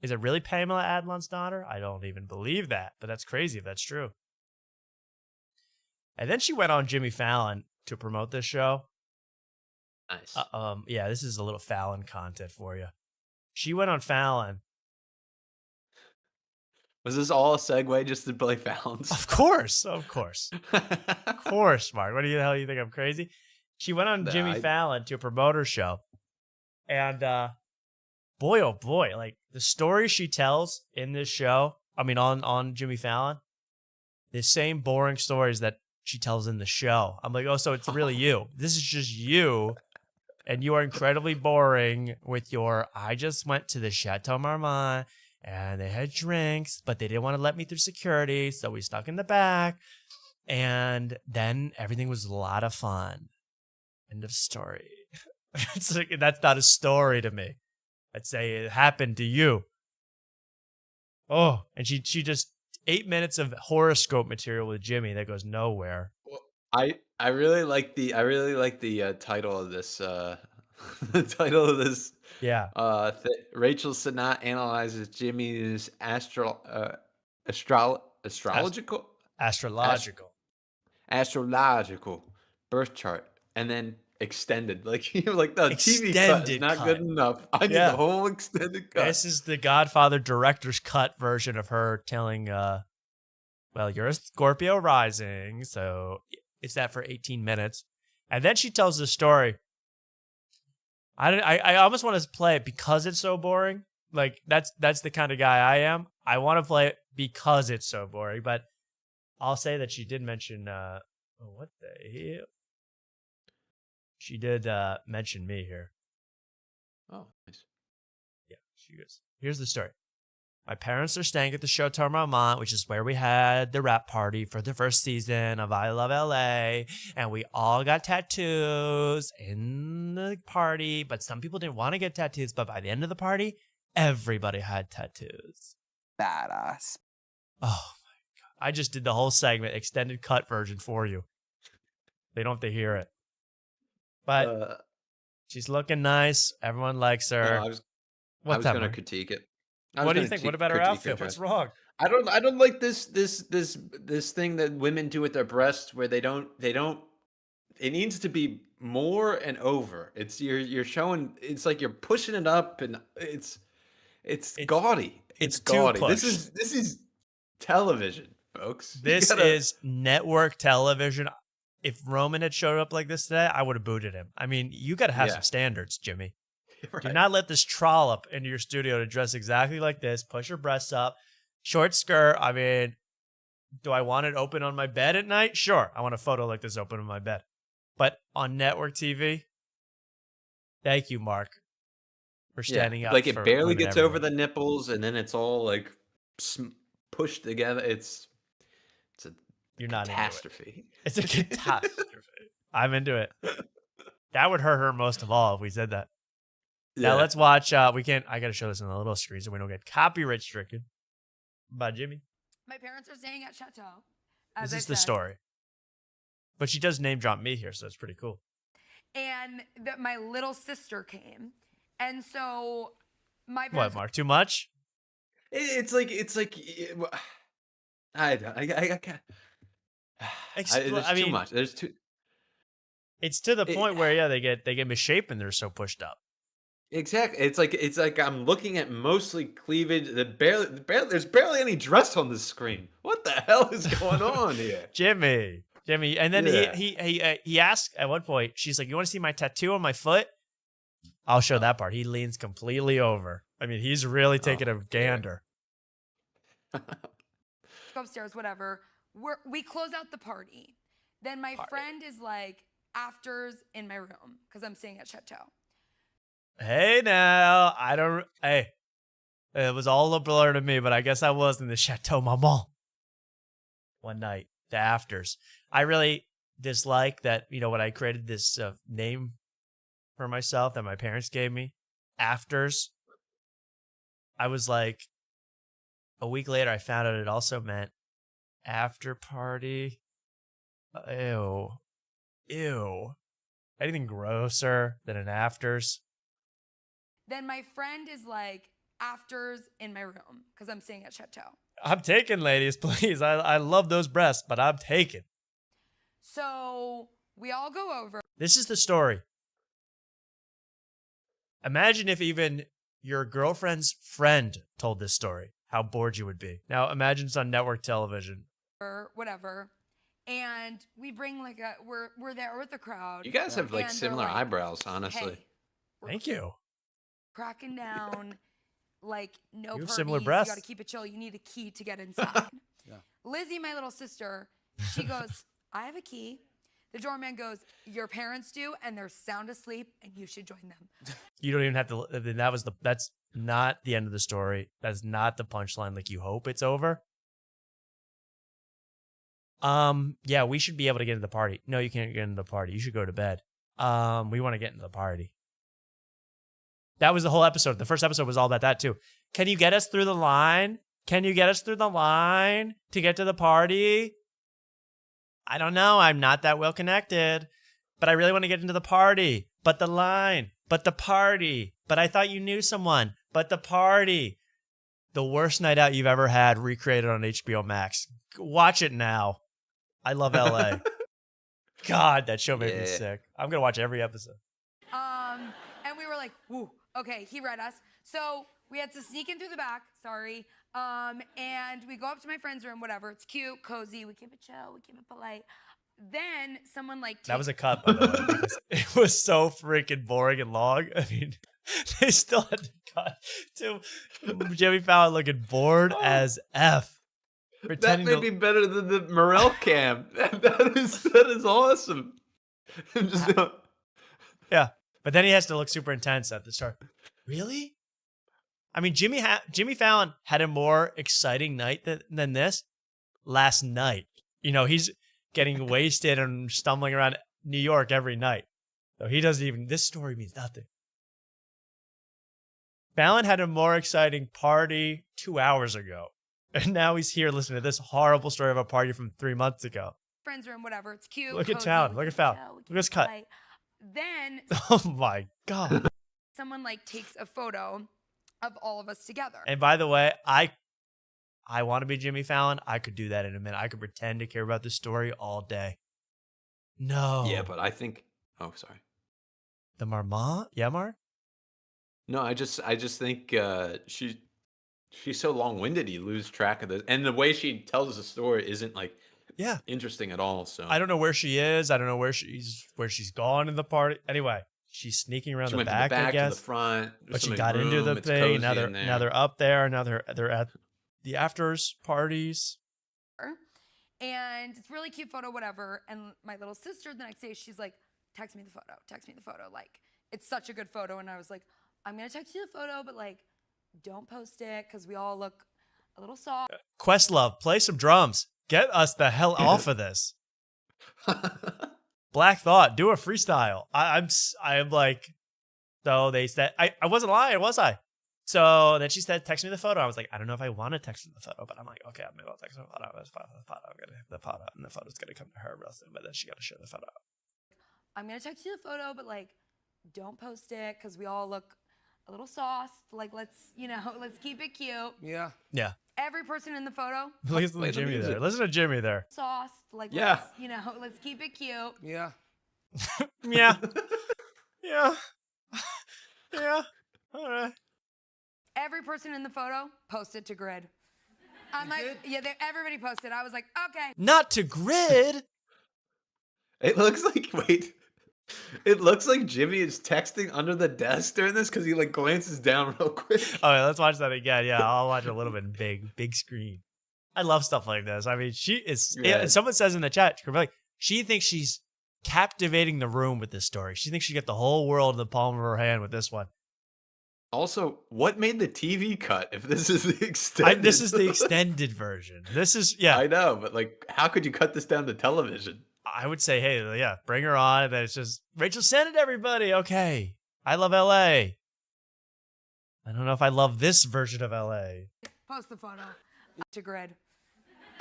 Is it really Pamela Adlon's daughter? I don't even believe that, but that's crazy if that's true. And then she went on Jimmy Fallon to promote this show. Nice. Yeah, this is a little Fallon content for you. She went on Fallon. Was this all a segue just to play Fallon's? Of course. Of course, Mark. What do you hell you think I'm crazy? She went on Nah, Jimmy Fallon to promote her show. And boy, oh boy, like the stories she tells in this show, I mean, on Jimmy Fallon, the same boring stories that she tells in the show. I'm like, oh, so it's really you. This is just you. And you are incredibly boring with your, I just went to the Chateau Marmont and they had drinks, but they didn't want to let me through security. So we stuck in the back. And then everything was a lot of fun. End of story. It's like, that's not a story to me. I'd say it happened to you. Oh, and she just 8 minutes of horoscope material with Jimmy that goes nowhere. I really like the title of this the title of this Yeah. Rachel Sanat analyzes Jimmy's astrological birth chart, and then extended. Like you're like, the TV cut is Extended not cut. good enough. I need Yeah. the whole extended cut. This is the Godfather director's cut version of her telling, well, you're a Scorpio rising, so it's that for 18 minutes. And then she tells the story. I almost want to play it because it's so boring. Like, that's the kind of guy I am. I want to play it because it's so boring, but I'll say that she did mention, what the hell? She did mention me here. Oh, nice. Yeah, she goes, here's the story. My parents are staying at the Chateau Marmont, which is where we had the rap party for the first season of I Love LA. And we all got tattoos in the party, but some people didn't want to get tattoos. But by the end of the party, everybody had tattoos. Badass. Oh my God. I just did the whole segment, extended cut version for you. They don't have to hear it. But she's looking nice. Everyone likes her. I was What's going to Mark? critique it. What do you think? What about her outfit? What's wrong? I don't like this thing that women do with their breasts where they don't it needs to be more and over. It's you're showing, it's like you're pushing it up, and it's gaudy. It's gaudy. too This pushed. is television, folks. You This gotta- is network television. If Roman had showed up like this today, I would have booted him. I mean, you got to have Yeah. some standards, Jimmy. Do Right. not let this trollop into your studio to dress exactly like this. Push your breasts up. Short skirt. I mean, do I want it open on my bed at night? Sure. I want a photo like this open on my bed. But on network TV, thank you, Mark, for standing up. Like it for barely women gets everywhere. over the nipples, and then it's all like pushed together. It's a You're not into it. catastrophe. It's a catastrophe. I'm into it. That would hurt her most of all if we said that. Now Yeah. let's watch. We can't. I got to show this on the little screen so we don't get copyright stricken. By Jimmy. My parents are staying at Chateau. This As I is the said. story. But she does name drop me here, so it's pretty cool. And my little sister came, and so my What, parents. Mark? Too much? It's like I can't. There's too much. There's too. It's to the point where they get misshapen. They're so pushed up. Exactly. It's like I'm looking at mostly cleavage. There's barely any dress on the screen. What the hell is going on here? Jimmy. And then Yeah. he asked at one point, she's like, you want to see my tattoo on my foot? I'll show that part. He leans completely over. I mean, he's really taking a gander. Go upstairs, whatever. We close out the party. Then my friend is like, afters in my room because I'm staying at Chateau. Hey now, hey, it was all a blur to me, but I guess I was in the Chateau Marmont one night, the afters. I really dislike that, when I created this name for myself that my parents gave me, afters. I was like, a week later, I found out it also meant after party. Ew. Anything grosser than an afters? Then my friend is like, afters in my room because I'm staying at Chateau. I'm taking, ladies, please. I love those breasts, but I'm taking. So we all go over. This is the story. Imagine if even your girlfriend's friend told this story, how bored you would be. Now imagine it's on network television. Or whatever. And we bring like we're there with the crowd. You guys have like and they're similar like, eyebrows, honestly. "Hey, Thank you. cracking down, like no You have parties. similar You breasts. got to keep it chill. You need a key to get inside." Yeah. Lizzie, my little sister, she goes, "I have a key." The doorman goes, "Your parents do, and they're sound asleep, and you should join them." You don't even have to. That's not the end of the story. That's not the punchline. Like you hope it's over. Yeah, we should be able to get into the party. No, you can't get into the party. You should go to bed. We want to get into the party. That was the whole episode. The first episode was all about that too. Can you get us through the line? Can you get us through the line to get to the party? I don't know. I'm not that well connected, but I really want to get into the party. But the line, but the party, but I thought you knew someone, but the party. The worst night out you've ever had recreated on HBO Max. Watch it now. I love LA. God, that show made me sick. I'm going to watch every episode. And we were like, "Woo, okay, he read us." So we had to sneak in through the back. Sorry. And we go up to my friend's room, whatever. It's cute, cozy. We keep it chill. We keep it polite. Then someone like That was a cut, by the way, because it was so freaking boring and long. I mean, they still had to cut to Jimmy Fallon looking bored as F. That may be better than the Morel cam. that is awesome. Yeah, but then he has to look super intense at the start. Really? I mean, Jimmy Fallon had a more exciting night than this last night. You know, he's getting wasted and stumbling around New York every night. So he doesn't even, this story means nothing. Fallon had a more exciting party 2 hours ago. And now he's here listening to this horrible story of a party from 3 months ago. friend's room, whatever. It's cute. Look at cozy, Town. we Look keep at it Fallon. chill, we Look keep at this it cut. polite. Then Oh my God. someone like takes a photo of all of us together. And by the way, I want to be Jimmy Fallon. I could do that in a minute. I could pretend to care about this story all day. No. Yeah, but I think. Oh, sorry. The Marmont? Yeah, Mark? No, I just think she's so long-winded. You lose track of this, and the way she tells the story isn't like interesting at all. So I don't know where she is. I don't know where she's gone in the party. Anyway, she's sneaking around She the went to the back, I back, to guess. the front. There's But she somebody's got into the room, it's thing. Now cozy they're in there. now they're up there. Now they're at the afters parties. And it's a really cute photo, whatever. And my little sister the next day, she's like, text me the photo. Text me the photo. Like, it's such a good photo. And I was like, I'm going to text you the photo, but like, don't post it because we all look a little soft. Questlove, play some drums. Get us the hell off of this. Black Thought, do a freestyle. I'm like, so they said, I wasn't lying, was I? So then she said, text me the photo. I was like, I don't know if I want to text her the photo, but I'm like, okay, maybe I'll text her the photo. I'm going to have the photo, and the photo's going to come to her, but then she got to share the photo. I'm going to text you the photo, but like, don't post it because we all look a little soft. Like, let's keep it cute. Yeah. Yeah. Every person in the photo. Listen to Jimmy there. Listen to Jimmy there. Soft. Like, Yeah. let's keep it cute. Yeah. Yeah. Yeah. Yeah. All right. Every person in the photo posted to Grid. I'm like, yeah, everybody posted. I was like, okay. Not to Grid. It looks like Jimmy is texting under the desk during this because he like glances down real quick. Oh, yeah, let's watch that again. Yeah, I'll watch it a little bit in big screen. I love stuff like this. I mean, she is. Yeah. And someone says in the chat, like, she thinks she's captivating the room with this story. She thinks she got the whole world in the palm of her hand with this one. Also, what made the TV cut if this is the extended? This is the extended version. This is, yeah. I know, but like, how could you cut this down to television? I would say, hey, yeah, bring her on. And then it's just, Rachel, send it to everybody. Okay. I love LA. I don't know if I love this version of LA. Post the photo to Grid.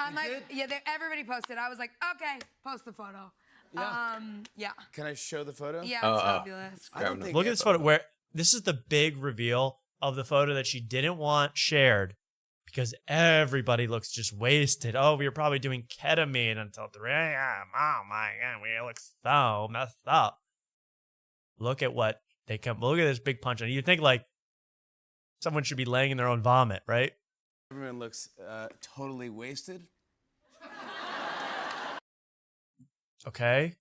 I'm like, yeah, everybody posted. I was like, okay, post the photo. Yeah. Yeah. Can I show the photo? Yeah, it's fabulous. I don't think Look at this photo where this is the big reveal of the photo that she didn't want shared because everybody looks just wasted. Oh, we were probably doing ketamine until 3 a.m. Oh my God, we look so messed up. Look at what they come. Look at this big punch. And you think like someone should be laying in their own vomit, right? Everyone looks totally wasted. Okay.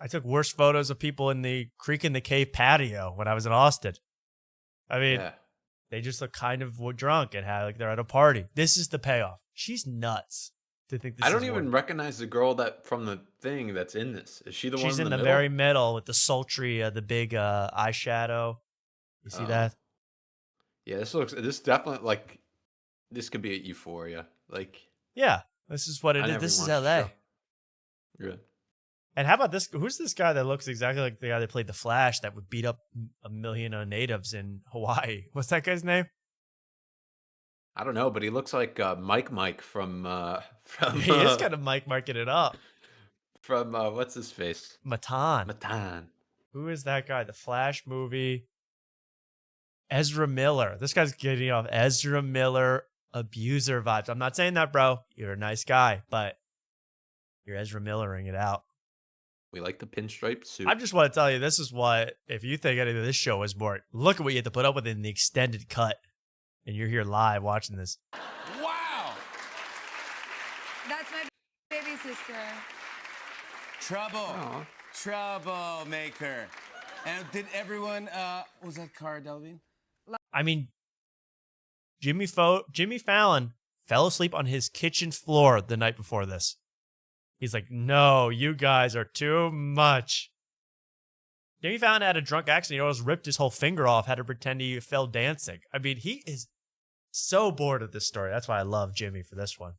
I took worse photos of people in the Creek in the Cave patio when I was in Austin. I mean, they just look kind of drunk and have like they're at a party. This is the payoff. She's nuts to think this I is don't even worth it. recognize the girl that from the thing that's in this. Is she the one She's in in the the middle? very middle with the sultry, the big eyeshadow. You see that? Yeah, this definitely like this could be at Euphoria. Like, Yeah, this is what it I is. never This is watched the LA. show. Yeah. And how about this? Who's this guy that looks exactly like the guy that played the Flash that would beat up a million natives in Hawaii? What's that guy's name? I don't know, but he looks like Mike from He is kind of marking it up. From what's his face? Matan. Who is that guy? The Flash movie. Ezra Miller. This guy's getting off Ezra Miller abuser vibes. I'm not saying that, bro. You're a nice guy, but you're Ezra Millering it out. We like the pinstripe suit. I just want to tell you, this is what, if you think any of this show is boring, look at what you have to put up with in the extended cut. And you're here live watching this. Wow! That's my baby sister. Troublemaker. And did everyone, was that Cara Delevingne? I mean, Jimmy Fallon fell asleep on his kitchen floor the night before this. He's like, no, you guys are too much. Jimmy Fallon had a drunk accident. He almost ripped his whole finger off, had to pretend he fell dancing. I mean, he is so bored of this story. That's why I love Jimmy for this one.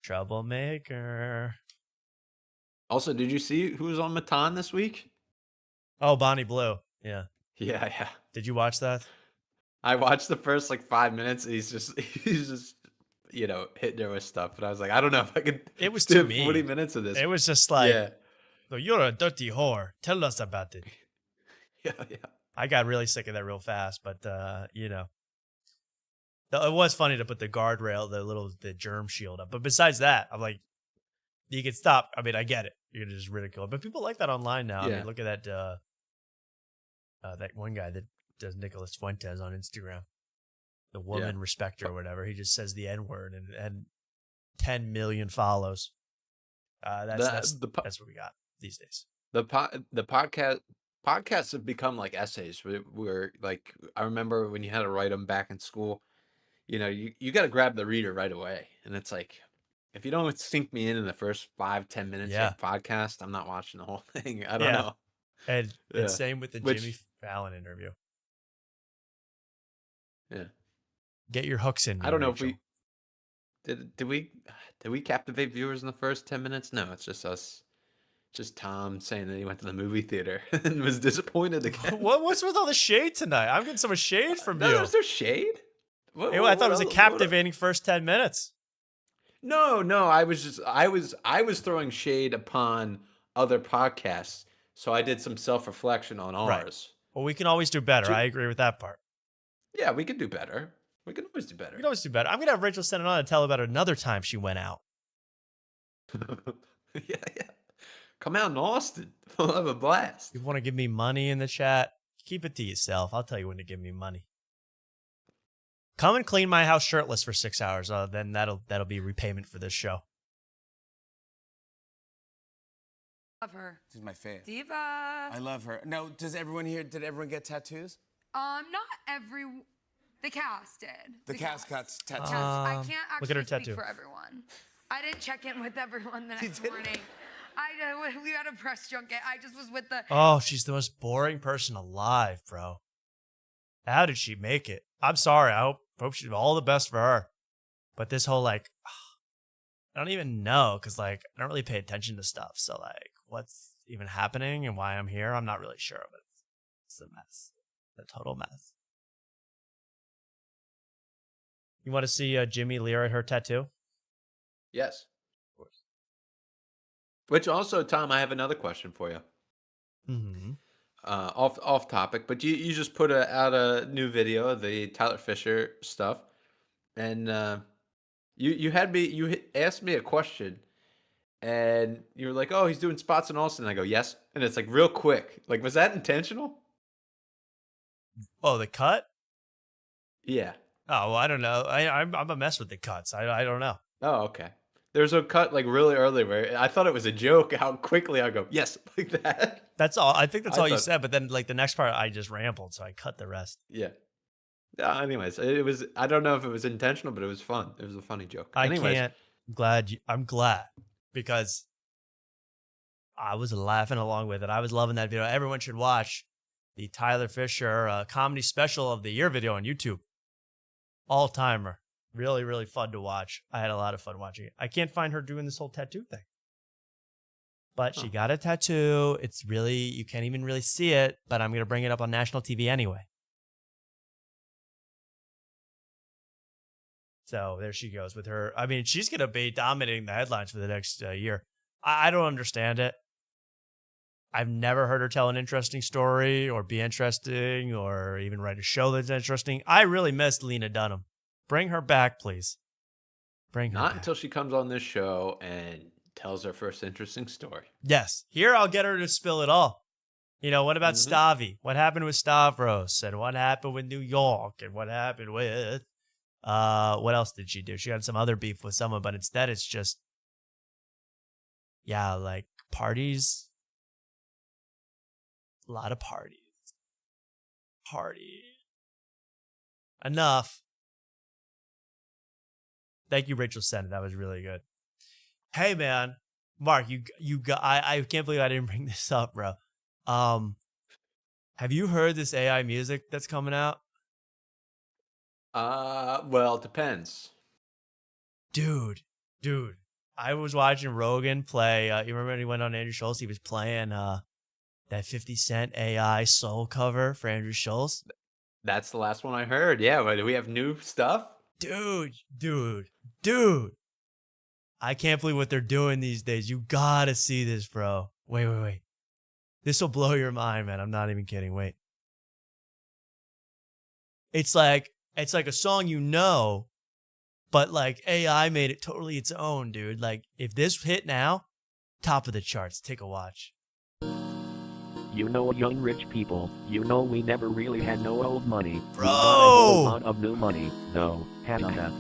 Troublemaker. Also, did you see who was on Matan this week? Oh, Bonnie Blue. Yeah. Yeah. Did you watch that? I watched the first like 5 minutes. And he's just hitting her with stuff. But I was like, I don't know if I could. It was do too mean. 40 minutes of this. It was just like, yeah. "No, you're a dirty whore. Tell us about it." Yeah. I got really sick of that real fast, but it was funny to put the guardrail, the germ shield up. But besides that, I'm like, you can stop. I mean, I get it. You're gonna just ridicule it, but people like that online now. I Yeah. mean, look at that that one guy that does Nicolas Fuentes on Instagram, the woman respecter or whatever. He just says the N-word and 10 million follows. That's what we got these days. The podcasts have become like essays. Where like I remember when you had to write them back in school. You got to grab the reader right away, and it's like if you don't sink me in the first 5-10 minutes of the podcast, I'm not watching the whole thing. I don't know. And same with the Jimmy Fallon interview. Yeah. Get your hooks in. I don't know if we did we captivate viewers in the first 10 minutes? No, it's just us. Just Tom saying that he went to the movie theater and was disappointed again. What's with all the shade tonight? I'm getting so much shade from you. There's no shade. I thought it was a captivating first 10 minutes. No, I was throwing shade upon other podcasts. So I did some self-reflection on ours. Right. Well, we can always do better. I agree with that part. Yeah, we can do better. We can always do better. We can always do better. I'm going to have Rachel send it on to tell about another time she went out. Yeah. Come out in Austin. We'll have a blast. You want to give me money in the chat? Keep it to yourself. I'll tell you when to give me money. Come and clean my house shirtless for 6 hours. Then that'll be repayment for this show. Love her. She's my fan. Diva. I love her. Now, did everyone get tattoos? Not every. The cast did. The cast got tattoos. I can't actually look at her speak tattoo. for everyone. I didn't check in with everyone the next morning. We had a press junket. I just was with the. Oh, she's the most boring person alive, bro. How did she make it? I'm sorry. I hope she's all the best for her. But this whole I don't even know because I don't really pay attention to stuff. So what's even happening and why I'm here, I'm not really sure. But it's a mess, a total mess. You want to see Jimmy leer at her tattoo? Yes. Of course. Which also, Tom, I have another question for you. Mm-hmm. Off topic, but you just put out a new video of the Tyler Fisher stuff, and you asked me a question, and you were like, "Oh, he's doing spots in Austin." And I go, "Yes," and it's real quick. Was that intentional? Oh, the cut? Yeah. Oh, well, I don't know. I'm a mess with the cuts. I don't know. Oh, okay. There's a cut like really early where I thought it was a joke. How quickly I go, yes, like that. That's all. I think that's I all you thought- said. But then, like the next part, I just rambled, so I cut the rest. Yeah. Yeah. Anyways, it was. I don't know if it was intentional, but it was fun. It was a funny joke. Anyways, I'm glad because I was laughing along with it. I was loving that video. Everyone should watch the Tyler Fisher comedy special of the year video on YouTube. All timer. Really, really fun to watch. I had a lot of fun watching it. I can't find her doing this whole tattoo thing. But she got a tattoo. It's really, you can't even really see it, but I'm going to bring it up on national TV anyway. So there she goes with her. I mean, she's going to be dominating the headlines for the next year. I don't understand it. I've never heard her tell an interesting story or be interesting or even write a show that's interesting. I really missed Lena Dunham. Bring her back, please. Bring her not back. until she comes on this show and tells her first interesting story. Yes. Here, I'll get her to spill it all. You know, what about Stavi? What happened with Stavros? And what happened with New York? And what happened with... what else did she do? She had some other beef with someone, but instead it's just... Yeah, like parties. A lot of parties. Party. Enough. Thank you, Rachel Sennett. That was really good. Hey, man. Mark, you got, I can't believe I didn't bring this up, bro. Have you heard this AI music that's coming out? Well, it depends. Dude. I was watching Rogan play. You remember when he went on Andrew Schultz? He was playing that 50 Cent AI soul cover for Andrew Schultz. That's the last one I heard. Yeah, but do we have new stuff? Dude. I can't believe what they're doing these days. You gotta see this, bro. Wait. This will blow your mind, man. I'm not even kidding. Wait. It's like a song you know, but like AI made it totally its own, dude. Like if this hit now, top of the charts. Take a watch. You know, young rich people, you know we never really had no old money. Bro! We got a whole lot of new money, though. Ha.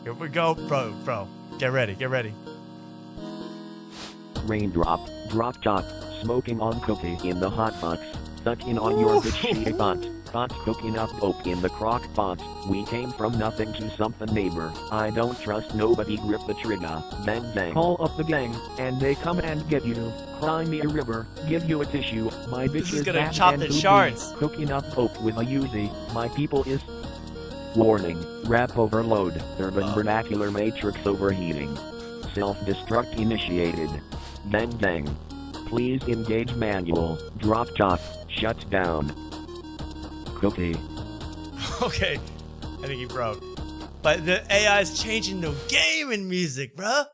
Here we go, bro. Get ready. Raindrop, drop top, smoking on cookie in the hot box, sucking on your bitch shitty pot cooking up dope in the crock pot. We came from nothing to something, neighbor. I don't trust nobody, grip the trigger, bang. Call up the gang, and they come and get you. Cry me a river, give you a tissue. My bitch This is is gonna fat chop and the poopy, charts. cooking up dope with a Uzi. My people is... Warning, rap overload, urban vernacular matrix overheating. Self-destruct initiated. Bang. Please engage manual, drop top, shut down. Cookie. Okay, I think he broke. But the AI is changing the game in music, bro.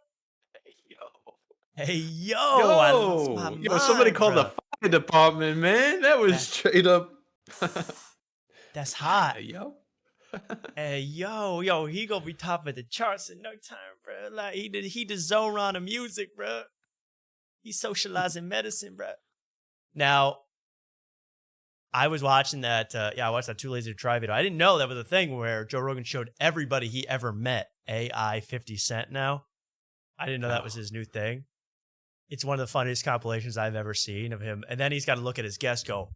Hey yo, I lost my mind, Somebody called bro. the fire department, man. That was straight up. That's hot. Hey, yo. Hey yo, he gonna be top of the charts in no time, bro. Like he the Zoran of music, bro. He's socializing medicine, bro. Now, I was watching that. I watched that Too Lazy to Try video. I didn't know that was a thing where Joe Rogan showed everybody he ever met AI 50 Cent. Now, I didn't know that was his new thing. It's one of the funniest compilations I've ever seen of him. And then he's got to look at his guest, go,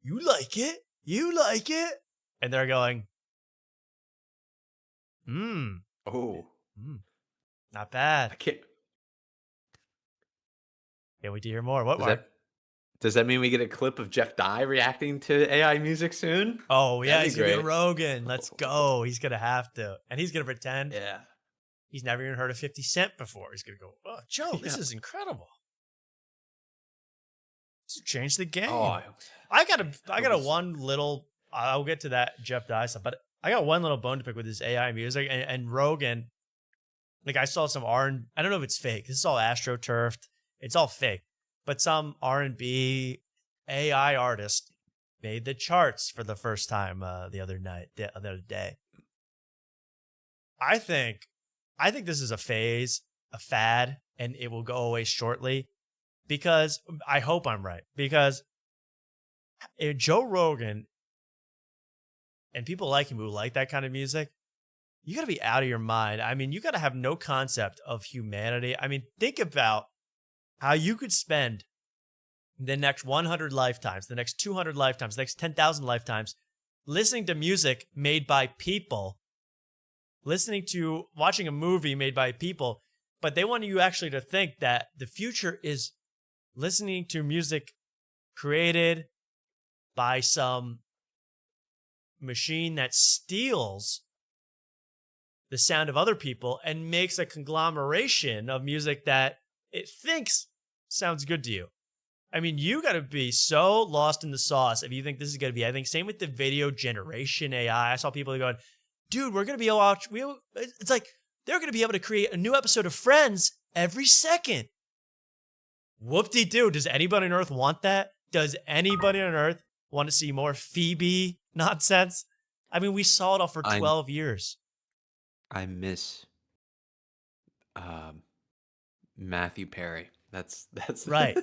"You like it? You like it?" And they're going, not bad. I can't. Can't wait to hear more. What, Mark? Does that mean we get a clip of Jeff Dye reacting to AI music soon? Oh, yeah, That'd he's be going to great. be Rogan. Let's go. He's going to have to. And he's going to pretend Yeah. he's never even heard of 50 Cent before. He's going to go, "Oh, Joe, this is incredible. This changed the game." Oh, I got a one little, I'll get to that Jeff Dye stuff, but I got one little bone to pick with this AI music and Rogan. Like I saw some I don't know if it's fake. This is all astroturfed. It's all fake. But some R&B AI artist made the charts for the first time the other day. I think this is a phase, a fad, and it will go away shortly because I hope I'm right. Because if Joe Rogan and people like him who like that kind of music, you got to be out of your mind. I mean, you got to have no concept of humanity. I mean, think about how you could spend the next 100 lifetimes, the next 200 lifetimes, the next 10,000 lifetimes listening to music made by people, watching a movie made by people, but they want you actually to think that the future is listening to music created by some machine that steals the sound of other people and makes a conglomeration of music that it thinks sounds good to you. I mean, you got to be so lost in the sauce if you think this is going to be. I think same with the video generation AI. I saw people going, dude, we're going to be able to it's like they're going to be able to create a new episode of Friends every second. Whoop-de-doo. Does anybody on Earth want that? Does anybody on Earth want to see more Phoebe nonsense? I mean, we saw it all for 12 years. I miss Matthew Perry. That's right.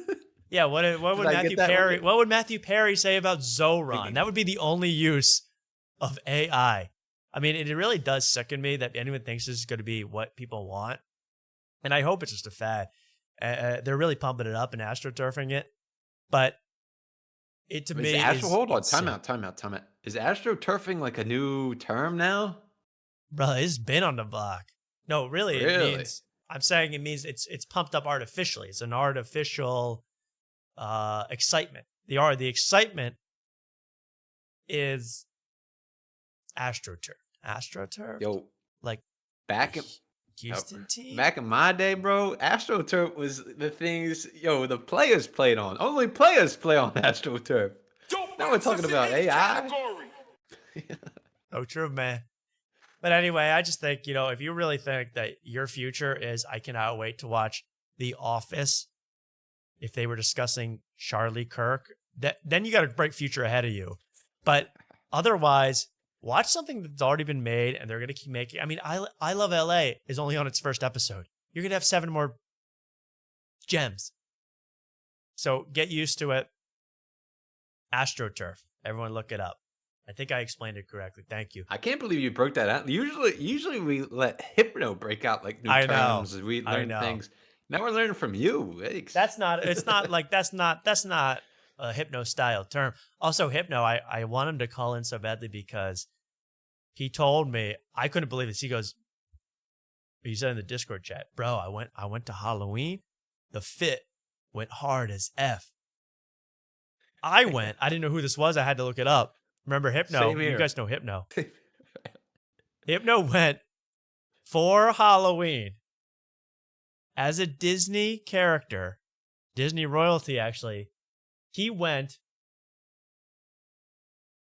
Yeah, what would Matthew Perry say about Zoran? That would be the only use of AI. I mean, it really does sicken me that anyone thinks this is going to be what people want. And I hope it's just a fad. They're really pumping it up and astroturfing it. But it to me is... Hold on, time out. Is astroturfing like a new term now? Bro, it's been on the block. No, really, it means... I'm saying it means it's pumped up artificially. It's an artificial excitement. The excitement is astroturf. Astroturf? Yo, like back in Houston team? Back in my day, bro, astroturf was the things the players played on. Only players play on astroturf. Now we're talking about AI. Oh, true, man. But anyway, I just think, if you really think that your future is, I cannot wait to watch The Office, if they were discussing Charlie Kirk, then you got a bright future ahead of you. But otherwise, watch something that's already been made and they're going to keep making. I mean, I Love LA is only on its first episode. You're going to have 7 more gems. So get used to it. AstroTurf. Everyone look it up. I think I explained it correctly. Thank you. I can't believe you broke that out. Usually we let Hypno break out like new terms. We learn things. Now we're learning from you. That's not a Hypno style term. Also, Hypno, I want him to call in so badly because he told me, I couldn't believe this. He goes, he said in the Discord chat, bro, I went to Halloween. The fit went hard as F. I didn't know who this was. I had to look it up. Remember Hypno? You guys know Hypno. Hypno went for Halloween as a Disney character, Disney royalty actually. He went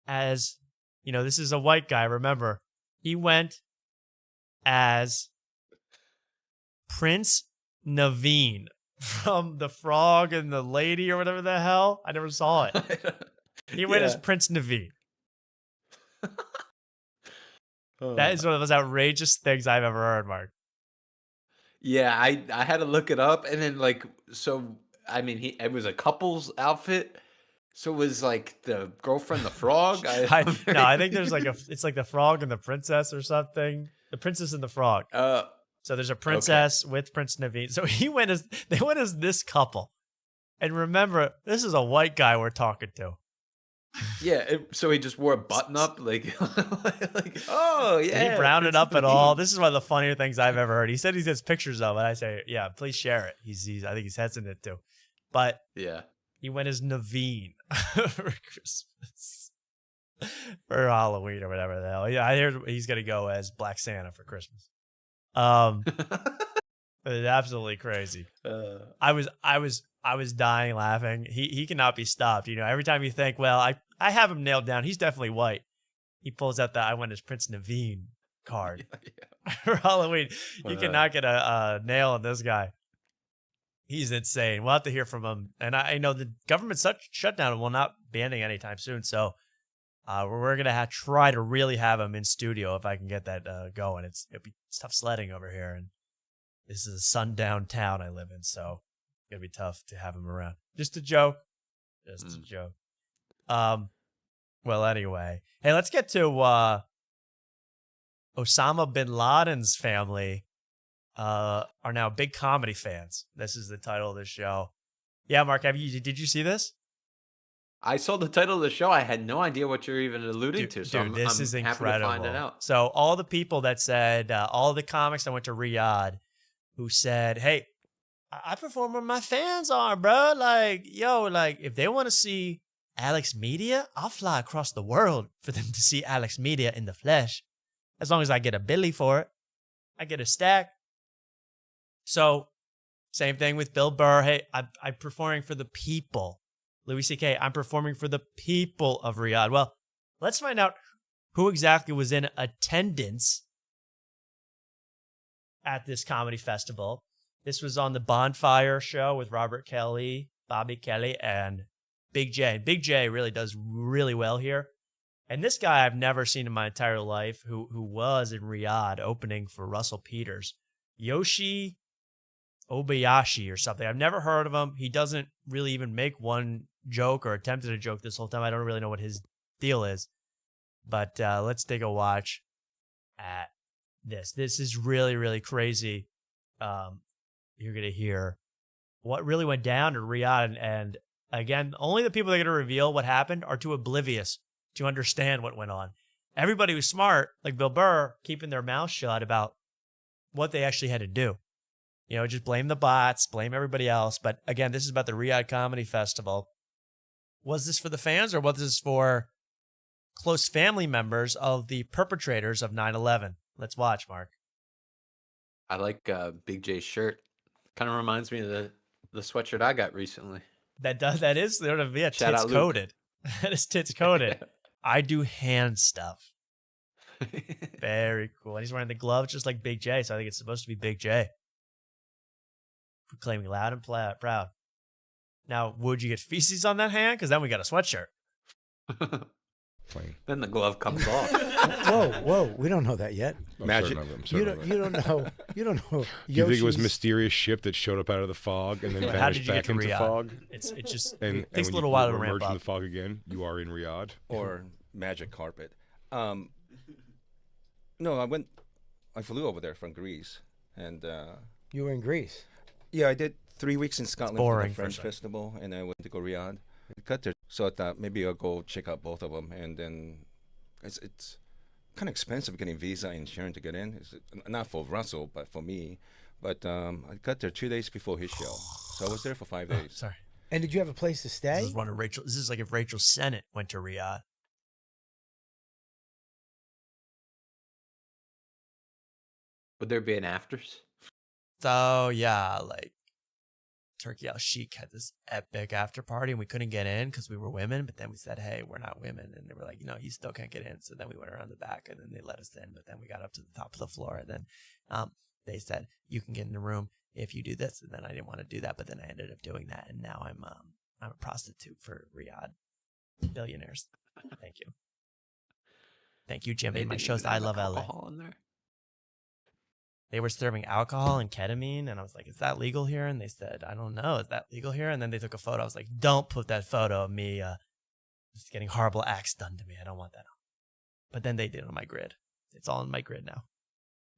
as, this is a white guy, remember. He went as Prince Naveen from The Frog and the Lady or whatever the hell. I never saw it. He went as Prince Naveen. That is one of those outrageous things I've ever heard, Mark. Yeah, I had to look it up, and then it was a couple's outfit, so it was like the girlfriend, the frog. I think there's it's like the frog and the princess or something. The princess and the frog. So there's a princess with Prince Naveen. So they went as this couple, and remember, this is a white guy we're talking to. Yeah, so he just wore a button up, oh yeah. He browned it up at all. This is one of the funnier things I've ever heard. He said he has pictures of it. I say, yeah, please share it. I think he's hesitant to, but yeah, he went as Naveen for Christmas, for Halloween or whatever the hell. Yeah, I heard he's gonna go as Black Santa for Christmas. It's absolutely crazy. I was dying laughing. He cannot be stopped. Every time you think, well, I have him nailed down. He's definitely white. He pulls out the I went as Prince Naveen card for Halloween. You cannot get a nail on this guy. He's insane. We'll have to hear from him. And I know the government shutdown will not be ending anytime soon. So we're going to try to really have him in studio if I can get that going. It'll be tough sledding over here. And this is a sundown town I live in. So it's going to be tough to have him around. Just a joke. Just a joke. Well, anyway. Hey, let's get to Osama bin Laden's family are now big comedy fans. This is the title of the show. Yeah, Mark, did you see this? I saw the title of the show. I had no idea what you're even alluding to. So Dude, this I'm is happy incredible. to find it out. So all the people that said, all the comics that went to Riyadh who said, hey, I perform where my fans are, bro. Like, yo, like if they want to see Alex Media, I'll fly across the world for them to see Alex Media in the flesh. As long as I get a billy for it. I get a stack. So, same thing with Bill Burr. Hey, I'm performing for the people. Louis C.K., I'm performing for the people of Riyadh. Well, let's find out who exactly was in attendance at this comedy festival. This was on the Bonfire show with Robert Kelly, Bobby Kelly, and Big J. Big J really does really well here. And this guy I've never seen in my entire life who was in Riyadh opening for Russell Peters. Yoshi Obayashi or something. I've never heard of him. He doesn't really even make one joke or attempted a joke this whole time. I don't really know what his deal is. But let's take a watch at this. This is really, really crazy. You're going to hear what really went down in Riyadh. And again, only the people that are going to reveal what happened are too oblivious to understand what went on. Everybody was smart, like Bill Burr, keeping their mouth shut about what they actually had to do. You know, just blame the bots, blame everybody else. But again, this is about the Riyadh Comedy Festival. Was this for the fans or was this for close family members of the perpetrators of 9/11? Let's watch, Mark. I like Big J's shirt. Kind of reminds me of the sweatshirt I got recently. That is sort of, yeah, Shout tits out Luke. coated. That is tits coated. I do hand stuff. Very cool. And he's wearing the gloves just like Big J, so I think it's supposed to be Big J. Proclaiming loud and proud. Now, would you get feces on that hand? Because then we got a sweatshirt. Then the glove comes off. Whoa! We don't know that yet. Magic. You don't know. You don't know. Do you think it was Yoshi's- mysterious ship that showed up out of the fog and then How vanished did you back get to into Riyadh? fog? It just and it takes when a little you while to emerge ramp in up. the fog again, you are in Riyadh. Or magic carpet. No, I flew over there from Greece, and You were in Greece. yeah, I did 3 weeks in Scotland for boring the for a French second. festival, and I went to go Riyadh. I got there, so I thought maybe I'll go check out both of them, and then it's kind of expensive getting visa and insurance to get in. It's not for Russell, but for me. But I got there 2 days before his show, so I was there for 5 days. Sorry. And did you have a place to stay? This is one of Rachel. This is like if Rachel Sennett went to Riyadh. Would there be an afters? So yeah, like Turkey Al Sheikh had this epic after party and we couldn't get in because we were women. But then we said, hey, we're not women. And they were like, you still can't get in. So then we went around the back and then they let us in. But then we got up to the top of the floor and then they said, you can get in the room if you do this. And then I didn't want to do that. But then I ended up doing that. And now I'm a prostitute for Riyadh billionaires. Thank you. Thank you, Jimmy. My show's I Love LA. In there? They were serving alcohol and ketamine, and I was like, is that legal here? And they said, I don't know. Is that legal here? And then they took a photo. I was like, don't put that photo of me just getting horrible acts done to me. I don't want that on. But then they did it on my grid. It's all on my grid now.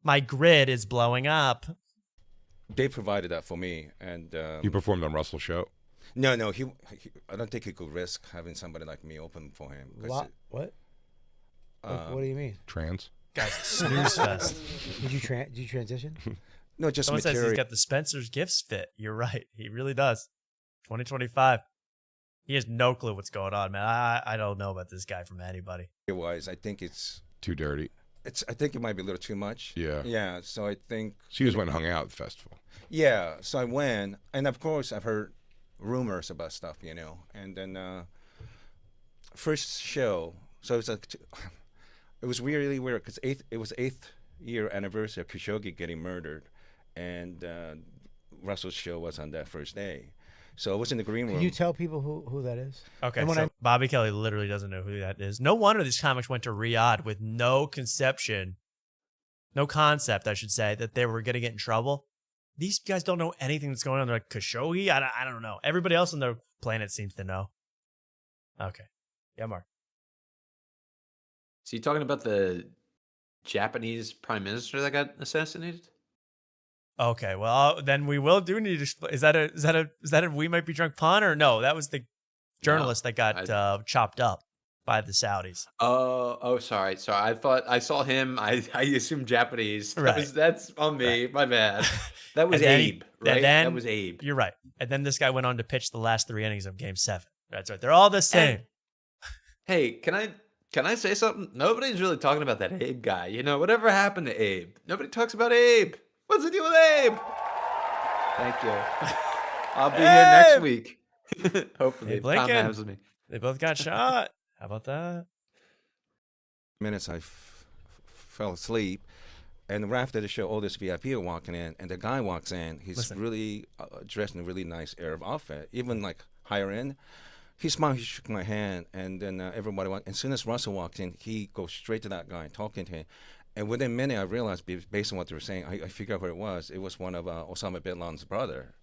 My grid is blowing up. They provided that for me, and You performed on Russell's show. No, he I don't think he could risk having somebody like me open for him. 'cause What? What do you mean? Trans. Guys, snooze fest. Did you transition? No, just Someone says material. he's got the Spencer's Gifts fit. You're right. He really does. 2025. He has no clue what's going on, man. I don't know about this guy from anybody. Wise, I think it's too dirty. I think it might be a little too much. Yeah. Yeah. So I think. So you just went and hung out at the festival. Yeah. So I went, and of course I've heard rumors about stuff, and then first show. So it was it was really weird because it was 8th year anniversary of Khashoggi getting murdered, and Russell's show was on that first day. So I was in the green room. Can you tell people who that is? Okay, And when so Bobby Kelly literally doesn't know who that is. No wonder these comics went to Riyadh with no concept, I should say, that they were going to get in trouble. These guys don't know anything that's going on. They're like, Khashoggi? I don't know. Everybody else on the planet seems to know. Okay. Yeah, Mark. So you talking about the Japanese prime minister that got assassinated? Okay, well then we will do need to. Is that a we might be drunk pun or no? That was the journalist that got chopped up by the Saudis. Oh, sorry. I thought I saw him. I assumed Japanese. Right. That's on me. My bad. That was And then Abe, right? That was Abe. You're right. And then this guy went on to pitch the last 3 innings of Game 7. That's right. They're all the same. Hey, can I say something? Nobody's really talking about that Abe guy. You know, whatever happened to Abe? Nobody talks about Abe. What's the deal with Abe? Thank you. I'll be here next week. Hopefully, Abe Tom Lincoln. has me. They both got shot. How about that? Minutes I fell asleep, and right after the show, all this VIP are walking in, and the guy walks in. He's really dressed in a really nice Arab outfit, even like higher end. He smiled, he shook my hand, and then everybody walked. As soon as Russell walked in, he goes straight to that guy, talking to him. And within a minute, I realized, based on what they were saying, I figured out who it was. It was one of Osama bin Laden's brother.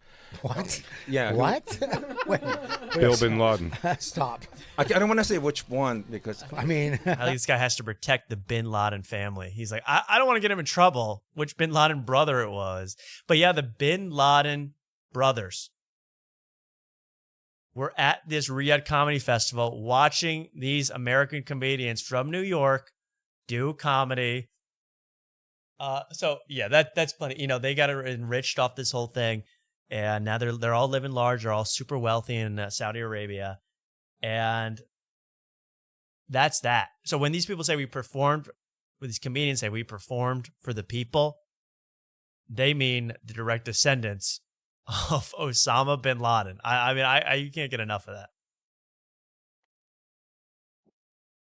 What? Yeah. What? Wait, Bill bin Laden. Stop. I don't want to say which one because I mean, I think this guy has to protect the bin Laden family. He's like, I don't want to get him in trouble, which bin Laden brother it was. But yeah, the bin Laden brothers were at this Riyadh Comedy Festival watching these American comedians from New York do comedy. So yeah, that's plenty. You know, they got enriched off this whole thing. And now they're all living large. They're all super wealthy in Saudi Arabia. And that's that. So when these people say we performed, when these comedians say we performed for the people, they mean the direct descendants of Osama bin Laden. I mean, you can't get enough of that.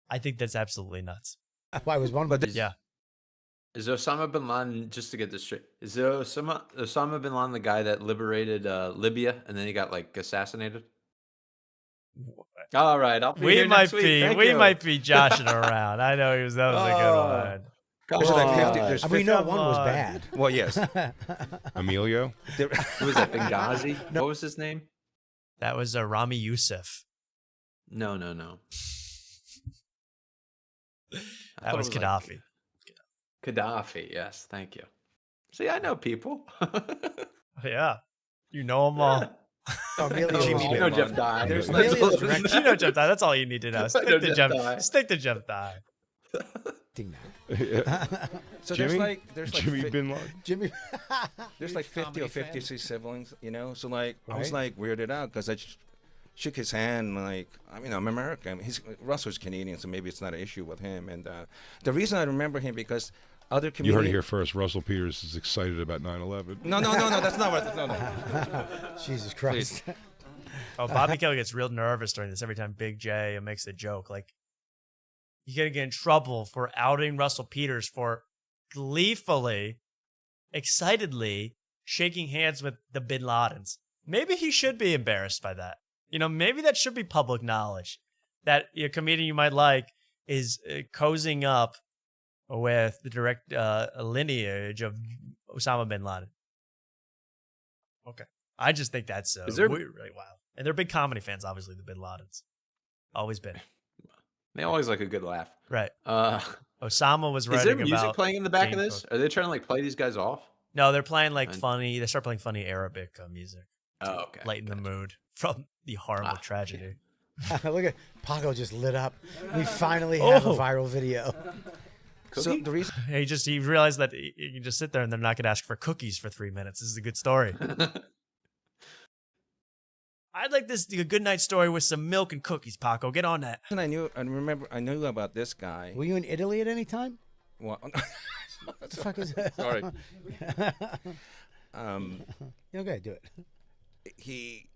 I think that's absolutely nuts. I was one, but yeah. Is Osama bin Laden, just to get this straight, is Osama bin Laden the guy that liberated Libya and then he got like assassinated? All right, I'll be here next week. We might be joshing around. I know that was a good one. There's like 50. There's 50. We know one was bad. Well, yes. Emilio? Who was that? Benghazi? No. What was his name? That was Rami Youssef. No. That was Gaddafi. Gaddafi, yes, thank you. See, I know people. Yeah, you know them all. You know Jeff Dye. You know Jeff Dye. That's all you need to know. Stick to Jeff Dye. So Jimmy? there's Jimmy bin Laden. Jimmy. There's like 50 or 56 siblings, you know. So like I was Right. like weirded out because I shook his hand. Like I mean, I'm American. Russell's Canadian, so maybe it's not an issue with him. And the reason I remember him because other You comedians. heard it here first. Russell Peters is excited about 9/11. No, that's not what. No. Jesus Christ. Oh, Bobby Kelly gets real nervous during this every time Big J makes a joke. Like, you're going to get in trouble for outing Russell Peters for gleefully, excitedly shaking hands with the bin Ladens. Maybe he should be embarrassed by that. You know, maybe that should be public knowledge that a comedian you might like is cozying up with the direct lineage of Osama bin Laden. Okay. I just think that's really wild. And they're big comedy fans, obviously, the bin Ladens. Always been. They always like a good laugh. Right. Osama was writing Is there music about playing in the back of Jane this? Cook. Are they trying to like play these guys off? No, they're playing like funny. They start playing funny Arabic music. Oh, okay. Lighten the mood from the horrible tragedy. Look at Paco just lit up. We finally have a viral video. So the reason he realized that he can just sit there and they're not going to ask for cookies for 3 minutes. This is a good story. I'd like this a good night story with some milk and cookies, Paco. Get on that. And I knew about this guy. Were you in Italy at any time? Well, What the fuck is that? Sorry. Okay, do it.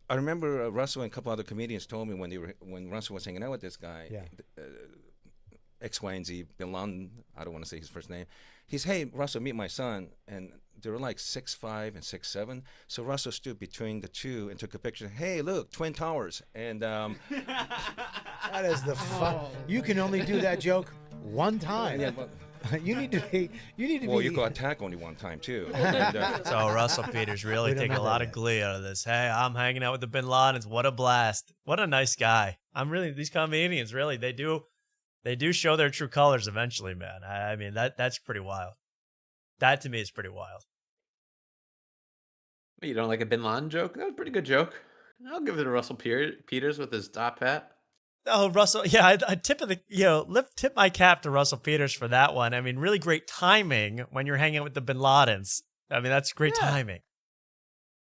I remember Russell and a couple other comedians told me when Russell was hanging out with this guy, X, Y, and Z, Bin Laden, I don't want to say his first name. He's, hey, Russell, meet my son. And they were like 6'5" and 6'7". So Russell stood between the two and took a picture. Hey, look, Twin Towers. And that is the fun. You can only do that joke one time. Yeah, well, you need to be. Well, you got attacked only one time too. So Russell Peters really taking a lot of glee out of this. Hey, I'm hanging out with the Bin Ladens. What a blast! What a nice guy. These comedians really they do They do show their true colors eventually, man. I mean, that's pretty wild. That to me is pretty wild. You don't like a Bin Laden joke? That was a pretty good joke. I'll give it to Russell Peters with his top hat. Oh, Russell, yeah, I tip of the tip my cap to Russell Peters for that one. I mean, really great timing when you're hanging with the Bin Ladens. I mean, that's great timing.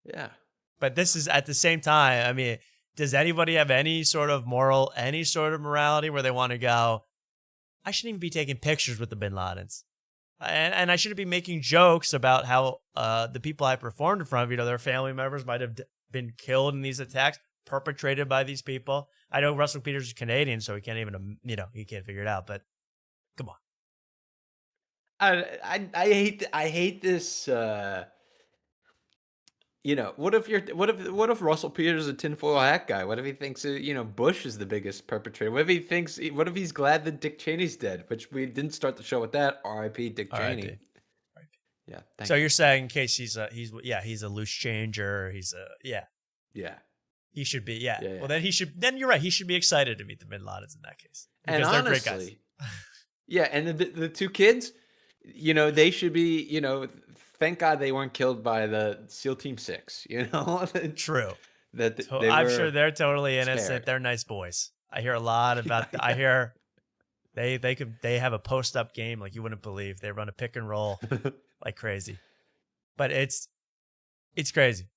Yeah. But this is at the same time. I mean, does anybody have any sort of moral, any sort of morality where they want to go, I shouldn't even be taking pictures with the Bin Ladens, and I shouldn't be making jokes about how the people I performed in front of, their family members might have been killed in these attacks perpetrated by these people. I know Russell Peters is Canadian, so he can't even, he can't figure it out. But come on. I hate this. What if Russell Peters is a tinfoil hat guy? What if he thinks Bush is the biggest perpetrator? What if he's glad that Dick Cheney's dead? Which we didn't start the show with that. R.I.P. Dick Cheney. R.I.P. Yeah. So you're saying in case he's a loose changer. Yeah. He should be. Yeah. Well, then you're right. He should be excited to meet the Bin Ladens in that case. And because honestly, they're great guys. Yeah, and the two kids, they should be, thank God they weren't killed by the SEAL Team 6, True. I'm sure they're totally innocent. spared. They're nice boys. I hear a lot about. I hear they have a post up game like you wouldn't believe. They run a pick and roll like crazy, but it's crazy.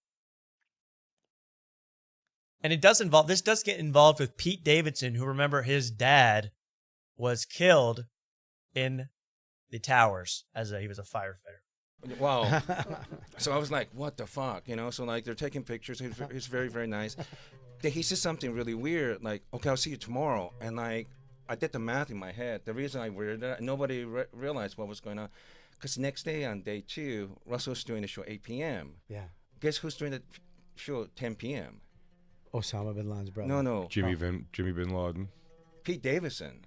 And this does get involved with Pete Davidson, who, remember, his dad was killed in the towers he was a firefighter. Wow. So I was like, what the fuck? So like they're taking pictures. He's very, very nice. Then he said something really weird, like, okay, I'll see you tomorrow. And like, I did the math in my head. The reason I weirded that, nobody realized what was going on. Because next day on day 2, Russell's doing the show 8 p.m. Yeah. Guess who's doing the show 10 p.m.? Osama bin Laden's brother. No. Jimmy Bin Laden. Pete Davidson.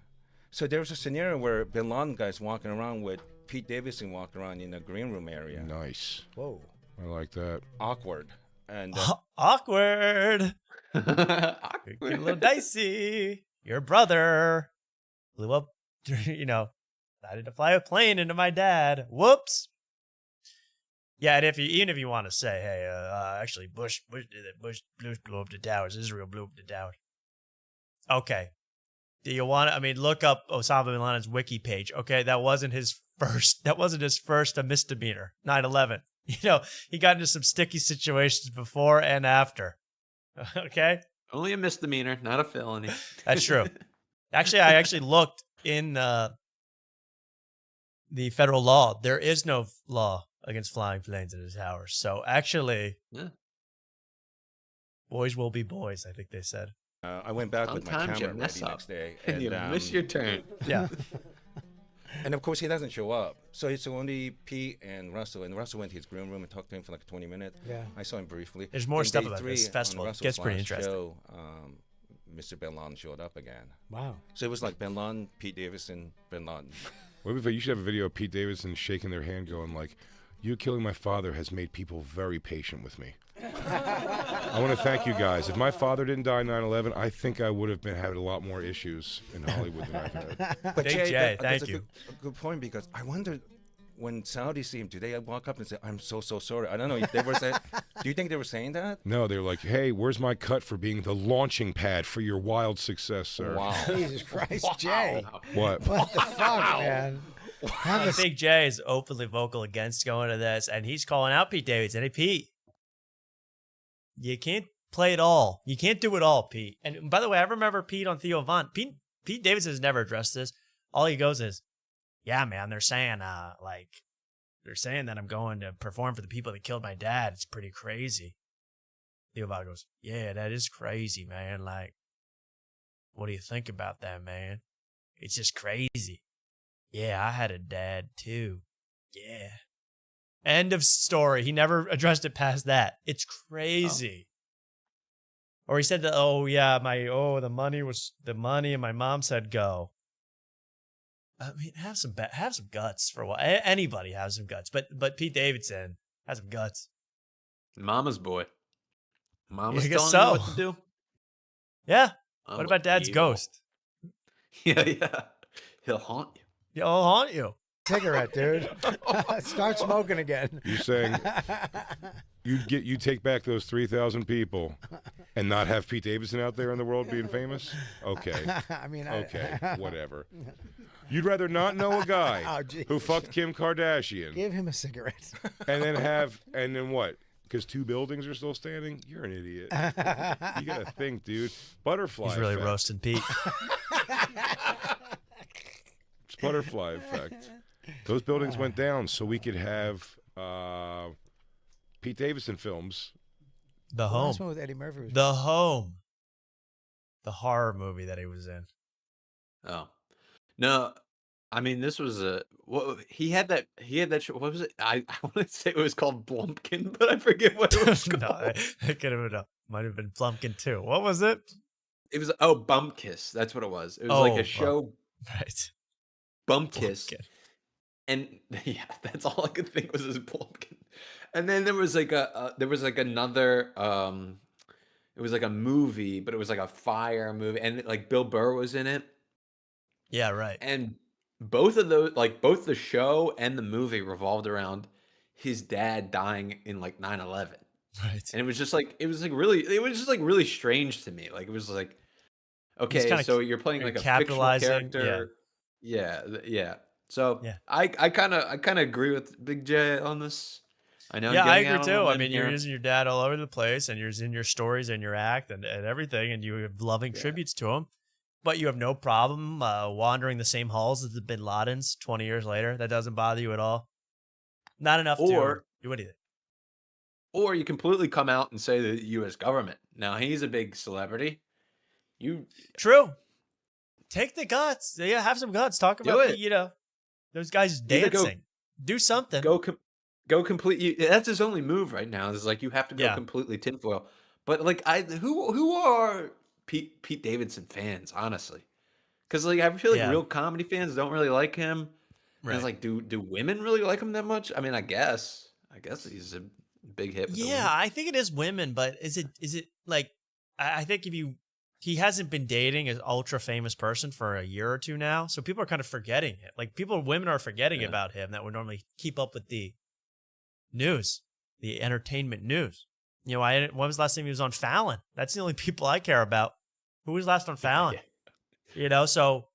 So there was a scenario where Bin Laden guy's walking around with Pete Davidson walking around in the green room area. Nice. Whoa. I like that. Awkward. And awkward. Get a little dicey. Your brother blew up, decided to fly a plane into my dad. Whoops. Yeah, and even if you want to say, hey, actually, Bush blew up the towers. Israel blew up the towers. Okay. Do you want to? Look up Osama bin Laden's wiki page. Okay, that wasn't his first misdemeanor. 9/11. He got into some sticky situations before and after. Okay. Only a misdemeanor, not a felony. That's true. Actually, I looked in the federal law. There is no law against flying planes into towers. So actually, boys will be boys, I think they said. I went back with my Sometimes camera you mess ready up next day. and you miss your turn. Yeah. And of course, he doesn't show up. So it's only Pete and Russell. And Russell went to his green room and talked to him for like 20 minutes. Yeah. I saw him briefly. There's more In stuff day about 3, this festival. on It gets pretty Russell's last interesting. Show, Mr. Bin Laden showed up again. Wow. So it was like Bin Laden, Pete Davidson, Bin Laden. What if you should have a video of Pete Davidson shaking their hand going like, you killing my father has made people very patient with me. I want to thank you guys. If my father didn't die 9/11, I think I would have had a lot more issues in Hollywood than I've had. But Big Jay, Jay, that's thank you. A good point, because I wonder when Saudis see him, do they walk up and say, I'm so sorry? I don't know if they were saying, do you think they were saying that? No, they're like, hey, where's my cut for being the launching pad for your wild success, sir? Wow. Jesus Christ, Jay. What? What the fuck, man? Big J is openly vocal against going to this, and he's calling out Pete Davidson. Hey, Pete, you can't play it all. You can't do it all, Pete. And by the way, I remember Pete on Theo Von. Pete Davidson has never addressed this. All he goes is, yeah, man, they're saying that I'm going to perform for the people that killed my dad. It's pretty crazy. Theo Von goes, yeah, that is crazy, man. Like, what do you think about that, man? It's just crazy. Yeah, I had a dad too. Yeah. End of story. He never addressed it past that. It's crazy. Oh. Or he said that, the money and my mom said go. I mean, have some guts for a while. Anybody has some guts, but Pete Davidson has some guts. Mama's boy. Mama's I guess telling you so. what to do. Yeah. What about Dad's ghost? Yeah. He'll haunt you. He'll haunt you. Cigarette, dude. Start smoking again. You're saying you take back those 3,000 people and not have Pete Davidson out there in the world being famous? Okay. I mean, okay, whatever. You'd rather not know a guy Oh, who fucked Kim Kardashian Give him a cigarette. and then what? Because 2 buildings are still standing? You're an idiot. You gotta think, dude. Butterfly He's really effect. roasting Pete. It's butterfly effect. Those buildings went down so we could have Pete Davidson films. The Home. last one with Eddie Murphy was The Home. The horror movie that he was in. Oh, no. I mean, this was he had that show. What was it? I want to say it was called Blumpkin, but I forget what it was called. No, it could have been might have been Plumpkin too. What was it? It was Bumpkiss. That's what it was. It was like a show. Right. Bumpkiss. And yeah, that's all I could think was this Blumpkin. And then there was like another it was like a movie, but it was like a fire movie, and like Bill Burr was in it. Yeah, right. And both of those, like both the show and the movie, revolved around his dad dying in like 9/11. Right. And it was just really strange to me. Like it was like, okay, so you're playing like a fictional capitalizing, character. Yeah. So I kind of agree with Big J on this. I know. Yeah, I getting agree out on a too. I limb mean, you're here. using your dad all over the place, and you're in your stories and your act and everything, and you have loving tributes to him. But you have no problem wandering the same halls as the Bin Ladens 20 years later. That doesn't bother you at all. Not enough to do anything. Or you completely come out and say the U.S. government. Now he's a big celebrity. True. Take the guts. Yeah, have some guts. Talk Do about it. those guys Either dancing. Do something. Go completely. That's his only move right now. Is like you have to go completely tinfoil. But like who are Pete Davidson fans, honestly? Because like I feel like real comedy fans don't really like him. And it's like, do women really like him that much? I mean, I guess he's a big hit. With the women. I think it is women, but is it like I think he hasn't been dating an ultra famous person for a year or two now, so people are kind of forgetting it. Like women are forgetting about him that would normally keep up with the news, the entertainment news. You know, when was the last time he was on Fallon? That's the only people I care about. Who was last on Fallon? You know, so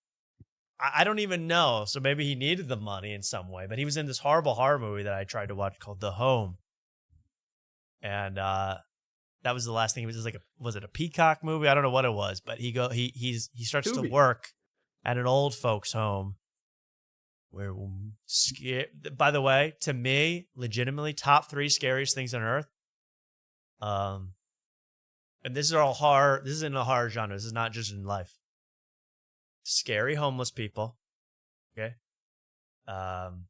I don't even know. So maybe he needed the money in some way, but he was in this horrible horror movie that I tried to watch called The Home. And that was the last thing. It was just like was it a Peacock movie? I don't know what it was, but he starts to work at an old folks home where by the way, to me, legitimately top 3 scariest things on earth. And this is all horror. This is in the horror genre. This is not just in life. Scary homeless people. Okay. I'm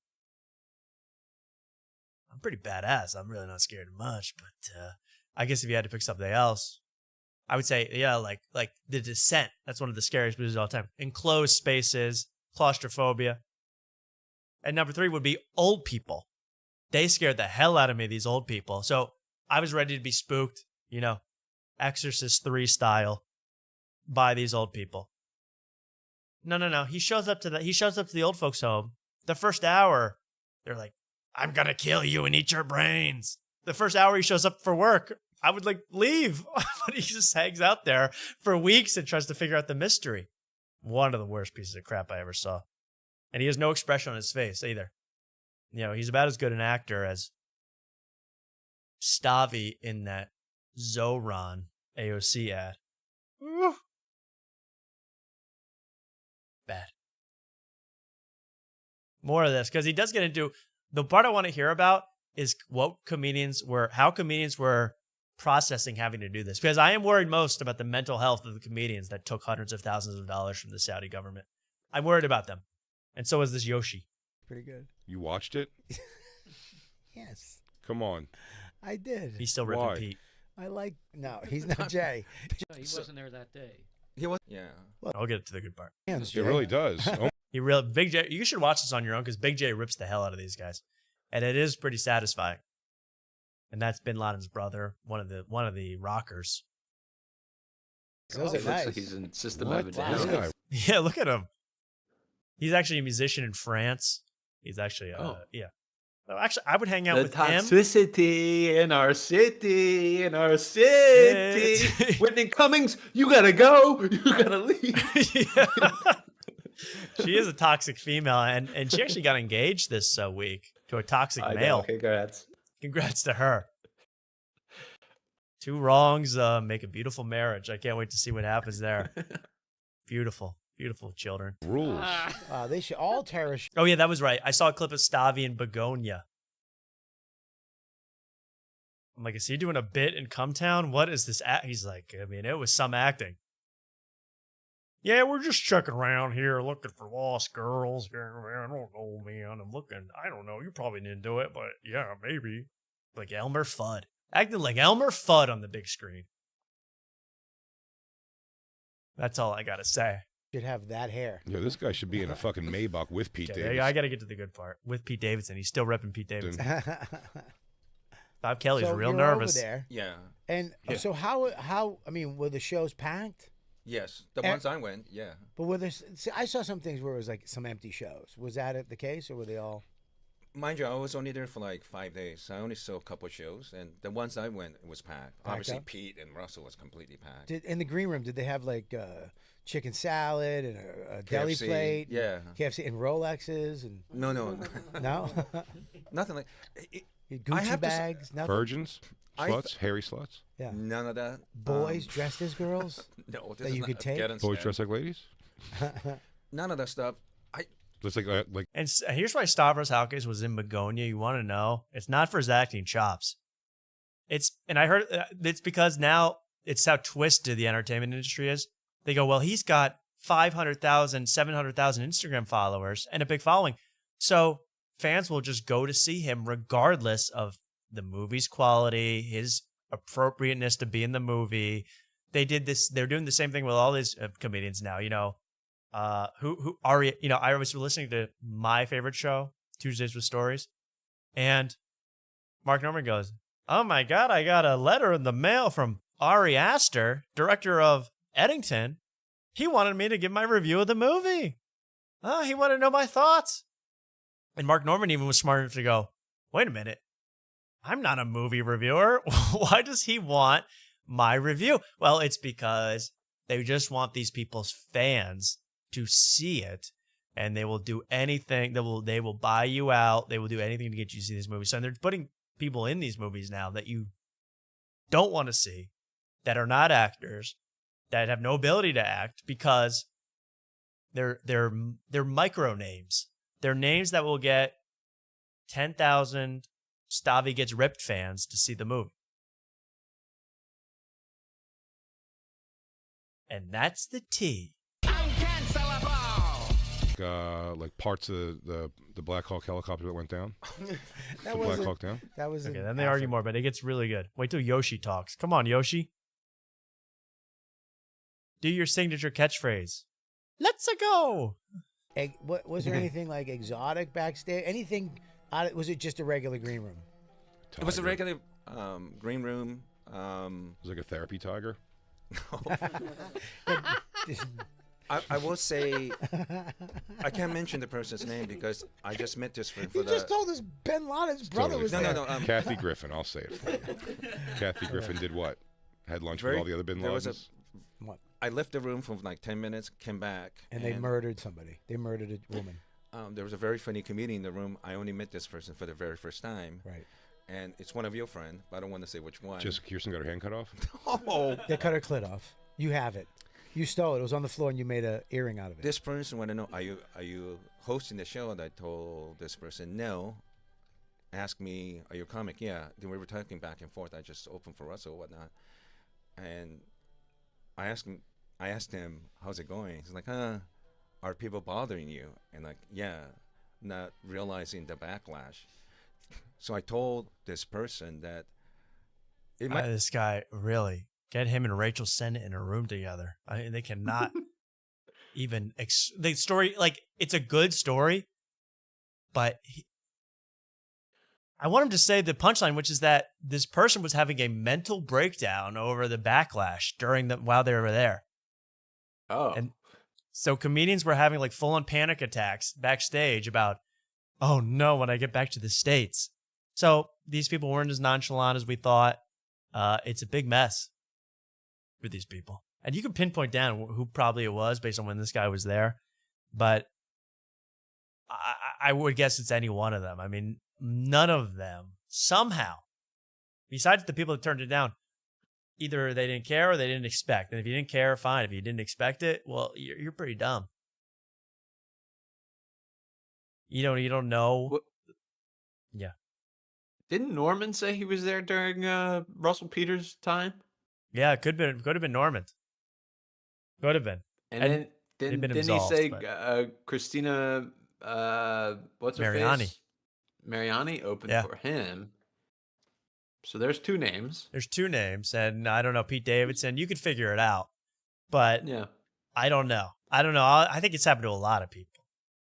pretty badass. I'm really not scared of much, but I guess if you had to pick something else, I would say, like The Descent. That's one of the scariest movies of all time. Enclosed spaces, claustrophobia. And number 3 would be old people. They scared the hell out of me, these old people. So I was ready to be spooked, Exorcist 3 style by these old people. No. He shows up to the old folks' home. The first hour, they're like, I'm going to kill you and eat your brains. The first hour he shows up for work, I would leave. But he just hangs out there for weeks and tries to figure out the mystery. One of the worst pieces of crap I ever saw. And he has no expression on his face either. He's about as good an actor as Stavi in that Zoran AOC ad. Woo. Bad. More of this, because he does get into the part I want to hear about is how comedians were processing having to do this. Because I am worried most about the mental health of the comedians that took hundreds of thousands of dollars from the Saudi government. I'm worried about them. And so is this Yoshi. Pretty good. You watched it? Yes. Come on. I did. He's still ripping Pete. No, he's not Jay. He wasn't there that day. He was. Yeah. Well, I'll get to the good part. It really does. Oh. Big J. You should watch this on your own because Big J rips the hell out of these guys, and it is pretty satisfying. And that's Bin Laden's brother, one of the rockers. Those are nice. Like he's in System of a Down. This guy. Yeah, look at him. He's actually a musician in France. He's actually, yeah. No, actually, I would hang out The with him. toxicity in our city, Whitney Cummings, you gotta go. You gotta leave. She is a toxic female, and she actually got engaged this week to a toxic I know, male. congrats. Congrats to her. Two wrongs make a beautiful marriage. I can't wait to see what happens there. Beautiful. Beautiful children. Rules. They should all terrorists. Oh, yeah, that was right. I saw a clip of Stavi in Begonia. I'm like, is he doing a bit in Cumtown? What is this? He's like, I mean, it was some acting. Yeah, we're just checking around here looking for lost girls. Yeah, man, I don't know, man. I'm looking. I don't know. You probably didn't do it, but yeah, maybe. Like Elmer Fudd. Acting like Elmer Fudd on the big screen. That's all I got to say. Should have that hair. Yeah, this guy should be in a fucking Maybach with Pete Okay, Davidson. I got to get to the good part. With Pete Davidson. He's still repping Pete Davidson. Bob Kelly's So real you're nervous. Over there. Yeah. And Yeah. so how? I mean, were the shows packed? Yes, the Eh, ones I went, yeah. But were there? See, I saw some things where it was like some empty shows. Was that the case, or were they all? Mind you, I was only there for like 5 days. I only saw a couple shows, and the ones I went, it was packed. Obviously, up? Pete and Russell was completely packed. In the green room, did they have like chicken salad and a deli KFC, plate? yeah. KFC and Rolexes and. No. No. Nothing like. Gucci bags. Nothing. Virgins, sluts, hairy sluts. Yeah. None of that. Boys dressed as girls. No, this that is you not could take. Boys dressed like ladies. None of that stuff. It's like And here's why Stavros Halkis was in Begonia. You want to know? It's not for his acting chops. And I heard it's because now it's how twisted the entertainment industry is. They go, well, he's got 500,000, 700,000 Instagram followers and a big following. So fans will just go to see him regardless of the movie's quality, his appropriateness to be in the movie. They did this. They're doing the same thing with all these comedians now, you know. Who Ari, you know, I was listening to my favorite show, Tuesdays with Stories, and Mark Norman goes, "Oh my God, I got a letter in the mail from Ari Aster, director of Eddington. He wanted me to give my review of the movie. He wanted to know my thoughts." And Mark Norman even was smart enough to go, "Wait a minute, I'm not a movie reviewer. Why does he want my review?" Well, it's because they just want these people's fans to see it, and they will do anything. They will buy you out. They will do anything to get you to see these movies. So they're putting people in these movies now that you don't want to see, that are not actors, that have no ability to act because they're micro names. They're names that will get 10,000 Stavi Gets Ripped fans to see the movie. And that's the tea. Like parts of the Black Hawk helicopter that went down. That the Black wasn't- Hawk down. That was Okay, then they argue more, but it gets really good. Wait till Yoshi talks. Come on, Yoshi. Do your signature catchphrase. Let's go. What was there anything like exotic backstage? Anything? Was it just a regular green room? It was a regular green room. It was like a therapy tiger. I will say, I can't mention the person's name because I just met this friend for You just told us Bin Laden's brother was there. No. Kathy Griffin, I'll say it for you. Kathy Griffin did what? Had lunch with all the other Bin Ladens? What? I left the room for like 10 minutes, came back. And they murdered somebody. They murdered a woman. There was a very funny comedian in the room. I only met this person for the very first time. Right. And it's one of your friends, but I don't want to say which one. Just Kirsten got her hand cut off? Oh. They cut her clit off. You have it. You stole it. It was on the floor and you made an earring out of it. This person want to know, are you hosting the show? And I told this person, no. Asked me, are you a comic? Yeah. Then we were talking back and forth. I just opened for Russell or whatnot. And I asked him, how's it going? He's like, are people bothering you? And like, yeah, not realizing the backlash. So I told this person that This guy, really. Get him and Rachel Sennett in a room together. I mean, they cannot even... the story, like, it's a good story, but I want him to say the punchline, which is that this person was having a mental breakdown over the backlash while they were there. Oh. And So comedians were having like full-on panic attacks backstage about, oh no, when I get back to the States. So these people weren't as nonchalant as we thought. It's a big mess for these people. And you can pinpoint down who probably it was based on when this guy was there. But I would guess it's any one of them. I mean, none of them somehow, besides the people that turned it down, either they didn't care or they didn't expect. And if you didn't care, fine. If you didn't expect it, well, you're pretty dumb. You don't know. What? Yeah. Didn't Norman say he was there during Russell Peters' time? Yeah, it could have been Norman. Could have been. And then didn't he say Christina what's her Mariani. face? Mariani opened Yeah. for him. So there's two names. There's two names, and I don't know, Pete Davidson. You could figure it out, but yeah, I don't know. I think it's happened to a lot of people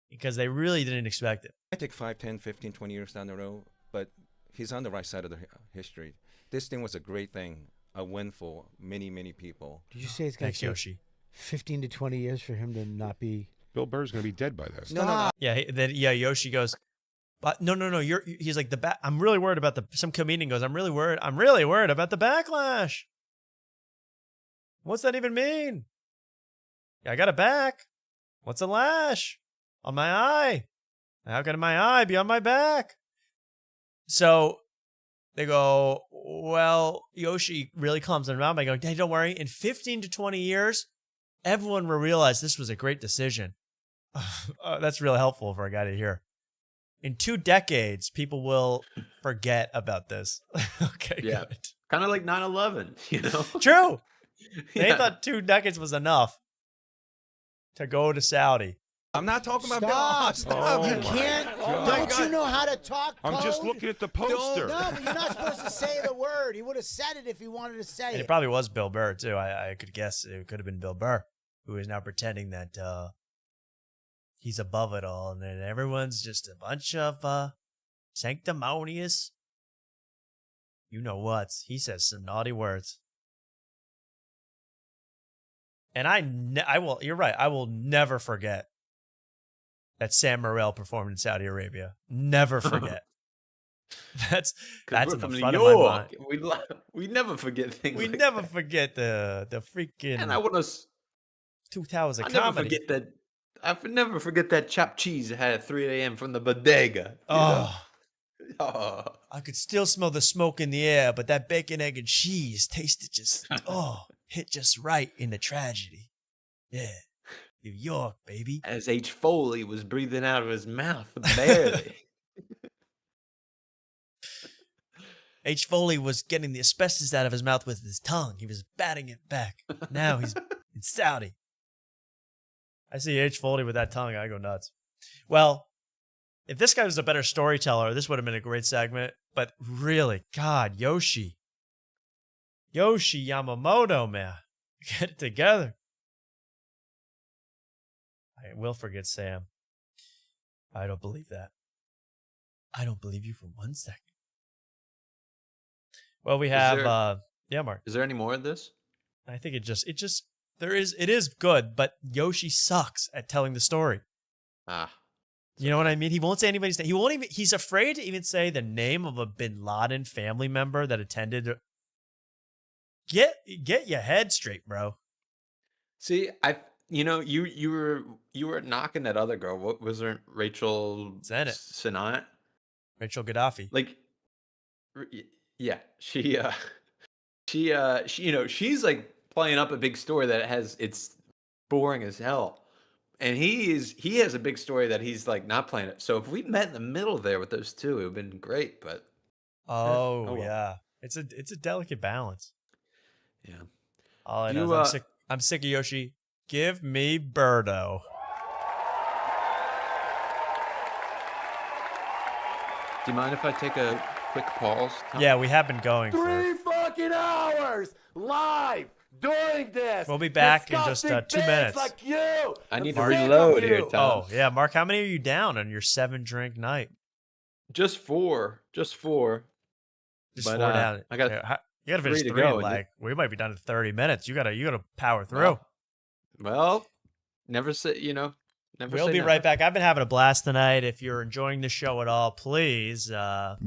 because they really didn't expect it. I take 5, 10, 15, 20 years down the road, but he's on the right side of the history. This thing was a great thing, a win for many, many people. Did you say it's going to take Yoshi. 15 to 20 years for him to not be? Bill Burr's going to be dead by then. No. Yeah, Yoshi goes, but no. He's like I'm really worried about some comedian goes, I'm really worried about the backlash. What's that even mean? Yeah, I got a back. What's a lash? On my eye. How can my eye be on my back? So they go, well, Yoshi really calms them down by going, hey, don't worry. In 15 to 20 years, everyone will realize this was a great decision. That's really helpful for a guy to hear. In 2 decades, people will forget about this. Okay, yeah. good. Kind of like 9/11, you know? True. They Yeah. thought 2 decades was enough to go to Saudi. I'm not talking about Stop. Stop. You can't. Don't you know how to talk I'm just code? looking at the poster. No, but you're not supposed to say the word. He would have said it if he wanted to say And it. it probably was Bill Burr, too. I could guess it could have been Bill Burr, who is now pretending that he's above it all, and then everyone's just a bunch of sanctimonious. You know what? He says some naughty words. And I will. You're right. I will never forget that Sam Morril performed in Saudi Arabia. Never forget. That's we're in the from New front of my mind. We never forget things. We like never that. forget the freaking. And I want to. 2000 I never comedy. forget that. I never forget that chopped cheese I had at 3 a.m. from the bodega. Oh, I could still smell the smoke in the air, but that bacon, egg, and cheese tasted just hit just right in the tragedy. Yeah, New York, baby. As H. Foley was breathing out of his mouth, barely. H. Foley was getting the asbestos out of his mouth with his tongue. He was batting it back. Now he's in Saudi. I see H. Foley with that tongue, I go nuts. Well, if this guy was a better storyteller, this would have been a great segment. But really, God, Yoshi Yamamoto, man, get it together. I will forget Sam. I don't believe that. I don't believe you for 1 second. Well, we have, Mark. Is there any more of this? I think it is good, but Yoshi sucks at telling the story. You know what I mean? He won't say anybody's name. He's afraid to even say the name of a Bin Laden family member that attended. Get your head straight, bro. See, you were knocking that other girl. What was her? Rachel Sinat? Rachel Gaddafi. Like, yeah, she's like playing up a big story that it's boring as hell. And he has a big story that he's like not playing it. So if we met in the middle there with those two, it would have been great. But well. yeah, it's a delicate balance. Yeah. All I know is I'm sick of Yoshi. Give me Birdo. Do you mind if I take a quick pause? Tom? Yeah, we have been going. 3 fucking hours live doing this. We'll be back in just 2 minutes. Like you. I need to reload here, Tom. Oh yeah, Mark. How many are you down on your 7-drink night? Just 4. Just 4. Just 4 down. I got. You gotta finish 3 to 3. go. Like we might be done in 30 minutes. You gotta power through. Well, never say, never We'll say be never. right back. I've been having a blast tonight. If you're enjoying the show at all, please.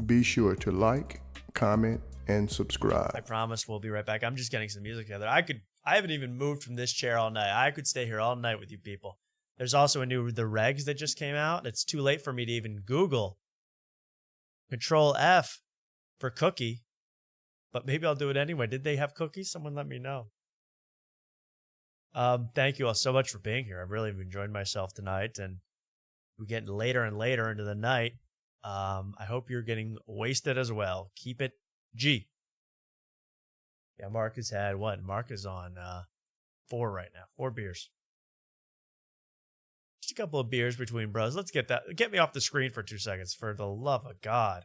Be sure to like, comment, and subscribe. I promise we'll be right back. I'm just getting some music together. I haven't even moved from this chair all night. I could stay here all night with you people. There's also a new The Regs that just came out. It's too late for me to even Google Control F for cookie, but maybe I'll do it anyway. Did they have cookies? Someone let me know. Thank you all so much for being here. I've really enjoyed myself tonight, and we're getting later and later into the night. I hope you're getting wasted as well. Keep it G. Yeah, Mark has had what? Mark is on 4 right now. 4 beers. Just a couple of beers between bros. Let's get me off the screen for 2 seconds, for the love of God.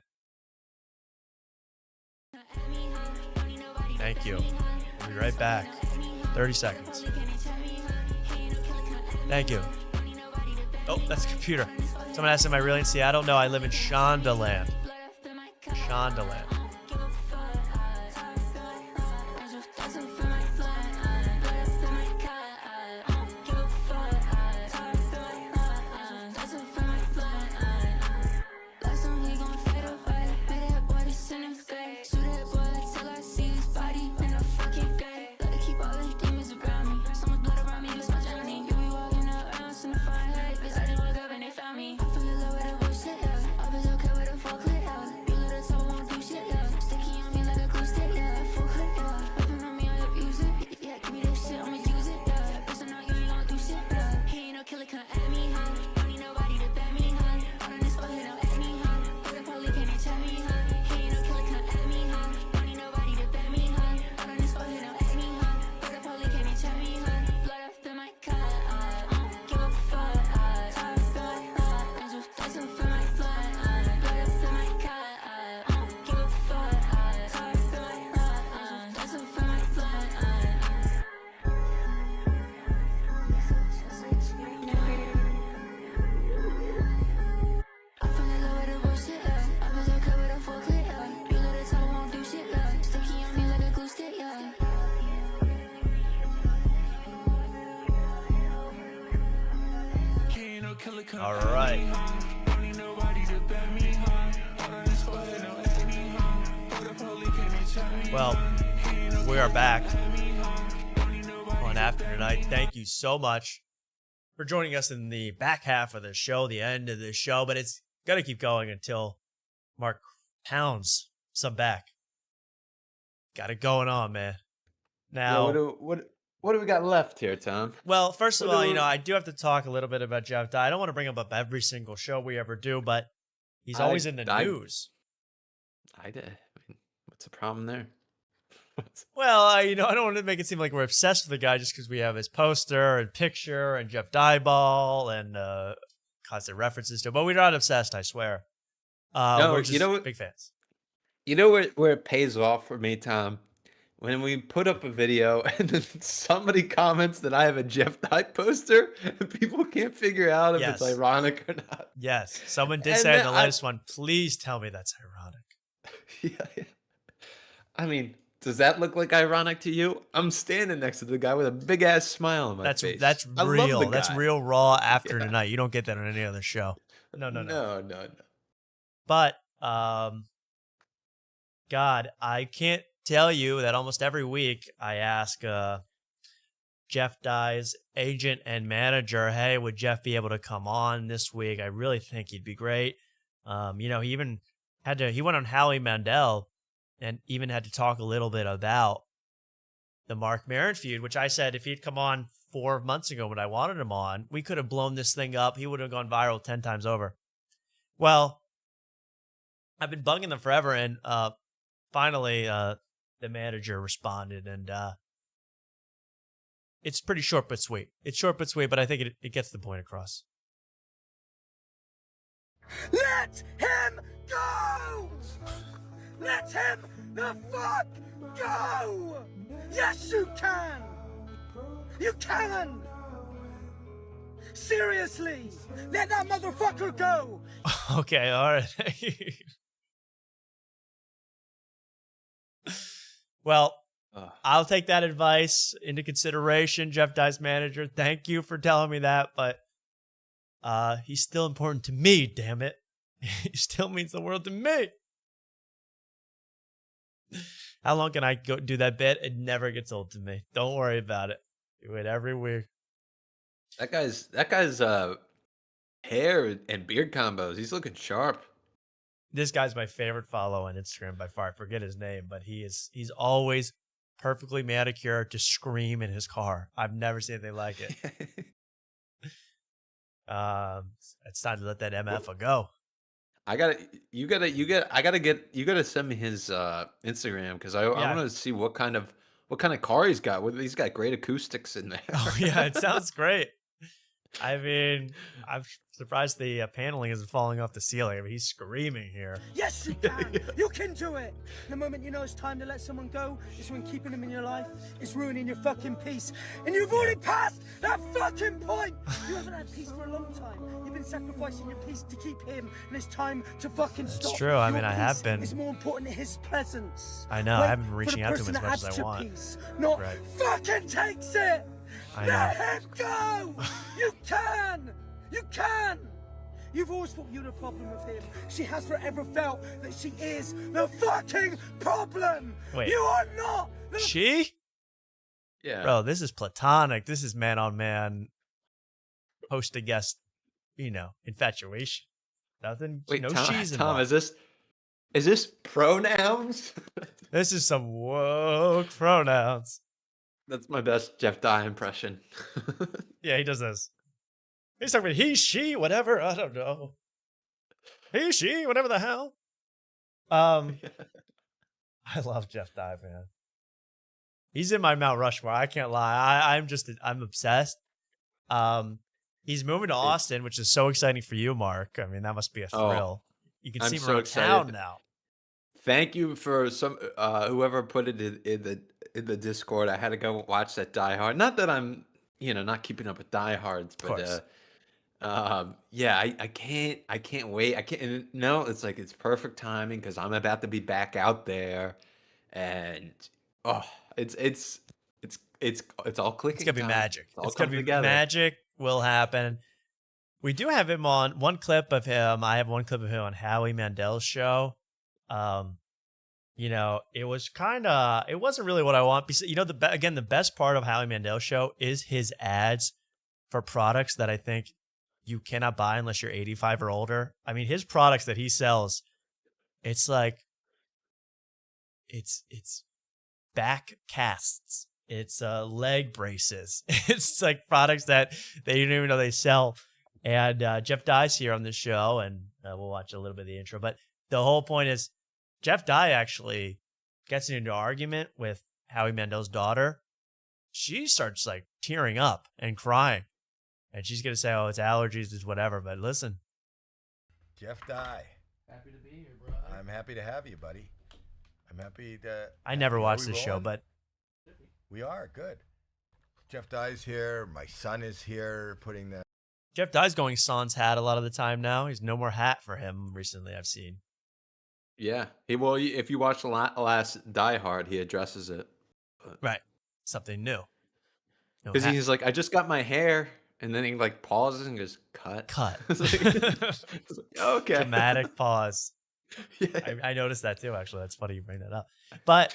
Thank you. I'll be right back. 30 seconds. Thank you. Oh, that's a computer. Someone asked, am I really in Seattle? No, I live in Shondaland. Shondaland. All right. Well, we are back on After Tonight. Thank you so much for joining us in the back half of the show, the end of the show, but it's going to keep going until Mark pounds some back. Got it going on, man. Now, what do we got left here, Tom? well, first of all, I do have to talk a little bit about Jeff Dye. I don't want to bring him up every single show we ever do, but he's always in the news. I mean, what's the problem there? Well, I don't want to make it seem like we're obsessed with the guy just because we have his poster and picture and Jeff Dye ball and constant references to him. But we're not obsessed, I swear. No, we're just big fans. You know where it pays off for me, Tom? When we put up a video and then somebody comments that I have a Jeff Dye poster and people can't figure out if it's ironic or not. Yes. Someone did say in the latest one, please tell me that's ironic. Yeah. I mean, does that look like ironic to you? I'm standing next to the guy with a big ass smile on my face. That's real. That's real raw After Tonight. You don't get that on any other show. No. But God, I can't tell you that almost every week I ask Jeff Dye's agent and manager, hey, would Jeff be able to come on this week? I really think he'd be great. He even he went on Howie Mandel and even had to talk a little bit about the Mark Maron feud, which I said if he'd come on 4 months ago when I wanted him on, we could have blown this thing up. He would have gone viral 10 times over. Well, I've been bugging them forever, and finally the manager responded, and it's pretty short but sweet. It's short but sweet, but I think it gets the point across. Let him go! Let him the fuck go! Yes, you can! You can! Seriously! Let that motherfucker go! Okay, all right. Well, I'll take that advice into consideration, Jeff Dye's manager. Thank you for telling me that, but he's still important to me, damn it. He still means the world to me. How long can I go do that bit? It never gets old to me. Don't worry about it. Do it every week. That guy's hair and beard combos. He's looking sharp. This guy's my favorite follow on Instagram by far. I forget his name, but he's always perfectly manicured to scream in his car. I've never seen anything like it. It's time to let that MF go. I gotta send me his Instagram because I want to see what kind of car he's got. He's got great acoustics in there. Oh yeah, it sounds great. I mean, I'm surprised the paneling isn't falling off the ceiling. I mean, he's screaming here. Yes, you can. You can do it. The moment you know it's time to let someone go is when keeping them in your life is ruining your fucking peace. And you've already passed that fucking point. You haven't had peace for a long time. You've been sacrificing your peace to keep him, and it's time to fucking stop. It's true. I mean, I have been. It's more important than his presence. I know. I haven't been reaching out to him as much as I want. Peace, not fucking takes it. I Let know. him go! You can! You can! You've always thought you had a problem with him. She has forever felt that she is the fucking problem! Wait. You are not the She? Yeah. Bro, this is platonic. This is man on man, host to guest, infatuation. Nothing. Wait, no Tom, she's Tom, involved. is this pronouns? This is some woke pronouns. That's my best Jeff Dye impression. Yeah, he does this. He's talking about he, she, whatever. I don't know. He, she, whatever the hell. I love Jeff Dye, man. He's in my Mount Rushmore. I can't lie. I'm obsessed. He's moving to Austin, which is so exciting for you, Mark. I mean, that must be a thrill. You can see him around town now. Thank you for whoever put it in the Discord. I had to go watch that Die Hard. Not that I'm not keeping up with Die Hards, but yeah, I can't wait. It's like it's perfect timing because I'm about to be back out there, and it's all clicking. It's gonna be time. magic. All It's gonna coming be together. magic. Will happen. We do have him on one clip of him. I have one clip of him on Howie Mandel's show. It was it wasn't really what I want. Because, the best part of Howie Mandel's show is his ads for products that I think you cannot buy unless you're 85 or older. I mean, his products that he sells, it's like, it's back casts. It's leg braces. It's like products that they didn't even know they sell. And Jeff Dye's here on this show, and we'll watch a little bit of the intro. But the whole point is, Jeff Dye actually gets into an argument with Howie Mandel's daughter. She starts like tearing up and crying. And she's going to say, oh, it's allergies, it's whatever. But listen. Jeff Dye. Happy to be here, bro. I'm happy to have you, buddy. I'm happy to. I never watched Are we this show, rolling? but. We are, good. Jeff Dye's here. My son is here putting the. Jeff Dye's going sans hat a lot of the time now. He's no more hat for him recently, I've seen. Yeah. If you watch the last Die Hard, he addresses it. Right. Something new. No Because hat. he's like, I just got my hair. And then he like pauses and goes, cut. Cut. It's like, okay. Dramatic pause. I noticed that too, actually. That's funny you bring that up. But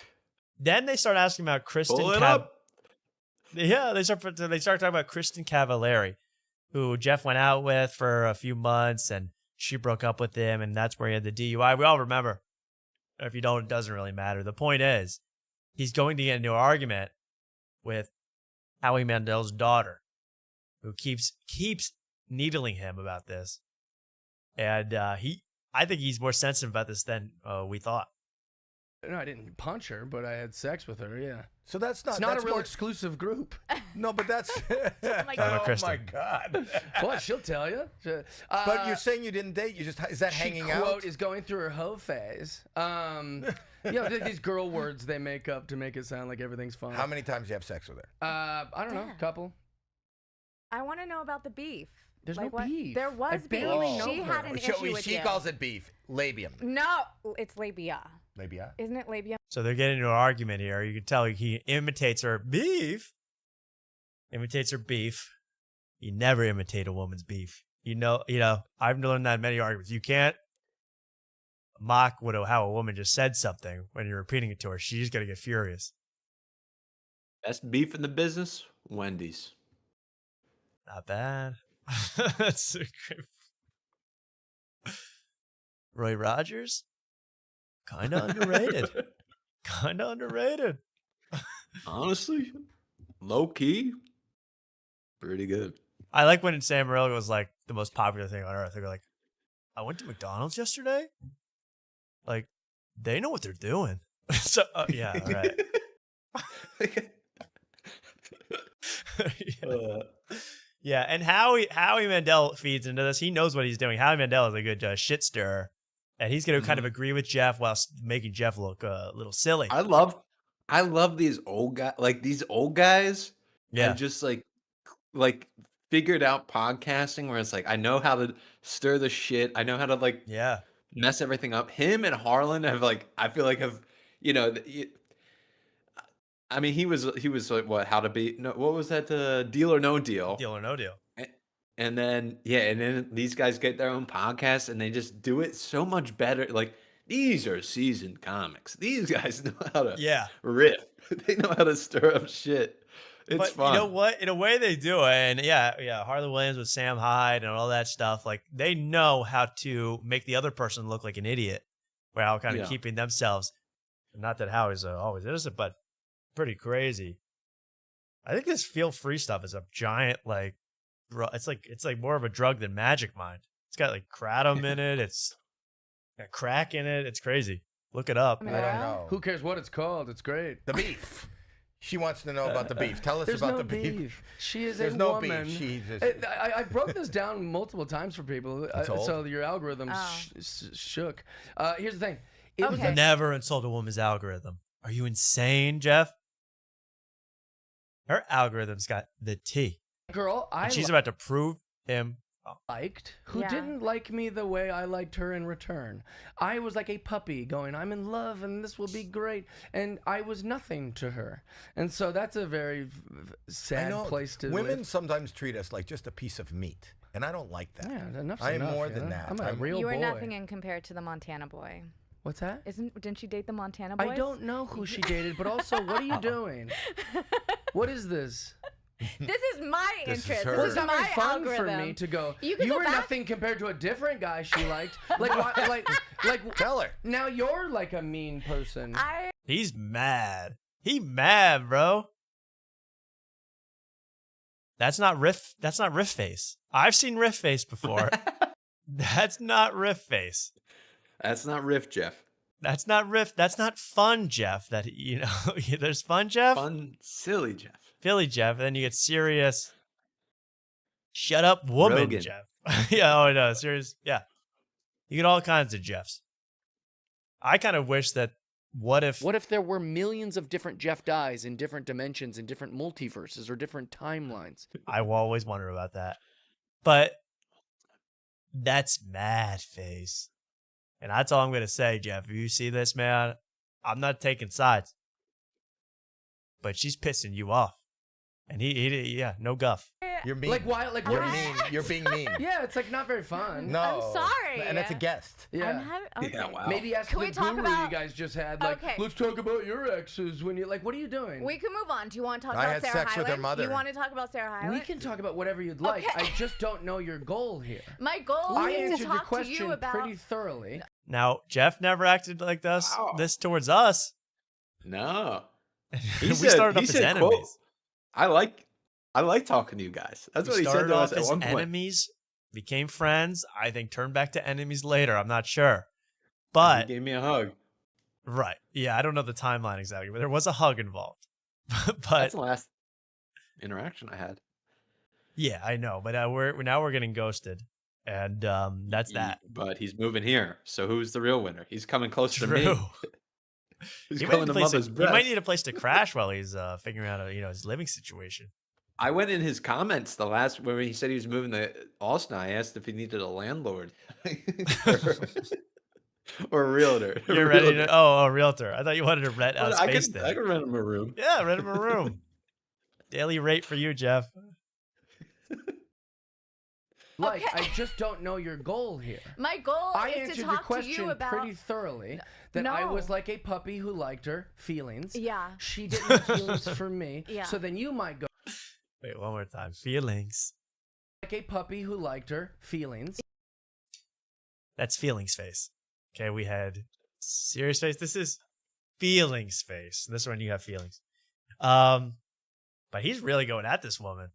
then they start asking about Kristen Pull it up. Yeah, they start talking about Kristen Cavallari, who Jeff went out with for a few months, and she broke up with him, and that's where he had the DUI. We all remember. If you don't, it doesn't really matter. The point is, he's going to get into an argument with Howie Mandel's daughter, who keeps needling him about this. And I think he's more sensitive about this than we thought. No, I didn't punch her, but I had sex with her. Yeah. So that's not. It's not that's a real more- exclusive group. No, but that's. Talking about oh Kristen. my God. What? She'll tell you. But you're saying you didn't date. You just is that hanging she, out? Quote, is going through her hoe phase. These girl words they make up to make it sound like everything's fine. How many times do you have sex with her? I don't know. Couple. I want to know about the beef. There's Like no what? beef. There was I beef. barely know She her. had an issue with She you. calls it beef. Labium. No, it's labia. Labia. Isn't it labia? So they're getting into an argument here. You can tell he imitates her beef. Imitates her beef. You never imitate a woman's beef. You know, I've learned that in many arguments. You can't mock how a woman just said something when you're repeating it to her. She's going to get furious. Best beef in the business, Wendy's. Not bad. That's a great. Roy Rogers? Kind of underrated. Kind of underrated. Honestly, low key, pretty good. I like when Sam Morril was like the most popular thing on earth. They were like, I went to McDonald's yesterday. Like, they know what they're doing. So, yeah, all right. Yeah, and Howie Mandel feeds into this. He knows what he's doing. Howie Mandel is a good shit stirrer, and he's going to kind of agree with Jeff while making Jeff look a little silly. I love these old guys. Like these old guys, have just like figured out podcasting where it's like I know how to stir the shit. I know how to mess everything up. Him and Harlan have I feel like have I mean, he was like what? How to be? No, what was that? Deal or No Deal. Deal or No Deal. And then these guys get their own podcast and they just do it so much better. Like these are seasoned comics. These guys know how to riff. They know how to stir up shit. It's fun. You know what? In a way, they do it. And Harlan Williams with Sam Hyde and all that stuff. Like they know how to make the other person look like an idiot, while kind of keeping themselves. Not that Howie's always innocent, but pretty crazy. I think this feel free stuff is a giant it's like more of a drug than Magic Mind. It's got like kratom in it. It's got crack in it. It's crazy. Look it up. I don't know. Who cares what it's called? It's great. The beef. She wants to know about the beef. Tell us There's about no the beef. She is There's a no woman. beef. She just... I broke this down multiple times for people, so your algorithm's shook. Here's the thing. It was never insult a woman's algorithm. Are you insane, Jeff? Her algorithm's got the T. Girl, she's about to prove him who didn't like me the way I liked her in return. I was like a puppy going, I'm in love and this will be great. And I was nothing to her. And so that's a very sad place to Women live. sometimes treat us like just a piece of meat. And I don't like that. Yeah, enough's I am enough, more you than know? that. I'm a real You boy. are nothing in compared to the Montana boy. What's that? Didn't she date the Montana boy? I don't know who she dated, but also, what are you doing? What is this? This is my interest. This Well, is it's not my very fun algorithm. for me to go. You You go were back- nothing compared to a different guy she liked. Like, tell her. Now you're like a mean person. He's mad. He mad, bro. That's not riff face. I've seen riff face before. That's not riff face. That's not riff, Jeff. That's not riff. That's not fun, Jeff. That there's fun, Jeff. Fun, silly Jeff. Philly, Jeff. And then you get serious. Shut up, woman, Rogan. Jeff. Yeah. Oh no, serious. Yeah. You get all kinds of Jeffs. I kind of wish that. What if there were millions of different Jeff Dyes in different dimensions, in different multiverses or different timelines? I will always wonder about that. But that's mad face. And that's all I'm going to say, Jeff. If you see this, man, I'm not taking sides. But she's pissing you off. And he no guff. You're mean. Like why? Like You're what is- mean. You're being mean. Yeah, it's like not very fun. No. I'm sorry. And it's a guest. Yeah. Okay. Yeah, wow. Maybe ask Can the we talk guru about- you guys just had. Like, Okay. let's talk about your exes when you like. What are you doing? We can move on. Do you want to talk I about had Sarah sex with her Hyland? mother. You want to talk about Sarah Hyland? We can talk about whatever you'd like. Okay. I just don't know your goal here. My goal I is to answered your talk to question you about. pretty thoroughly. Now, Jeff never acted like this towards us. No. We started off as enemies. Quote, I like talking to you guys. That's what he said started to off us at as one point. enemies, became friends. I think turned back to enemies later. I'm not sure. But He gave me a hug. right. Yeah, I don't know the timeline exactly, but there was a hug involved. But That's the last interaction I had. yeah, I know. But we're getting ghosted. And that's that. But he's moving here. So who's the real winner? He's coming closer to me. True. He's He coming to mother's he breast. might need a place to crash while he's figuring out his living situation. I went in his comments when he said he was moving to Austin. I asked if he needed a landlord. Or a realtor. You're ready to? Oh, a realtor. I thought you wanted to rent out I space. could rent him a room. Yeah, rent him a room. Daily rate for you, Jeff. Like, I just don't know your goal here. My goal I is to answered your talk to question you about pretty thoroughly. That I No. was like a puppy who liked her feelings. Yeah. She didn't have feelings for me. Yeah. So then you might go Wait, one more time. Feelings. like a puppy who liked her feelings. That's feelings face. Okay, we had serious face. This is feelings face. This one you have feelings. But he's really going at this woman.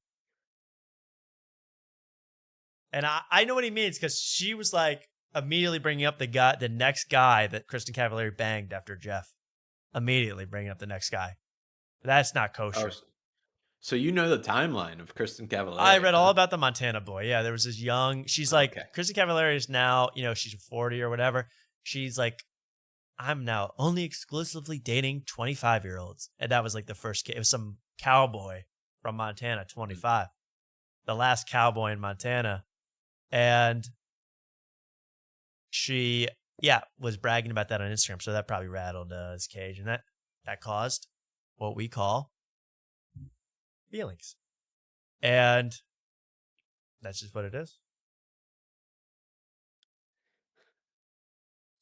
And I know what he means because she was like immediately bringing up the next guy that Kristen Cavallari banged after Jeff. Immediately bringing up the next guy. That's not kosher. Oh, so you know the timeline of Kristen Cavallari. I read all about the Montana boy. Yeah, there was this young. She's like Okay. Kristen Cavallari is now. She's 40 or whatever. She's like, I'm now only exclusively dating 25-year-olds, and that was like the first. It was some cowboy from Montana, 25, the last cowboy in Montana, and she was bragging about that on Instagram. So that probably rattled his cage, and that caused what we call feelings. And that's just what it is.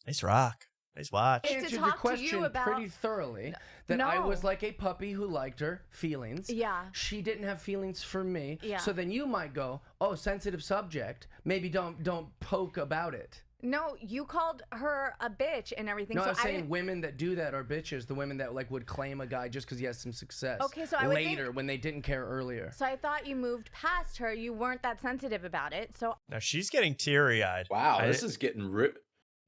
Nice rock. Nice watch. I answered your question pretty thoroughly. That I was like a puppy who liked her feelings. Yeah. She didn't have feelings for me. Yeah. So then you might go, oh, sensitive subject. Maybe don't poke about it. No, you called her a bitch and everything. No, so I was saying didn't- women that do that are bitches. The women that like would claim a guy just because he has some success. Okay, so I would later think- when they didn't care earlier. So I thought you moved past her. You weren't that sensitive about it. So Now she's getting teary-eyed. Wow, this is getting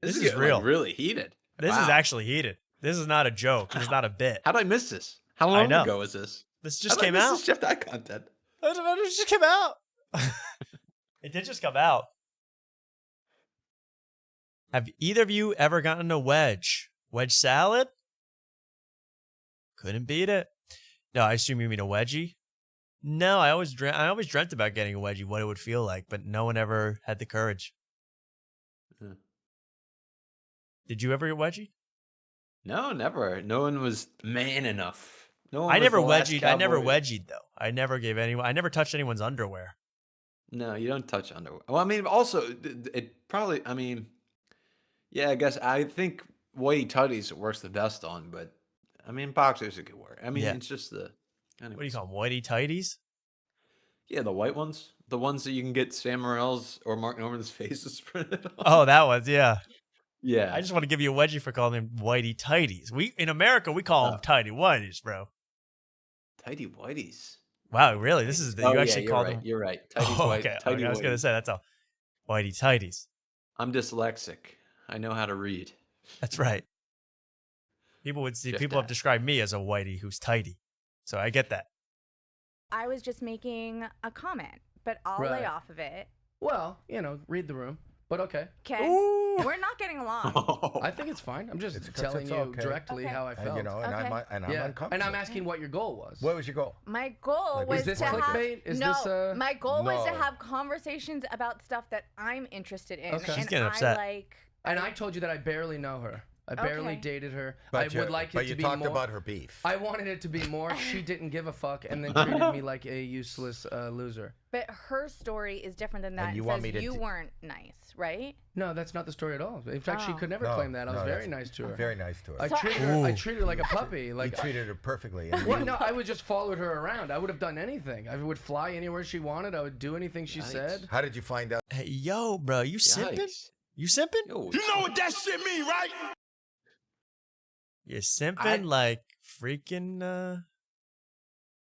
This is getting, real. like, really heated. This Wow. is actually heated. This is not a joke. This is not a bit. How did I miss this? How I long know. ago was this? This just How did I came miss out. This Jeff Dye content. It just came out. It did just come out. Have either of you ever gotten a wedge? Wedge salad? Couldn't beat it. No, I assume you mean a wedgie. No, I always dreamt about getting a wedgie, what it would feel like, but no one ever had the courage. Yeah. Did you ever get wedgie? No, never. No one was man enough. No one I was never the last wedgied. I never cowboy. wedgied though. I never touched anyone's underwear. No, you don't touch underwear. Well, I mean, also, it probably, I mean, yeah, I guess I think whitey tutties it works the best on, but I mean, boxers it could work. I mean, Yeah. it's just the. What do you call them? Whitey tighties? Yeah, the white ones. The ones that you can get Sam Morrill's or Mark Norman's faces printed on. Oh, that was, yeah. Yeah. I just want to give you a wedgie for calling them whitey tighties. In America, we call them tighty whities, bro. Tighty whities. Wow, really? This is Oh, you yeah, actually you're call right, them. you're right. Tighties Oh, white- okay. tighty I was gonna whities. say that's all. Whitey tighties. I'm dyslexic. I know how to read. That's right. People would see. Just People have that. described me as a whitey who's tighty, so I get that. I was just making a comment, but I'll Right. lay off of it. Well, read the room. But okay. Okay. We're not getting along. I think it's fine. I'm just It's- telling it's you okay. directly Okay. how I And, felt. and I'm Okay. I'm yeah. uncomfortable. And I'm asking what your goal was. What was your goal? My goal Like, was is this to have clickbait? Is no. this, my goal was to No. have conversations about stuff that I'm interested in. Okay. She's and getting I upset. like. And I told you that I barely know her. I barely Okay. dated her. But I would like it but to you be talked more. about her beef. I wanted it to be more. She didn't give a fuck and then treated me like a useless loser. But her story is different than that. And you It want says me to you d- weren't nice, right? No, that's not the story at all. In fact, she Oh. could never No, claim that. I was no, very that's- nice to her. Very nice to her. I So- treated her. I Ooh. treated her like a puppy. Like you treated her perfectly. And Well, you- no, I would just followed her around. I would have done anything. I would fly anywhere she wanted. I would do anything she said. How did you find out? Hey, yo, bro, you simping? Yikes. You simping? Yo, You know what that shit mean, right? You're simping like freaking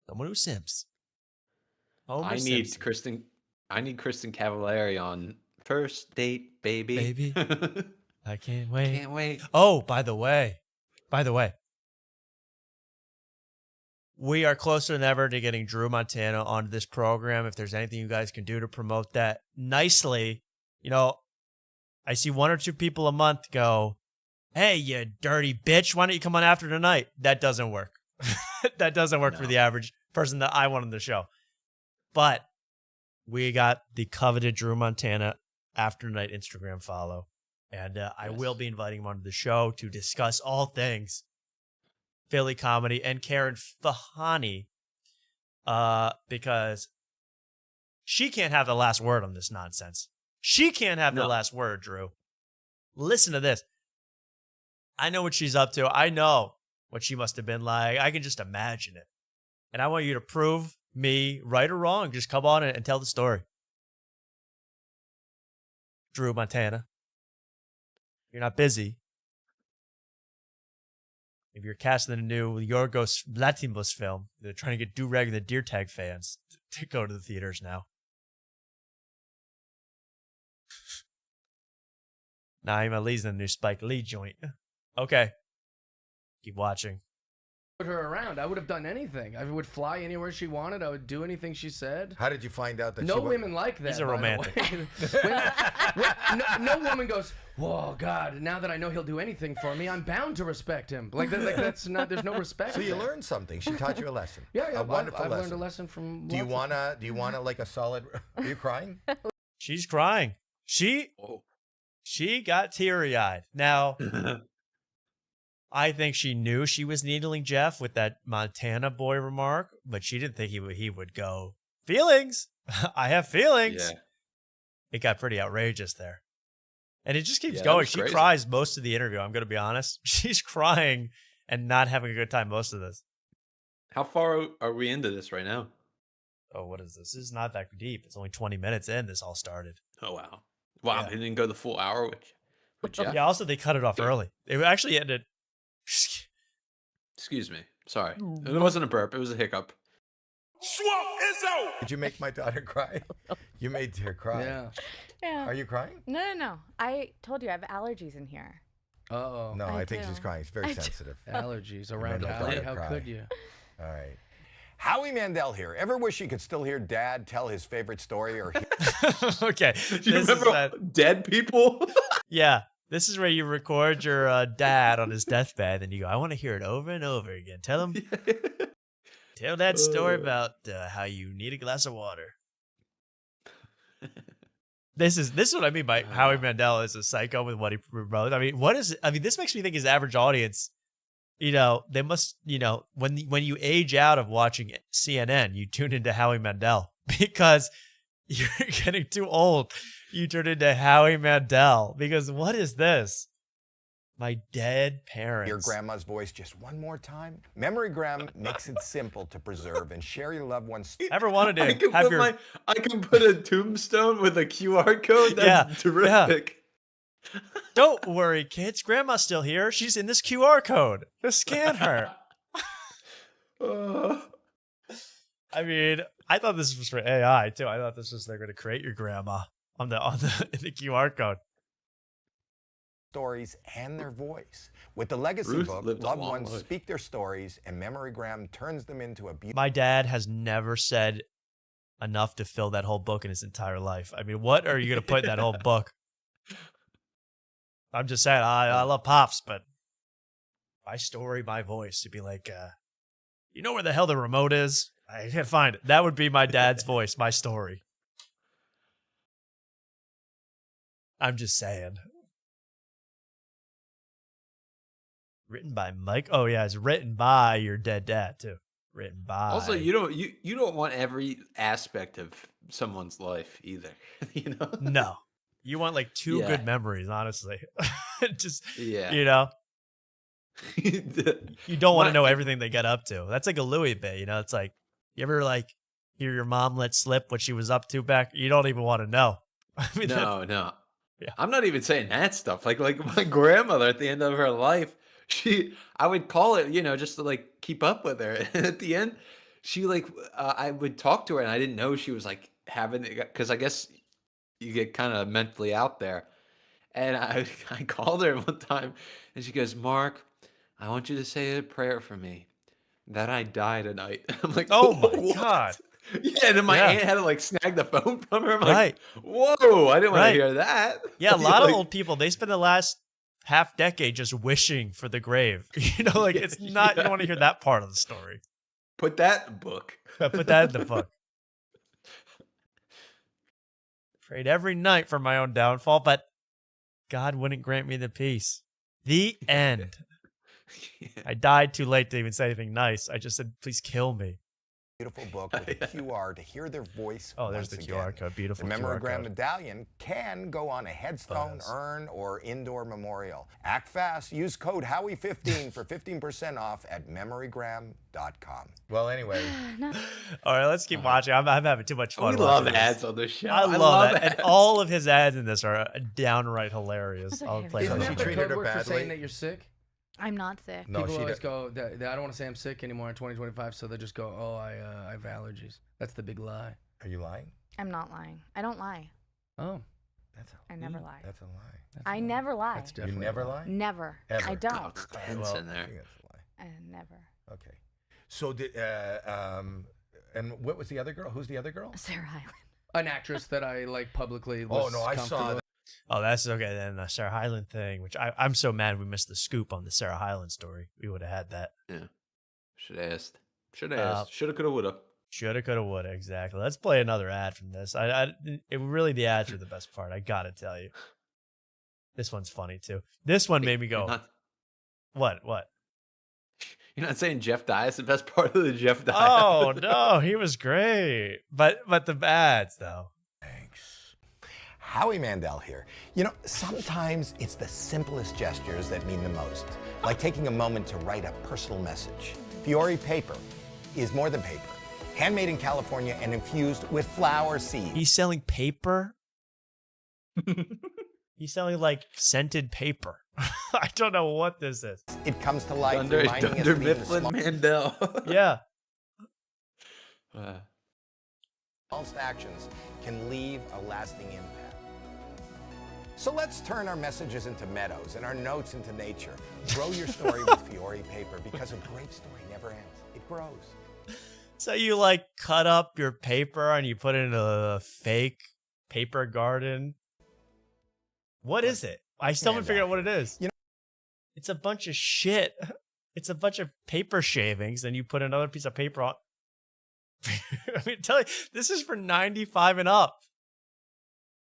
someone who simps. Homer I need Simpson. Kristen Cavallari on First Date, baby. Baby. I can't wait. Can't wait. Oh, by the way, we are closer than ever to getting Drew Montana onto this program. If there's anything you guys can do to promote that nicely, I see one or two people a month go, "Hey, you dirty bitch, why don't you come on after tonight?" That doesn't work. That doesn't work for the average person that I want on the show. But we got the coveted Drew Montana after night Instagram follow. And I will be inviting him onto the show to discuss all things Philly comedy and Karen Fahani, because she can't have the last word on this nonsense. She can't have the last word, Drew. Listen to this. I know what she's up to. I know what she must have been like. I can just imagine it. And I want you to prove me right or wrong. Just come on and tell the story. Drew Montana. You're not busy. If you're casting the new Yorgos Lanthimos film, they're trying to get Do-Rag and the Deer Tag fans to go to the theaters now. Naeem Ali's in the new Spike Lee joint. Okay. Keep watching. Put her around. I would have done anything. I would fly anywhere she wanted. I would do anything she said. How did you find out that no she women like that? He's a romantic. no woman goes, whoa, God, now that I know he'll do anything for me, I'm bound to respect him. That's not, there's no respect. So you learned something. She taught you a lesson. Yeah, a wonderful I've lesson. learned a lesson from. Do you wanna like a solid? Are you crying? She's crying. She got teary-eyed. Now, I think she knew she was needling Jeff with that Montana boy remark, but she didn't think he would go, feelings. I have feelings. Yeah. It got pretty outrageous there. And it just keeps Yeah, that going. was She crazy. cries most of the interview, I'm going to be honest. She's crying and not having a good time most of this. How far are we into this right now? Oh, what is this? This is not that deep. It's only 20 minutes in. This all started. Oh, wow. Wow, they didn't go the full hour with Jeff? Yeah, also they cut it off early. It actually ended. Excuse me. Sorry. It wasn't a burp. It was a hiccup. Did you make my daughter cry? You made her cry. Yeah. Are you crying? No. I told you I have allergies in here. Uh-oh. No, I think do. she's crying. It's very I do. sensitive. Allergies You around made my Howie. daughter How cry. could you? All right. Howie Mandel here. Ever wish you could still hear Dad tell his favorite story or Okay. Do you remember dead people? Yeah. This is where you record your dad on his deathbed and you go, I want to hear it over and over again. Tell him. Tell that story about how you need a glass of water. This is what I mean by Howie Mandel is a psycho with what he wrote. I mean, this makes me think his average audience, they must, when you age out of watching CNN, you tune into Howie Mandel because you're getting too old. You turn into Howie Mandel because what is this? My dead parents. your grandma's voice just one more time? MemoryGram makes it simple to preserve and share your loved ones. Ever wanted to I can have put your I can put a tombstone with a QR code. That's Yeah, terrific. Don't worry, kids. Grandma's still here. She's in this QR code. Just scan her. I mean, I thought this was for AI too. I thought this was they're going to create your grandma on the QR code. Stories and their voice. With the legacy Ruth book, lived a loved long ones life. speak their stories, and MemoryGram turns them into a beautiful. My dad has never said enough to fill that whole book in his entire life. I mean, what are you going to put in that whole book? I'm just saying, I love Pops, but my story, my voice, to be like, you know where the hell the remote is? I can't find it. That would be my dad's voice, my story. I'm just saying. Written by Mike. Oh yeah, it's written by your dead dad too. Written by. Also, you don't want every aspect of someone's life either. No, you want like two Yeah. good memories, honestly. Just Yeah. you don't want to know everything they get up to. That's like a Louis bit, It's like you ever like hear your mom let slip what she was up to back. You don't even want to know. I mean, No. Yeah. I'm not even saying that stuff. Like my grandmother at the end of her life, I would call it, just to like keep up with her. And at the end, she I would talk to her and I didn't know she was like having it because I guess you get kind of mentally out there. And I called her one time and she goes, Mark, I want you to say a prayer for me that I die tonight. I'm like, oh my "What?" God. Yeah, and then my Yeah. aunt had to like snag the phone from her. I'm Right. like, whoa, I didn't want Right. to hear that. Yeah, a lot of Like, old people, they spend the last half decade just wishing for the grave. It's not, you don't want to hear that part of the story. Put that in the book. Put that in the book. Prayed every night for my own downfall, but God wouldn't grant me the peace. The end. I died too late to even say anything nice. I just said, please kill me. Beautiful book with a QR to hear their voice. Oh, there's the once QR again. code. Beautiful The QR memogram code. medallion can go on a headstone, urn, or indoor memorial. Act fast. Use code Howie15 for 15% off at memorygram.com. Well, anyway. All right, let's keep watching. I'm having too much fun. We love watching ads this. on this show. I I love love it. And ads. all of his ads in this are downright hilarious. I'll play Isn't them. that the code word for saying that you're sick? I'm not sick. People always go, I don't want to say I'm sick anymore in 2025, so they just go, oh, I have allergies. That's the big lie. Are you lying? I'm not lying. I don't lie. Oh. I never lie. That's a lie. I never lie. That's definitely you never lie? Never. Ever? I don't. Oh, Tense in there. I think that's a lie. Never. Okay. So did and what was the other girl? Who's the other girl? Sarah Hyland. An actress that I like publicly. Oh Was no, I saw comfortable that. Oh, that's okay then. The Sarah Hyland thing, which I'm so mad we missed the scoop on the Sarah Hyland story. We would have had that. Yeah. Should have asked. Should have asked. Shoulda, coulda, woulda. Shoulda, coulda, woulda. Exactly. Let's play another ad from this. Really, the ads are the best part. I gotta tell you. This one's funny too. This one made me go. What? You're not saying Jeff Dye is the best part of the Jeff Dye? Oh no, he was great. But the ads though. Howie Mandel here. You know, sometimes it's the simplest gestures that mean the most, like taking a moment to write a personal message. Fiore paper is more than paper. Handmade in California and infused with flower seeds. He's selling paper? He's selling like scented paper. I don't know what this is. It comes to life Dunder reminding us to be the Mifflin small- Mandel. Yeah. Smallest actions can leave a lasting impact. So let's turn our messages into meadows and our notes into nature. Grow your story with Fiore paper because a great story never ends. It grows. So you like cut up your paper and you put it in a fake paper garden. What is it? I still haven't figured out what it is. You know, it's a bunch of shit. It's a bunch of paper shavings, and you put another piece of paper on. I mean, tell you, this is for 95 and up.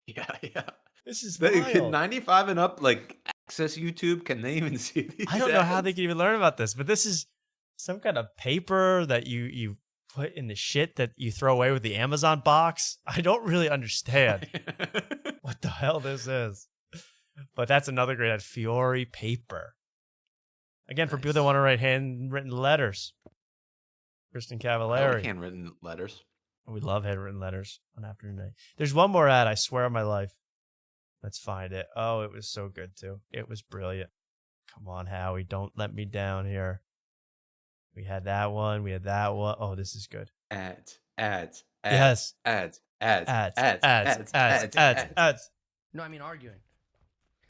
Yeah. This is They, wild. 95 and up, like, access YouTube. Can they even see these I don't know how ads? they can even learn about this, but this is some kind of paper that you put in the shit that you throw away with the Amazon box. I don't really understand what the hell this is. But that's another great ad, Fiore paper. Again, for people that want to write handwritten letters. Kristen I like Cavallari. handwritten letters. We love handwritten letters on Afternoon Night. There's one more ad, I swear on my life. Let's find it. Oh, it was so good too. It was brilliant. Come on, Howie. Don't let me down here. We had that one. We had that one. Oh, this is good. Ads. Yes. Ads. No, I mean arguing.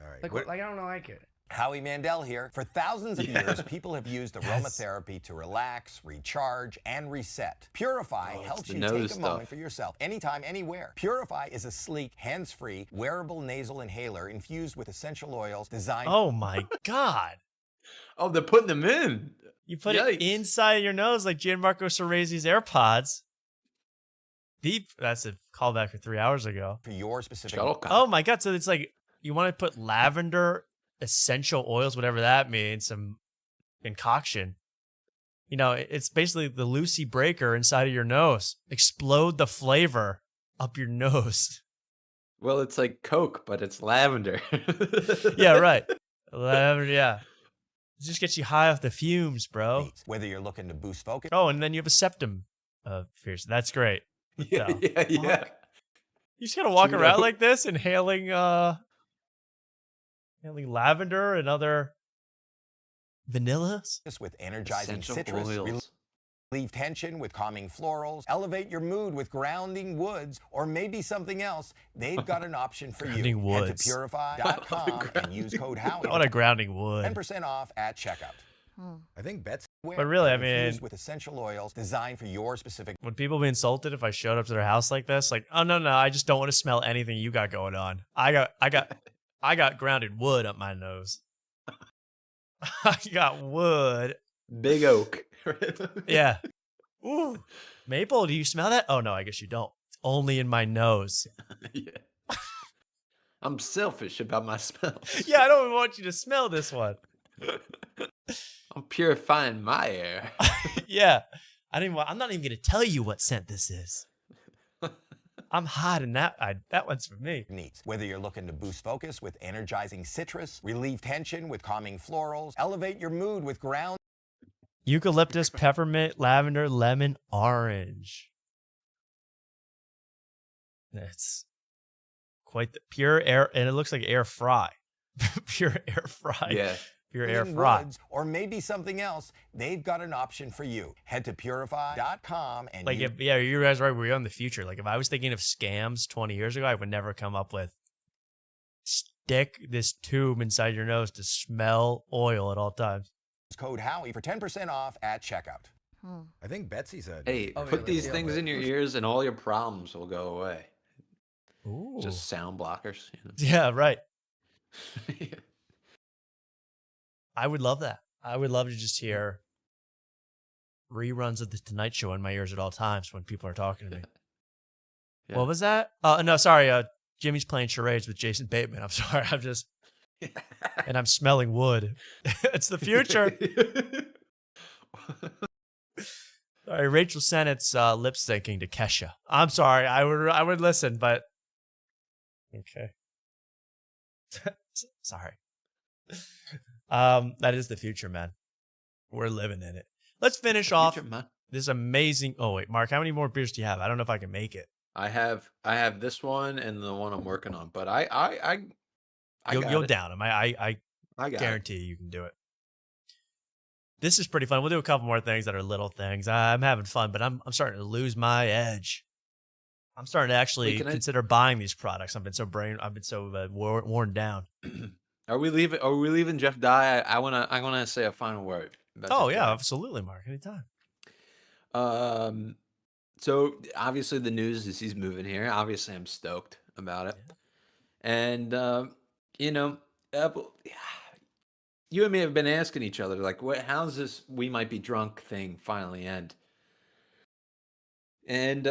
All right. Like, I don't like it. Howie Mandel here. For thousands of years, people have used aromatherapy to relax, recharge, and reset. Purify helps the you nose take a stuff. moment for yourself, anytime, anywhere. Purify is a sleek, hands-free, wearable nasal inhaler infused with essential oils designed... Oh my God. Oh, they're putting them in. You put Yikes. it inside of your nose like Gianmarco Cerezi's AirPods. Deep. That's a callback for 3 hours ago. For your specific... Oh my God. So it's like you want to put lavender essential oils, whatever that means, some concoction. You know, it's basically the Lucy breaker inside of your nose. Explode the flavor up your nose. Well, it's like Coke, but it's lavender. Yeah, right. Lavender, yeah. It just gets you high off the fumes, bro. Whether you're looking to boost focus... Oh, and then you have a septum piercing. That's great. Yeah. You just gotta walk around like this, inhaling lavender and other vanillas. With energizing Essential citrus, oils. relieve tension with calming florals, elevate your mood with grounding woods, or maybe something else. They've got an option for you. Grounding Head woods. to purify.com and use code Howie. What a grounding wood. 10% off at checkout. I think Betsy. But really, I mean, infused with essential oils designed for your specific. would people be insulted if I showed up to their house like this? Like, oh no, I just don't want to smell anything you got going on. I got grounded wood up my nose. I got wood. Big oak. Yeah. Ooh. Maple, do you smell that? Oh no, I guess you don't. It's only in my nose. Yeah. I'm selfish about my smells. Yeah, I don't even want you to smell this one. I'm purifying my air. Yeah. I'm not even going to tell you what scent this is. I'm hiding that. That one's for me. Neat. Whether you're looking to boost focus with energizing citrus, relieve tension with calming florals, elevate your mood with ground. Eucalyptus, peppermint, lavender, lemon, orange. That's quite the pure air, and it looks like air fry. Pure air fry. Yeah. Pure air fry. Woods, or maybe something else, they've got an option for you. Head to purify.com and Like, you guys are right. We're in the future. Like, if I was thinking of scams 20 years ago, I would never come up with stick this tube inside your nose to smell oil at all times. Code Howie for 10% off at checkout. I think Betsy said. Hey, put these things in your ears and all your problems will go away. Ooh. Just sound blockers. Yeah, right. I would love that. I would love to just hear reruns of the Tonight Show in my ears at all times when people are talking to me. Yeah. What was that? No, sorry. Jimmy's playing charades with Jason Bateman. I'm sorry. I'm just, and I'm smelling wood. It's the future. Sorry, Rachel Sennett's lip syncing to Kesha. I'm sorry. I would listen, but okay. Sorry. That is the future, man. We're living in it. Let's finish off this amazing. Oh wait, Mark, how many more beers do you have? I don't know if I can make it. I have this one and the one I'm working on, but You'll down them. I guarantee you can do it. This is pretty fun. We'll do a couple more things that are little things. I'm having fun, but I'm starting to lose my edge. I'm starting to actually consider buying these products. I've been so worn down. Are we leaving Jeff Dye? I wanna say a final word. Oh yeah, absolutely, Mark. Anytime. So obviously the news is he's moving here. Obviously I'm stoked about it. And you and me have been asking each other, like, how's this we might be drunk thing finally end? And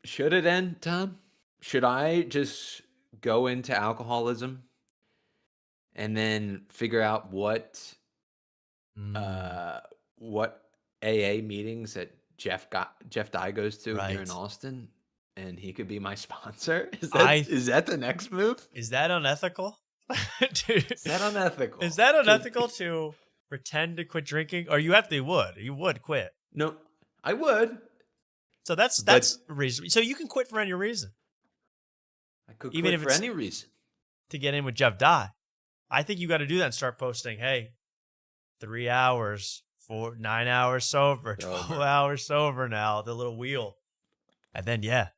should it end, Tom? Should I just go into alcoholism and then figure out what AA meetings that Jeff Dye goes to here in Austin, and he could be my sponsor? Is that the next move? Is that unethical? Dude, is that unethical? Is that unethical to pretend to quit drinking? Or you would quit. No, I would. So that's reason. So you can quit for any reason. I could quit for any reason. To get in with Jeff Dye. I think you got to do that and start posting, hey, 3 hours, 9 hours sober, 12 hours sober now, the little wheel. And then, yeah.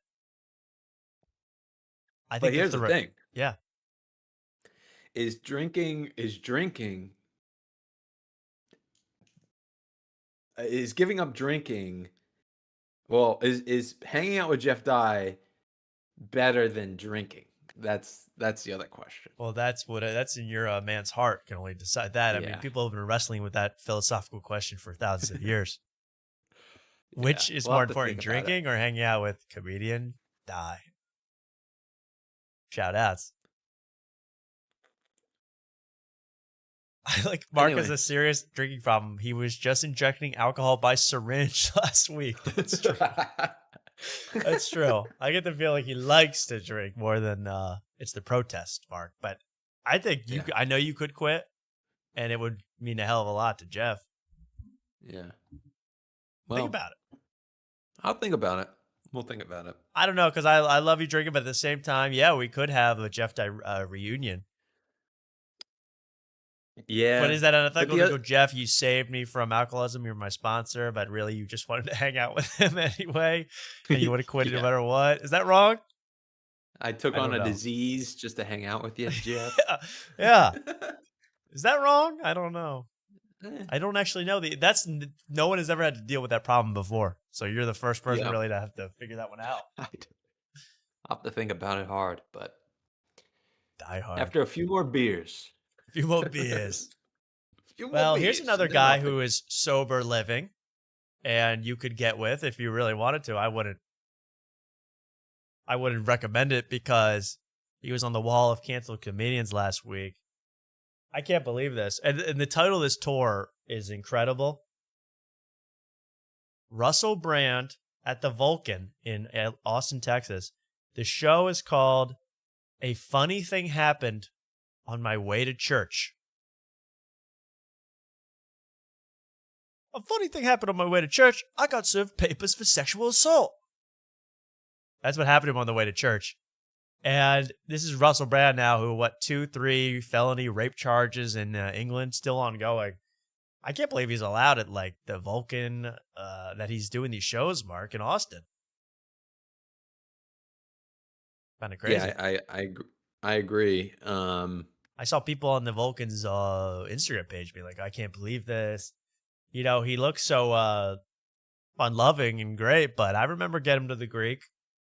I think here's the thing. Yeah. Is giving up drinking, well, is hanging out with Jeff Dye better than drinking? That's the other question. Well, that's in your man's heart can only decide that. I mean, people have been wrestling with that philosophical question for thousands of years. Which is more important, drinking or hanging out with comedian Dye? Shout outs. Mark has a serious drinking problem. He was just injecting alcohol by syringe last week. That's true. That's true. I get the feeling he likes to drink more than it's the protest, Mark. But I think I know you could quit, and it would mean a hell of a lot to Jeff. Yeah. Think about it. I'll think about it. We'll think about it. I don't know, because I love you drinking, but at the same time, we could have a Jeff Dye reunion. Yeah. But is that unethical to go, Jeff, you saved me from alcoholism, you're my sponsor, but really you just wanted to hang out with him anyway, and you would have quit no matter what? Is that wrong? I took on a disease just to hang out with you, Jeff. Yeah. Is that wrong? I don't know. I don't actually know. No one has ever had to deal with that problem before. So you're the first person really to have to figure that one out. I'll have to think about it hard, but Die hard. After a few more beers. A few more beers. Here's another guy who is sober living, and you could get with if you really wanted to. I wouldn't recommend it because He was on the wall of canceled comedians last week. I can't believe this. And the title of this tour is incredible. Russell Brand at the Vulcan in Austin, Texas. The show is called A Funny Thing Happened on My Way to Church. A funny thing happened on my way to church. I got served papers for sexual assault. That's what happened to him on the way to church. And this is Russell Brand now, who, 2-3 felony rape charges in England, still ongoing. I can't believe he's allowed at, like, the Vulcan, that he's doing these shows, Mark, in Austin. Kind of crazy. Yeah, I agree. I saw people on the Vulcan's Instagram page be like, I can't believe this. You know, he looks so fun-loving and great, but I remember getting him to the Greek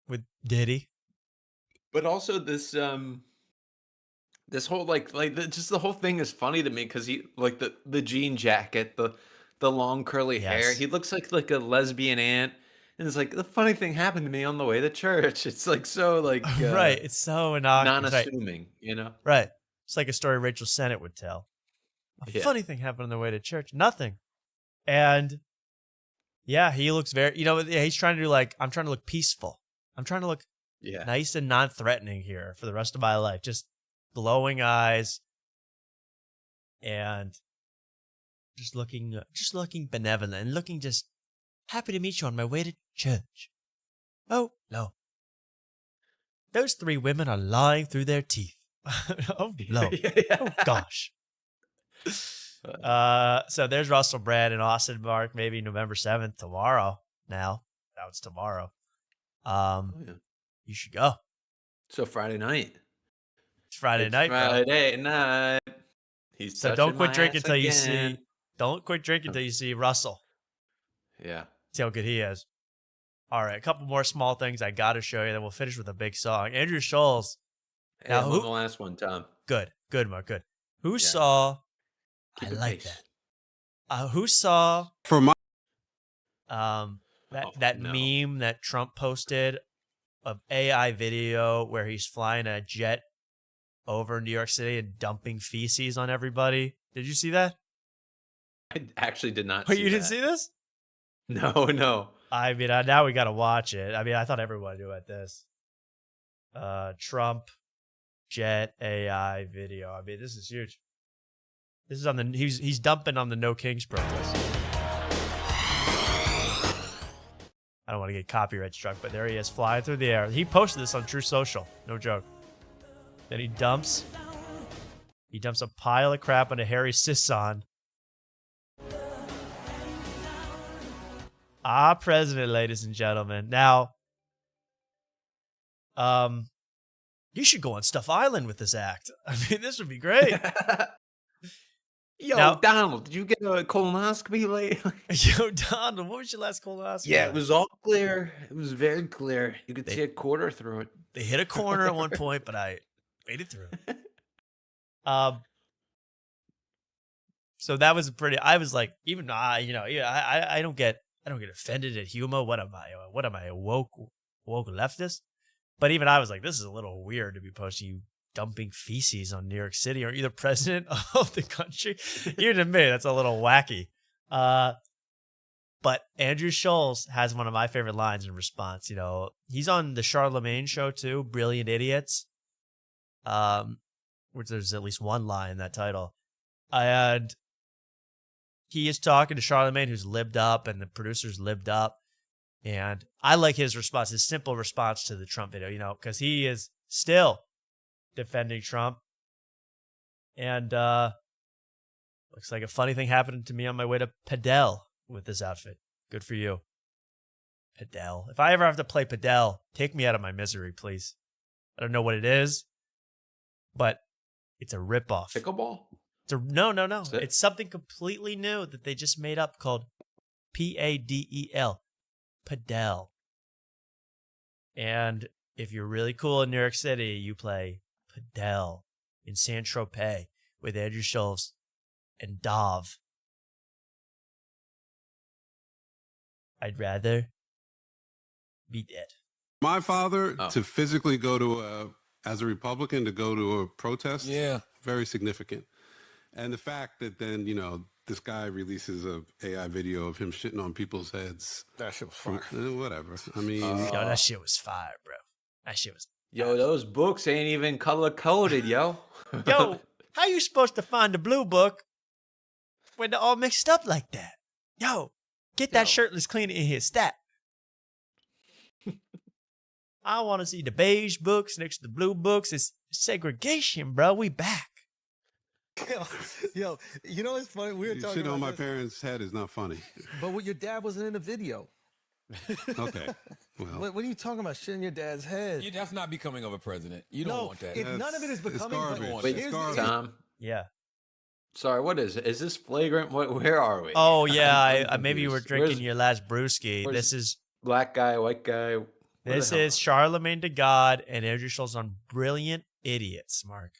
with Diddy. But also this this whole just the whole thing is funny to me because he like the jean jacket, the long curly hair. He looks like a lesbian aunt, and it's like the funny thing happened to me on the way to church. It's like so like right. It's so innocuous. non-assuming, you know. Right. It's like a story Rachel Sennett would tell. A funny thing happened on the way to church. Nothing. And yeah, he looks very, he's trying to do like, I'm trying to look peaceful. I'm trying to look nice and non-threatening here for the rest of my life. Just glowing eyes and just looking benevolent and looking just happy to meet you on my way to church. Oh, no. Those 3 women are lying through their teeth. Oh, no. Oh, gosh. So there's Russell Brand in Austin, Mark, maybe November 7th, tomorrow. Now it's tomorrow. You should go. So Friday night. It's Friday night, bro. Friday night. So don't quit drinking until you see. Don't quit drinking until you see Russell. Yeah. See how good he is. All right, a couple more small things I got to show you. Then we'll finish with a big song. Andrew Scholes. Hey, I'm on the last one, Tom. Good, Mark. Good. Who saw? Keep I it like pace. that. Who saw? For my that meme that Trump posted of AI video where he's flying a jet over New York City and dumping feces on everybody. Did you see that? I actually did not. Wait, see you didn't that. see this? No. I mean, now we got to watch it. I mean, I thought everyone knew at this. Trump jet AI video. I mean, this is huge. This is on the he's dumping on the No Kings protest. I don't want to get copyright struck, but there he is flying through the air. He posted this on True Social. No joke. Then he dumps a pile of crap on a Harry Sisson. President, ladies and gentlemen. Now, you should go on Stuff Island with this act. I mean, this would be great. Yo, Now- Donald, did you get a colonoscopy lately? Yo, Donald, what was your last colonoscopy? Yeah, it was all clear. It was very clear. You could see a quarter through it. They hit a corner at one point, but I made it through. So that was pretty. I was like, even I don't get offended at humor. What am I, a woke leftist? But even I was like, this is a little weird to be posting you dumping feces on New York City or either president of the country. Even to me, that's a little wacky. But Andrew Scholes has one of my favorite lines in response. He's on the Charlemagne show too, Brilliant Idiots. Which there's at least one line in that title. And he is talking to Charlemagne, who's lived up, and the producers lived up. And I like his response, his simple response to the Trump video, because he is still defending Trump. And looks like a funny thing happened to me on my way to Padel with this outfit. Good for you. Padel. If I ever have to play Padel, take me out of my misery, please. I don't know what it is, but it's a ripoff. Pickleball? No. It's something completely new that they just made up called Padel. Padel. And if you're really cool in New York City, you play Padel in Saint-Tropez with Andrew Scholes and Dov. I'd rather be dead. My father to physically go to a as a Republican to go to a protest, Yeah. very significant. And the fact that then, this guy releases a AI video of him shitting on people's heads. That shit was fire. Whatever. I mean, Yo, that shit was fire, bro. That shit was. Yo, those books ain't even color coded, yo. Yo, how you supposed to find the blue book when they're all mixed up like that? Yo, get that shirtless cleaner in here, stat. I want to see the beige books next to the blue books. It's segregation, bro. We back. Yo, you know what's funny? We were talking shit about on my this, parents' head is not funny. but your dad wasn't in the video. Okay. Well, What are you talking about? Shit in your dad's head. That's not becoming of a president. You don't want that. None of it is becoming. garbage. Wait, here's the- Tom. Yeah. Sorry, what is it? Is this flagrant? Where are we? Oh yeah, I'm I maybe you were confused. drinking Where's- your last brewski. where's This is black guy, white guy. Where this the hell? is Charlemagne to God and Andrew Schultz on Brilliant Idiots. Mark,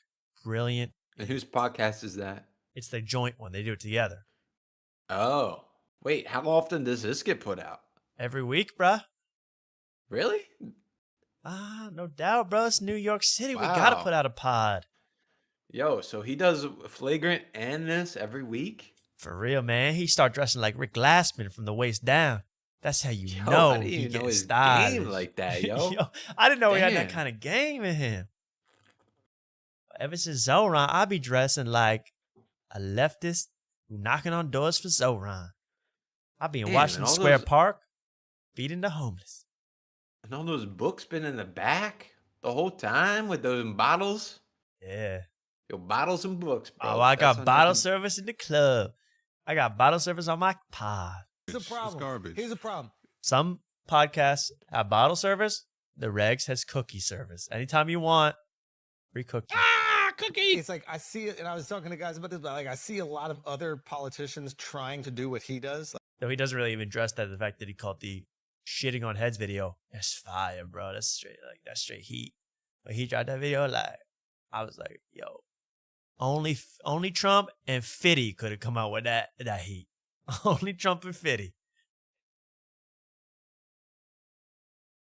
Brilliant. And whose podcast is that? It's the joint one. They do it together Oh, wait. How often does this get put out? every week, bruh. Really? No doubt, bro. It's New York City. We gotta Wow. put out a pod. Yo, so he does flagrant and this every week? For real, man. He start dressing like Rick Glassman from the waist down. That's how you Yo, know I didn't he even know getting his stylish. game like that, yo. I didn't know he had that Damn. kind of game in him. Ever since Zoran, I be dressing like a leftist who knocking on doors for Zoran. I be in Damn, Washington and all Square those- Park feeding the homeless. And all those books been in the back the whole time with those bottles? Yeah. Yo, bottles and books, bro. Oh, I That's got when bottle you can- service in the club. I got bottle service on my pod. Here's a problem. garbage. Here's a problem. Some podcasts have bottle service. The Regs has cookie service. Anytime you want, free cookie. Cookie. It's like I see it, and I was talking to guys about this, but like I see a lot of other politicians trying to do what he does. Like, Though he doesn't really even address that the fact that he called the shitting on heads video. That's fire, bro. That's straight heat. But he dropped that video, like I was like, yo, only Trump and Fitty could have come out with that heat. Only Trump and Fitty.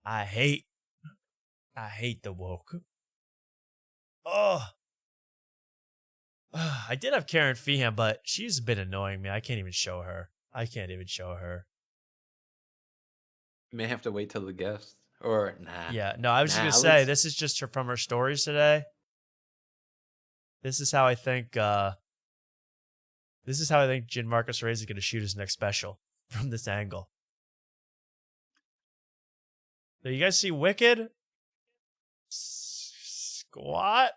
I hate the woke. Oh. I did have Karen Feehan, but she's been annoying me. I can't even show her. May have to wait till the guest. Or nah. Yeah, no, I was just Nah, gonna say let's- this is just from her stories today. This is how I think. This is how I think Gianmarco Reyes is gonna shoot his next special from this angle. So you guys see Wicked? Squat.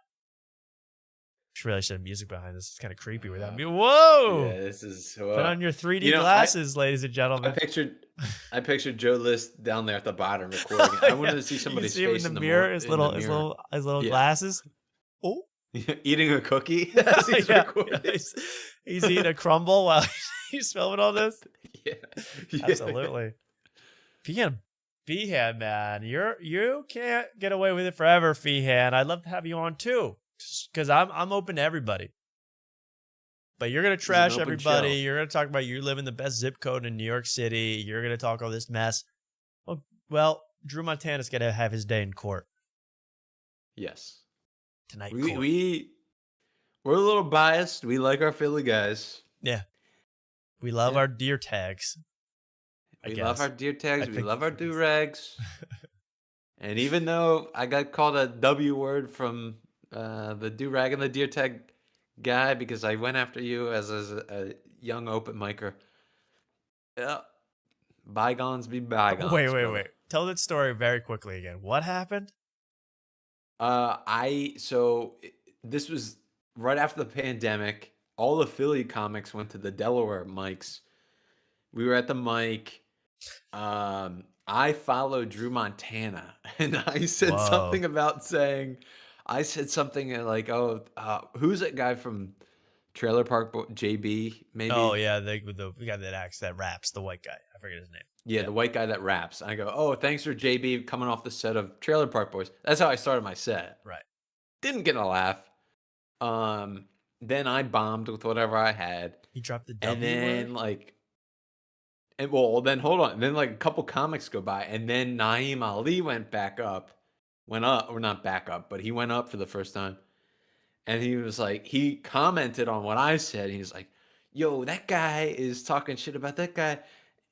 Should really have music behind this. It's kind of creepy without me. Whoa! Yeah, this is. Put on your 3D You know, glasses, ladies and gentlemen. I pictured Joe List down there at the bottom recording. I wanted to see You somebody's see him face in the mor- mirror. His in little, the his mirror. little Yeah. glasses. Oh, Eating a cookie. as he's Yeah, recording. he's eating a crumble while he's filming all this. Yeah. Absolutely. Feehan, man, you can't get away with it forever, Feehan. I'd love to have you on too, because I'm open to everybody. But you're gonna trash open everybody. show. You're gonna talk about you live in the best zip code in New York City. You're gonna talk all this mess. Well, Drew Montana's gonna have his day in court Yes. tonight. We're a little biased. We like our Philly guys. Yeah. We love our deer tags. I We guess. love our deer tags. I We think love our do-rags. And even though I got called a W word from the do-rag and the deer tag guy because I went after you as a young open micer, yeah, bygones be bygones. Wait. brother. Tell that story very quickly again. What happened? This was right after the pandemic. All the Philly comics went to the Delaware mics. We were at the mic. I followed Drew Montana, and I said Whoa. something about saying, I said something like, "Oh, who's that guy from Trailer Park Boy, JB? Maybe." Oh yeah, the guy that raps, the white guy. I forget his name. Yeah, the white guy that raps. I go, "Oh, thanks for JB coming off the set of Trailer Park Boys." That's how I started my set. Right. Didn't get a laugh. Then I bombed with whatever I had. He dropped the And W then word? then hold on. Then like a couple comics go by, and then Naeem Ali went back up went up, or not back up, but he went up for the first time. And he was like, he commented on what I said. He was like, yo, that guy is talking shit about that guy.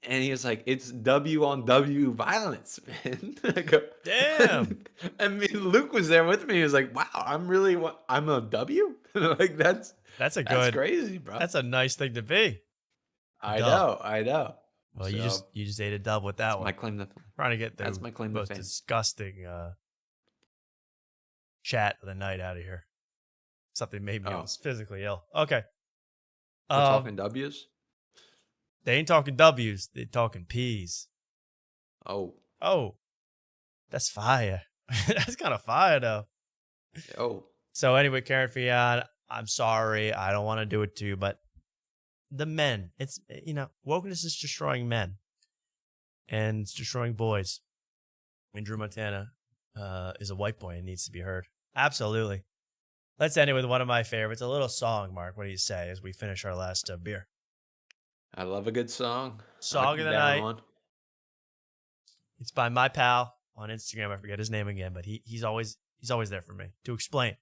And he was like, it's W on W violence, man. I go, damn. I mean, Luke was there with me. He was like, wow, I'm a W? Like, that's crazy, bro. That's a nice thing to be. I know. Well, you just ate a dub with that one. My claim to trying to get the that's my claim to most fame. disgusting chat of the night out of here. Something made me almost physically ill. Okay. We're talking W's? They ain't talking W's. They talking P's. Oh. That's fire. That's kind of fire, though. Oh. So anyway, Karen Fian, I'm sorry. I don't want to do it to you, but the men, it's, wokeness is destroying men. And it's destroying boys. And Drew Montana is a white boy and needs to be heard. Absolutely. Let's end it with one of my favorites, a little song, Mark. What do you say as we finish our last beer? I love a good song. Song of the night. It's by my pal on Instagram. I forget his name again, but he's always there for me to explain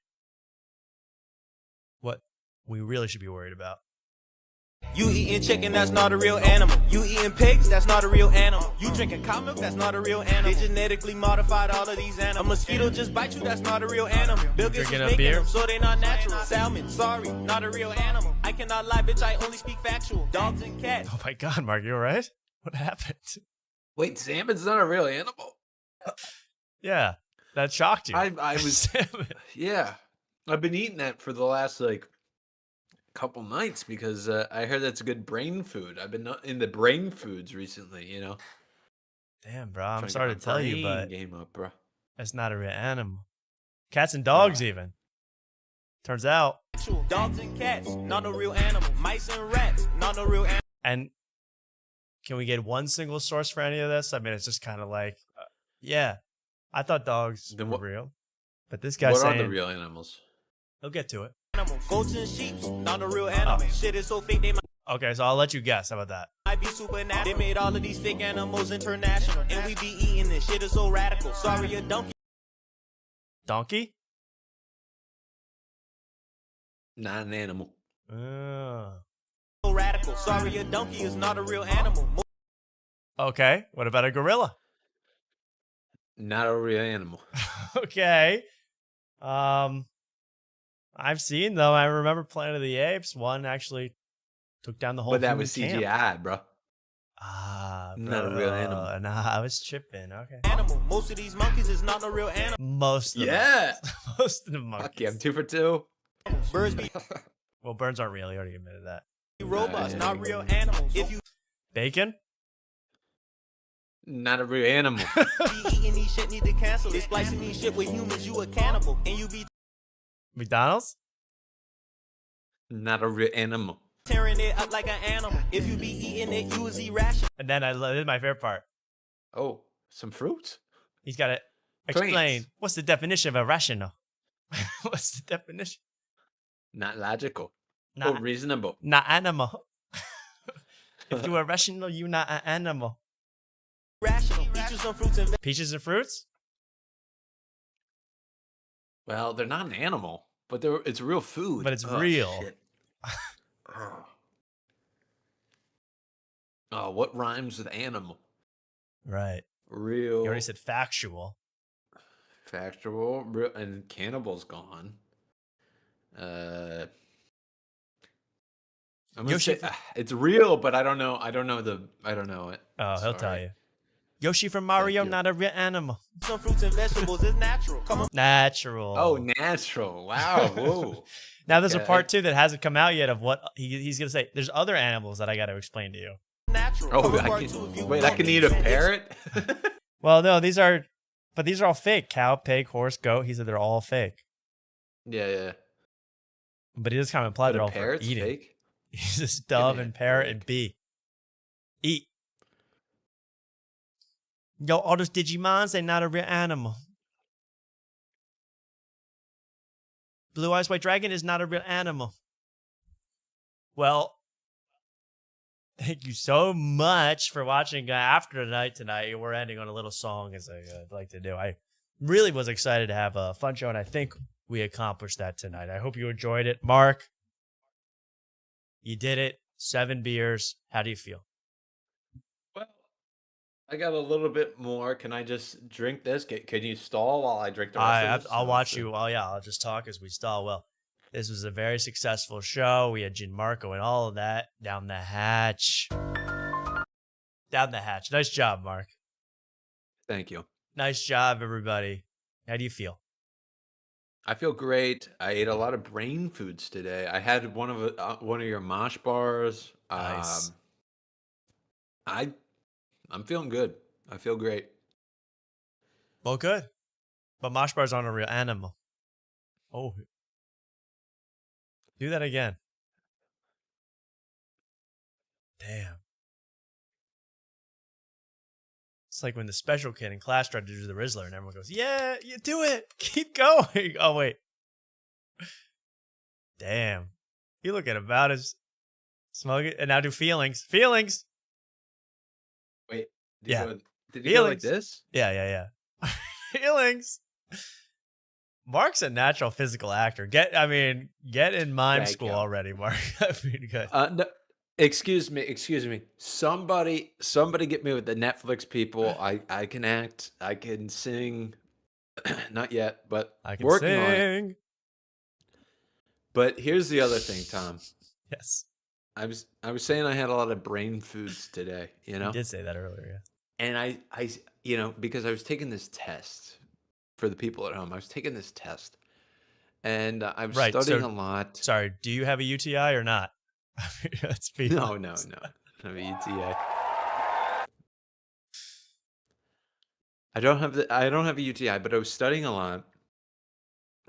what we really should be worried about. You eating chicken, that's not a real animal. You eating pigs, that's not a real animal. You drinking cow milk, that's not a real animal. They genetically modified all of these animals. A mosquito just bite you, that's not a real animal. Bill Gates was making them, so they not natural. Salmon, sorry, not a real animal. I cannot lie, bitch, I only speak factual. Dogs and cats. Oh my God, Mark, you all right? What happened? Wait, salmon's not a real animal? Yeah, that shocked you. I was salmon. Yeah, I've been eating that for the last couple nights because I heard that's a good brain food. I've been in the brain foods recently, Damn, bro, I'm sorry to tell you, but game up, bro. That's not a real animal. Cats and dogs, even. Turns out. Dogs and cats, not a real animal. Mice and rats, not a real animal. And can we get one single source for any of this? I mean, it's just kind of like, yeah, I thought dogs were real, but this guy's saying. What are the real animals? He'll get to it. Goats and sheep, not a real animal. Shit is so fake they Okay, so I'll let you guess. How about that? might be supernatural. They made all of these fake animals international, and we be eating this shit is so radical. Sorry, a donkey. Donkey? Not an animal. So radical. Sorry, a donkey is not a real animal. Okay, what about a gorilla? Not a real animal. Okay. I've seen though. I remember Planet of the Apes. One actually took down the whole. But that human was camp. CGI, bro. Not a real animal. Nah, I was tripping. Okay. Animal. Most of these monkeys is not a real animal. Most of them. Yeah. Most of the monkeys. Okay, I'm 2 for 2. Birds be Well, birds aren't real. You already admitted that. robots, not real animals. If you Bacon? Not a real animal. be eating these shit, need to cancel. They splicing these shit with humans, you a cannibal, and you be McDonald's? Not a real animal. tearing it up like an animal. If you be eating it, you is irrational. And then this is my favorite part. Oh, some fruits? He's got to explain what's the definition of irrational. What's the definition? Not logical. Not reasonable. Not animal. If you are rational, you're not an animal. Rational. Peaches and fruits and Peaches and fruits? Well, they're not an animal, but it's real food. But it's Oh, real. shit. Oh, what rhymes with animal? Right. Real. You already said factual. Factual. Real, and cannibal's gone. I'm gonna say, it's real, but I don't know. I don't know it. Oh, he'll tell you. Yoshi from Mario, not a real animal. some fruits and vegetables is natural. Come on. Natural. Oh, natural. Wow. Whoa. Now there's a Okay. part 2 that hasn't come out yet of what he's going to say. There's other animals that I got to explain to you. Natural. Oh, I can eat a parrot? Well, no, these are all fake. Cow, pig, horse, goat. He said they're all fake. Yeah. But he does kind of imply But they're a all for parrot's eating. fake? He's just dove me a and parrot and bee. Eat. Yo, all those Digimons, they're not a real animal. Blue Eyes White Dragon is not a real animal. Well, thank you so much for watching After Tonight. We're ending on a little song, as I like to do. I really was excited to have a fun show, and I think we accomplished that tonight. I hope you enjoyed it. Mark, you did it. 7 beers. How do you feel? I got a little bit more. Can I just drink this? Can you stall while I drink the rest of this? I'll watch you. Well, yeah, I'll just talk as we stall. Well, this was a very successful show. We had Gianmarco and all of that down the hatch. Down the hatch. Nice job, Mark. Thank you. Nice job, everybody. How do you feel? I feel great. I ate a lot of brain foods today. I had one of your mosh bars. Nice. I'm feeling good. I feel great. Well, good. But mosh bars aren't a real animal. Oh. Do that again. Damn. It's like when the special kid in class tried to do the Rizzler and everyone goes, yeah, you do it. Keep going. Oh, wait. Damn. You look at about as smug and now do feelings. Feelings. Wait. Yeah. Did you go like this? Yeah. Feelings. Mark's a natural physical actor. Get in mime Thank school you. already, Mark. I mean, good. No, excuse me. Somebody get me with the Netflix people. I can act. I can sing. Not yet, but I can working on it. sing. But here's the other thing, Tom. Yes. I was saying I had a lot of brain foods today, You did say that earlier, yeah. And I because I was taking this test for the people at home. I was taking this test, and I was studying a lot. Sorry, do you have a UTI or not? Let's be No. honest. I have a UTI. I don't have a UTI, but I was studying a lot,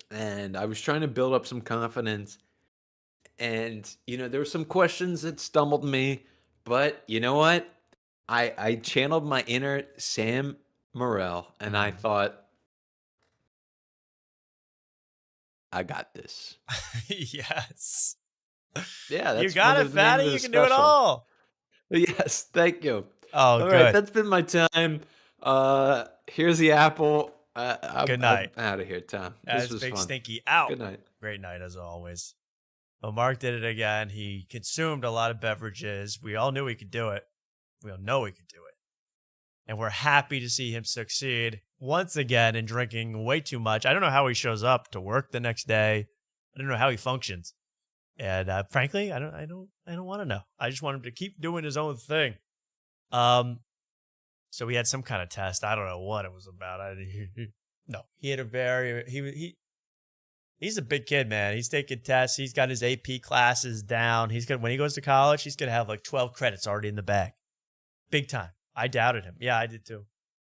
and I was trying to build up some confidence. And there were some questions that stumbled me, but you know what? I channeled my inner Sam Morril, and I thought, I got this. Yes. Yeah, that's you got one it, of the name fatty. of the You can do it special. all. Yes, thank you. Oh, All good. right, that's been my time. Here's the apple. Good night. I'm out of here, Tom. As This was Big fun. Stinky out. Good night. Great night as always. Well, Mark did it again. He consumed a lot of beverages. We all knew he could do it. We all know he could do it. And we're happy to see him succeed once again in drinking way too much. I don't know how he shows up to work the next day. I don't know how he functions. And frankly, I don't want to know. I just want him to keep doing his own thing. So we had some kind of test. I don't know what it was about. No, he had a very he's a big kid, man. He's taking tests. He's got his AP classes down. When he goes to college, he's gonna have like 12 credits already in the bag. Big time. I doubted him. Yeah, I did too.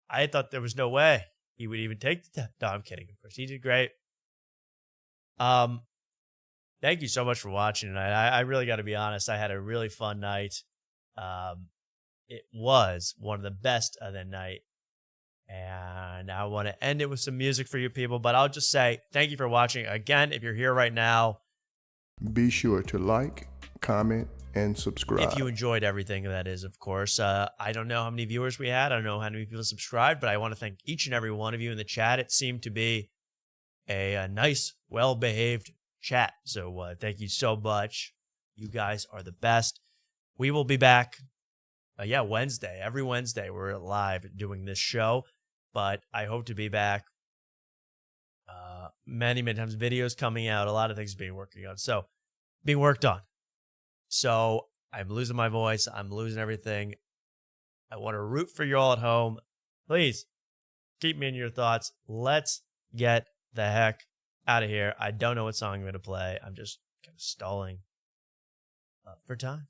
I thought there was no way he would even take the test. No, I'm kidding. Of course, he did great. Thank you so much for watching tonight. I really got to be honest. I had a really fun night. It was one of the best of the night. And I want to end it with some music for you people, but I'll just say thank you for watching. Again, if you're here right now, Be sure to like, comment, and subscribe. if you enjoyed everything, that is, of course. I don't know how many viewers we had. I don't know how many people subscribed, but I want to thank each and every one of you in the chat. It seemed to be a nice, well-behaved chat. So thank you so much. You guys are the best. We will be back. Wednesday. Every Wednesday we're live doing this show, but I hope to be back many times. Videos coming out, a lot of things being worked on. So I'm losing my voice. I'm losing everything. I want to root for you all at home. Please keep me in your thoughts. Let's get the heck out of here. I don't know what song I'm going to play. I'm just kind of stalling for time.